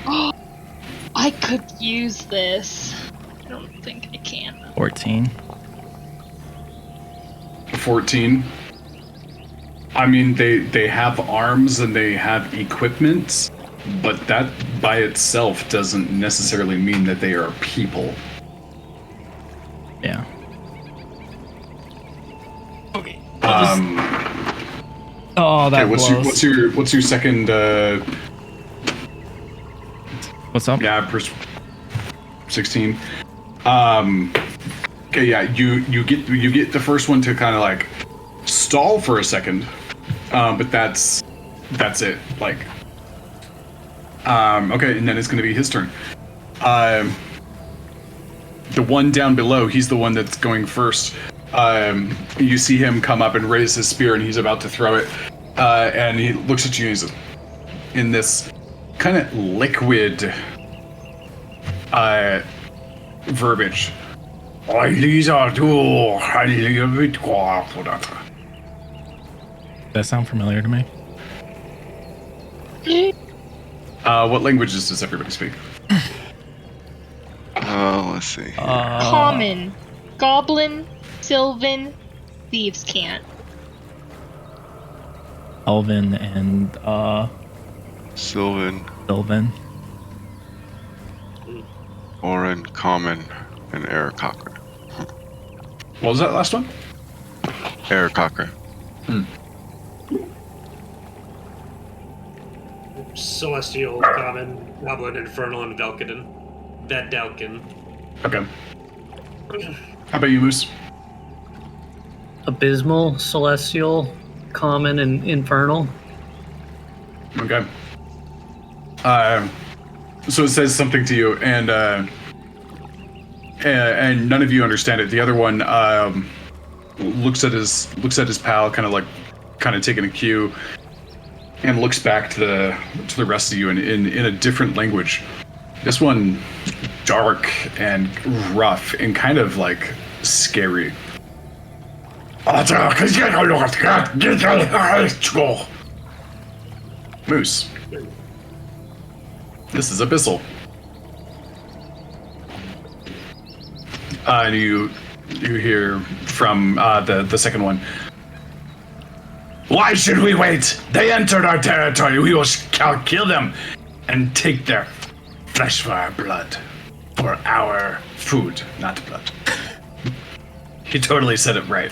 I could use this. I don't think I can. 14. 14. I mean, they have arms and they have equipment, but that by itself doesn't necessarily mean that they are people. Yeah. Oh, that Okay, what's your second? What's up? Yeah, 16. Okay, yeah, you get the first one to kind of like stall for a second, but that's it. Like, Okay, and then it's going to be his turn. The one down below, he's the one that's going first. You see him come up and raise his spear, and he's about to throw it. And he looks at you and he's in this kind of liquid verbiage. Does that sound familiar to me? What languages does everybody speak? Oh, let's see. Common, Goblin, Sylvan, Thieves can't. Elven and Sylvan, Sylvan. Orin, Common, and Aarakocra. What was that last one? Aarakocra. Celestial, Common, Goblin, Infernal, and Velkinen. That Dalkin. Okay. How about you, Moose? Abysmal, Celestial, Common, and Infernal. Okay. So it says something to you, and none of you understand it. The other one looks at his pal, kind of taking a cue, and looks back to the rest of you in a different language. This one, dark and rough and kind of like scary. Moose. This is Abyssal. And you hear from the second one. Why should we wait? They entered our territory. We will kill them and take their flesh for our blood. For our food, not blood. He totally said it right.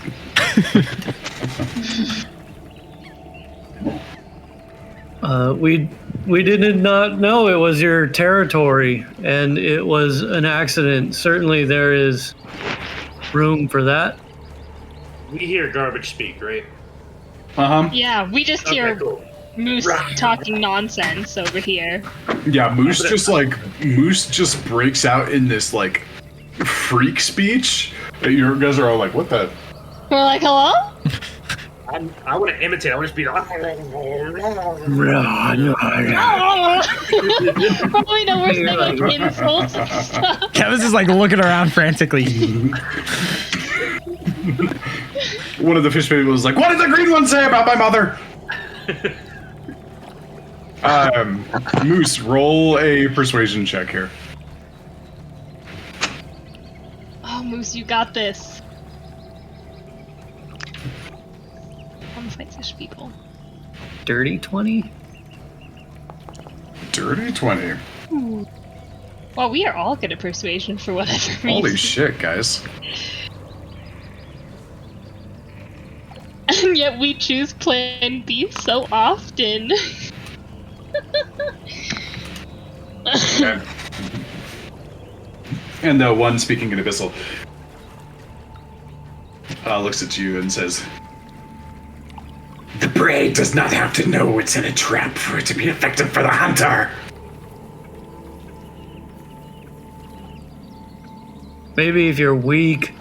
We did not know it was your territory, and it was an accident. Certainly, there is room for that. We hear garbage speak, right? Yeah, we just hear cool. Moose talking nonsense over here. Yeah, Moose just breaks out in this like freak speech. And you guys are all like, "What the?" We're like, hello? I want to imitate. I want to be like. Oh, we know we're saying like insults and stuff. Kevin's just like looking around frantically. One of the fish people was like, "What did the green one say about my mother?" Moose, roll a persuasion check here. Oh, Moose, you got this. I want to fight fish people. Dirty 20? Dirty 20. Ooh. Well, we are all good at persuasion for whatever reason. Holy shit, guys. And yet we choose Plan B so often. Okay. And the one speaking in Abyssal looks at you and says, "The prey does not have to know it's in a trap for it to be effective for the hunter." Maybe if you're weak.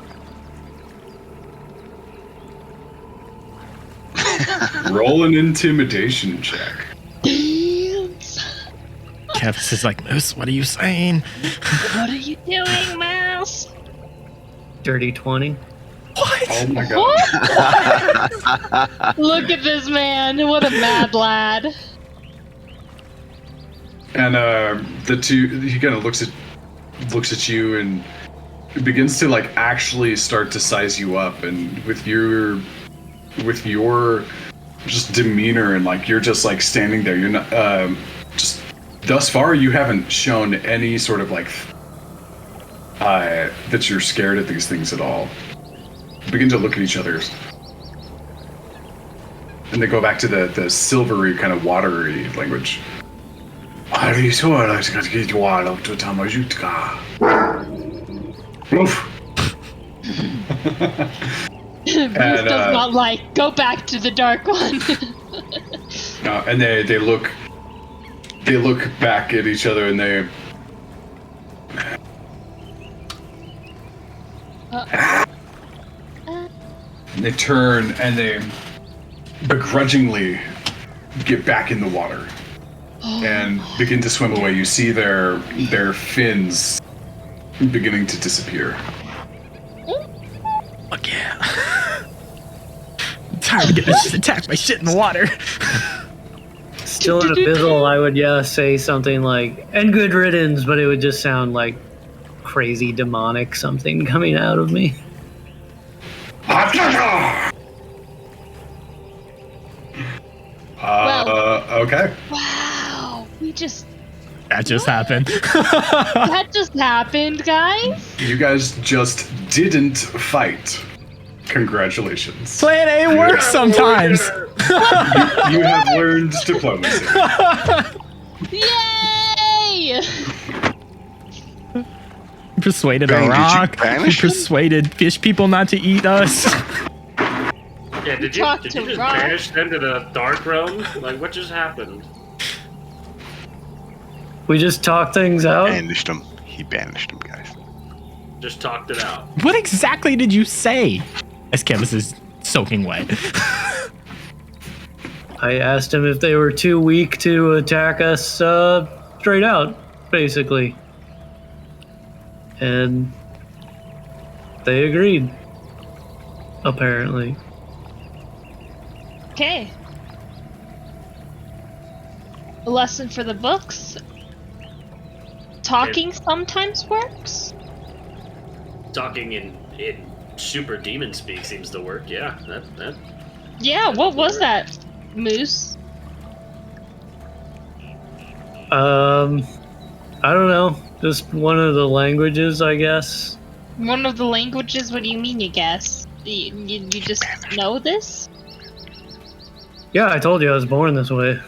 Roll an intimidation check. Dance. Kevin's is like, Moose, what are you saying? What are you doing, Mouse? Dirty 20. Oh my god. What? Look at this man. What a mad lad. And the two, he kind of looks at you and begins to like actually start to size you up, and with your just demeanor, and like you're just like standing there, you're not just thus far you haven't shown any sort of like that you're scared of these things at all. Begin to look at each other, and they go back to the silvery kind of watery language. Bruce does not like. Go back to the dark one. And they look They look back at each other and they... They turn and they begrudgingly get back in the water and begin to swim away. You see their fins beginning to disappear. Fuck yeah. I'm tired of getting attacked by shit in the water. Still in Abyssal, I would say something like, and good riddance, but it would just sound like crazy demonic something coming out of me. Okay. Wow, we just That just happened. that just happened, guys. You guys just didn't fight. Congratulations. Plan A works sometimes. You have learned diplomacy. Yay! Persuaded Bang, a did you rock. banish him? Persuaded fish people not to eat us. Yeah, did you Talk just to Rob. banish them to the dark realm? Like, what just happened? We just talk things out. Banished him. He banished him, guys. Just talked it out. What exactly did you say? As Canvas is soaking wet. I asked him if they were too weak to attack us straight out, basically. And they agreed. Apparently. Okay. A lesson for the books. Talking sometimes works. Talking in super demon speak seems to work. Yeah, that. Yeah, what was that, Moose? I don't know. Just one of the languages, I guess. One of the languages? What do you mean, you guess? You just know this? Yeah, I told you I was born this way.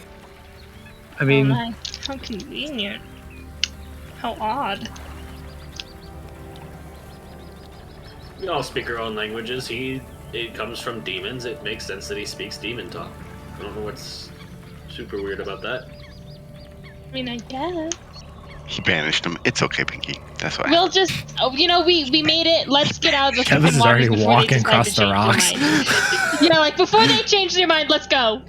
I mean, Oh, nice. How convenient. How odd. We all speak our own languages. It comes from demons. It makes sense that he speaks demon talk. I don't know what's super weird about that. I mean, I guess. He banished him. It's okay, Pinky. That's why. We'll just, we made it. Let's get out of the Kevin's fucking waters already before they walking decide across to the change rocks. their mind. Yeah, like before they change their mind, let's go.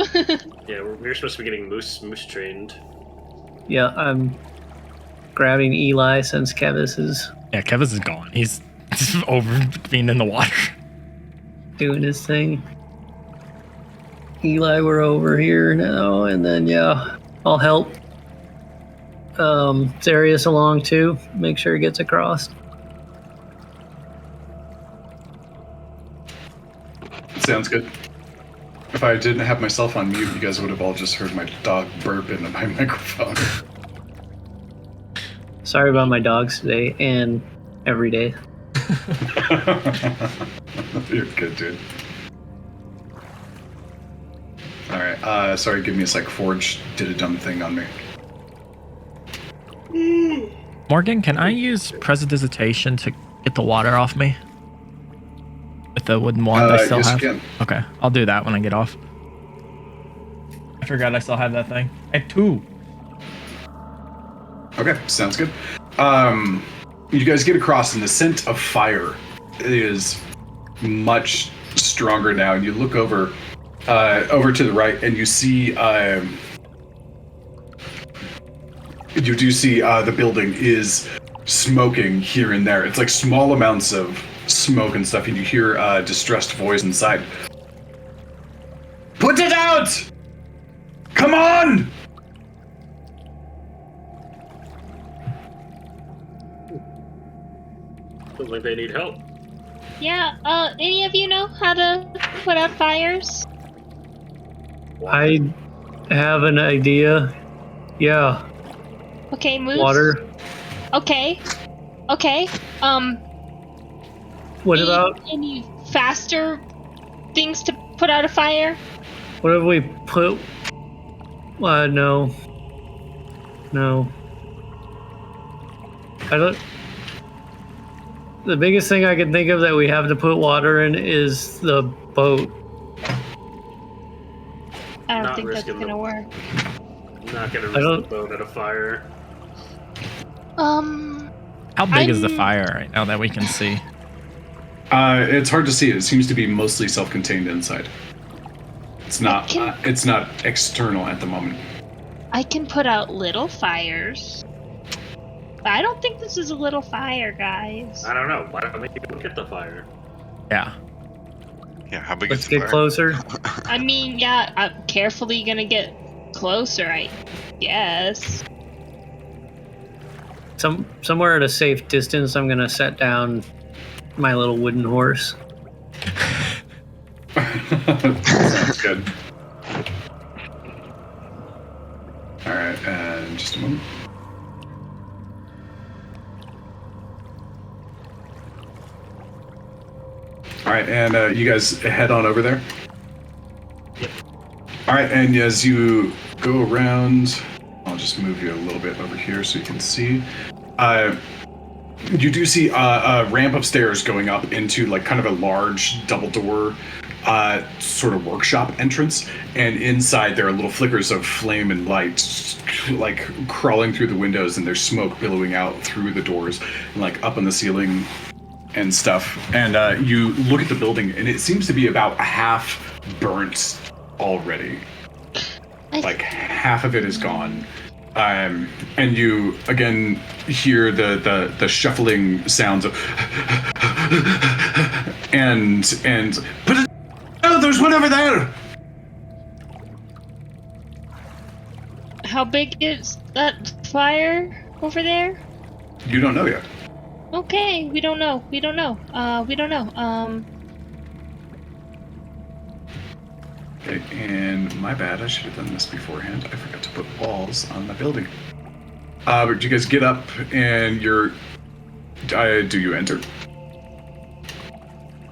Yeah, we're supposed to be getting moose trained. yeah, I'm grabbing Eli since Kevis is Yeah, Kevis is gone. He's over being in the water. doing his thing. Eli, we're over here now, and then yeah, I'll help Zarius along too. Make sure he gets across. Sounds good. If I didn't have myself on mute, you guys would have all just heard my dog burp into my microphone. Sorry about my dogs today and every day. You're good, dude. Alright, sorry, give me a sec. Forge did a dumb thing on me. Morgan, can I use Prestidigitation to get the water off me? With the wooden wand I still yes, have? you can. Okay, I'll do that when I get off. I forgot I still have that thing. I have 2. Okay, sounds good. You guys get across, and the scent of fire is much stronger now. And you look over to the right, and you see you do see the building is smoking here and there. It's like small amounts of smoke and stuff, and you hear a distressed voice inside. Put it out! Come on! Looks like they need help. Yeah, any of you know how to put out fires? I have an idea. Yeah, Okay, Moose. water. Okay. What about any faster things to put out a fire? what if we put? No. I don't. The biggest thing I can think of that we have to put water in is the boat. I don't Not think that's risking gonna the- work. not gonna I don't- risk the boat at a fire. How big is the fire right now that we can see? It's hard to see. It seems to be mostly self-contained inside. It's not. It's not external at the moment. I can put out little fires. But I don't think this is a little fire, guys. I don't know. Why don't we look at the fire? Yeah. Yeah, how big Let's is the get fire? closer. I mean, yeah, I'm carefully gonna get closer, I guess. Somewhere at a safe distance, I'm gonna set down my little wooden horse. Sounds good. All right, just a moment. All right, and you guys head on over there. Yep. All right, and as you go around, I'll just move you a little bit over here so you can see. You do see a ramp upstairs going up into like kind of a large double door sort of workshop entrance, and inside there are little flickers of flame and light like crawling through the windows, and there's smoke billowing out through the doors and like up on the ceiling and stuff. And you look at the building, and it seems to be about half burnt already. Like half of it is gone. And you again hear the shuffling sounds of and but oh, there's one over there. How big is that fire over there? You don't know yet. Okay, we don't know. We don't know. We don't know. Okay, and my bad, I should have done this beforehand. I forgot to put walls on the building. But you guys get up and you're... do you enter?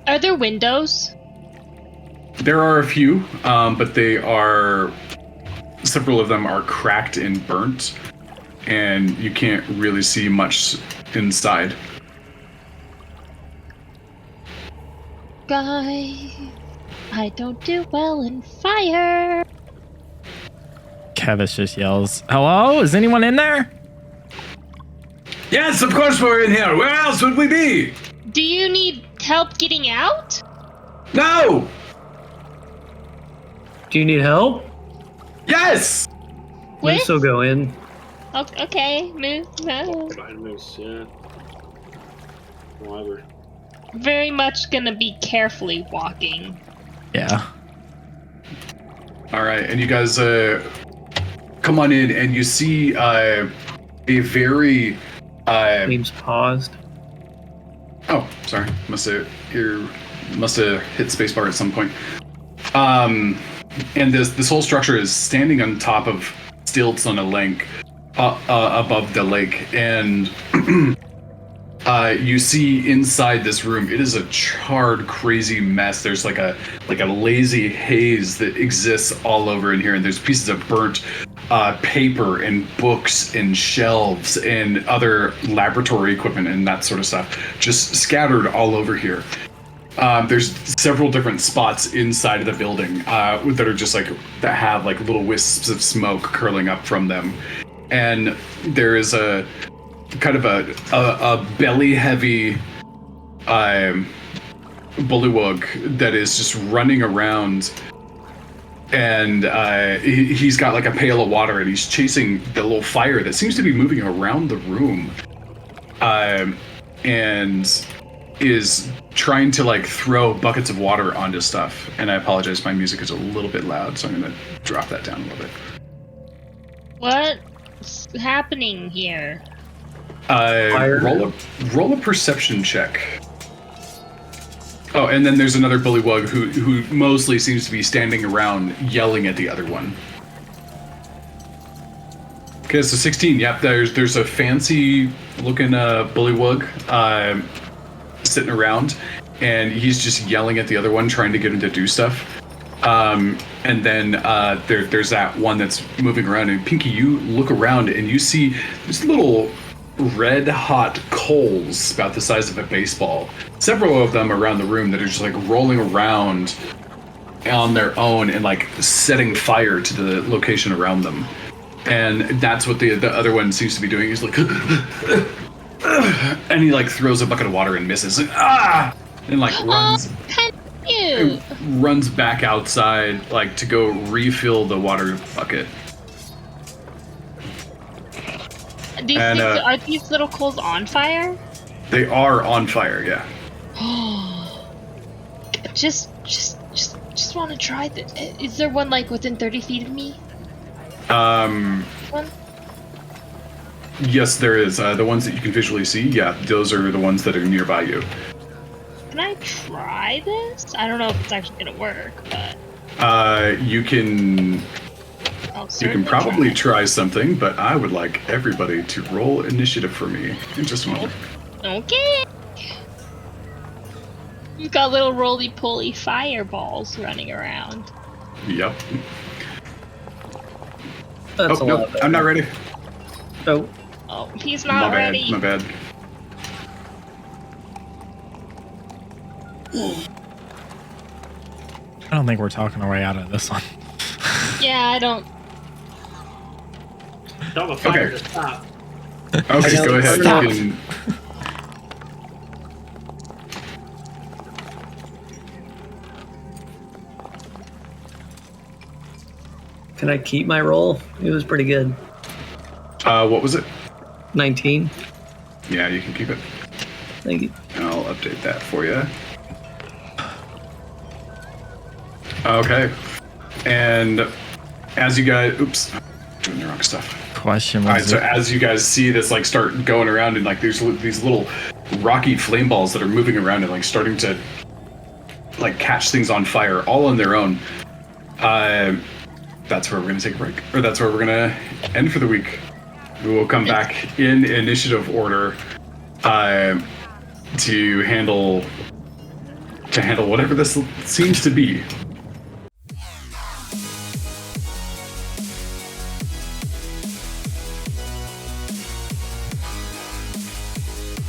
Are there windows? There are a few, but they are... Several of them are cracked and burnt, and you can't really see much inside. Guy, I don't do well in fire. Kevis just yells, "Hello? Is anyone in there?" Yes, of course we're in here. Where else would we be? Do you need help getting out? No! Do you need help? Yes! We still go in. Okay, move. Behind Moose, yeah. Whatever. Very much gonna be carefully walking. Yeah. All right, and you guys come on in, and you see a very... James paused. Oh, sorry. Must have hit spacebar at some point. And this whole structure is standing on top of stilts on a lake above the lake, and you see inside this room, it is a charred, crazy mess. There's like a lazy haze that exists all over in here, and there's pieces of burnt paper and books and shelves and other laboratory equipment and that sort of stuff just scattered all over here. There's several different spots inside of the building that are just like, that have like little wisps of smoke curling up from them. And there is a kind of a belly heavy bullywug that is just running around, and he's got like a pail of water, and he's chasing the little fire that seems to be moving around the room, and is trying to like throw buckets of water onto stuff. And I apologize, my music is a little bit loud, so I'm gonna drop that down a little bit. What's happening here? Roll a perception check. Oh, and then there's another bullywug who mostly seems to be standing around yelling at the other one. Okay, so 16. Yep, there's a fancy looking bullywug sitting around, and he's just yelling at the other one, trying to get him to do stuff. And then there's that one that's moving around, and Pinky, you look around and you see this little red hot coals about the size of a baseball, several of them around the room, that are just like rolling around on their own and like setting fire to the location around them. And that's what the other one seems to be doing. He's like, and he like throws a bucket of water and misses. And like runs. You. Runs back outside, like to go refill the water bucket. Are these little coals on fire? They are on fire, yeah. just want to try is there one like within 30 feet of me? One? Yes, there is. The ones that you can visually see, yeah, those are the ones that are nearby you. Can I try this? I don't know if it's actually gonna work, but you can probably try something, but I would like everybody to roll initiative for me in just a moment. Okay. You've got little roly-poly fireballs running around. Yep. That's a lot nope, better. I'm not ready. Oh, Oh, he's not ready. My bad. I don't think we're talking our way out of this one. Yeah, I don't. Tell the fire Okay. to stop. Okay, go ahead. Stop. You can, can I keep my roll? It was pretty good. what was it? 19. Yeah, you can keep it. Thank you. And I'll update that for you. Okay. And as you guys, oops, doing the wrong stuff. Question All right, was so as you guys see this like start going around and like there's these little rocky flame balls that are moving around and like starting to like catch things on fire all on their own. That's where we're gonna take a break, or that's where we're gonna end for the week. We will come back in initiative order to handle whatever this seems to be.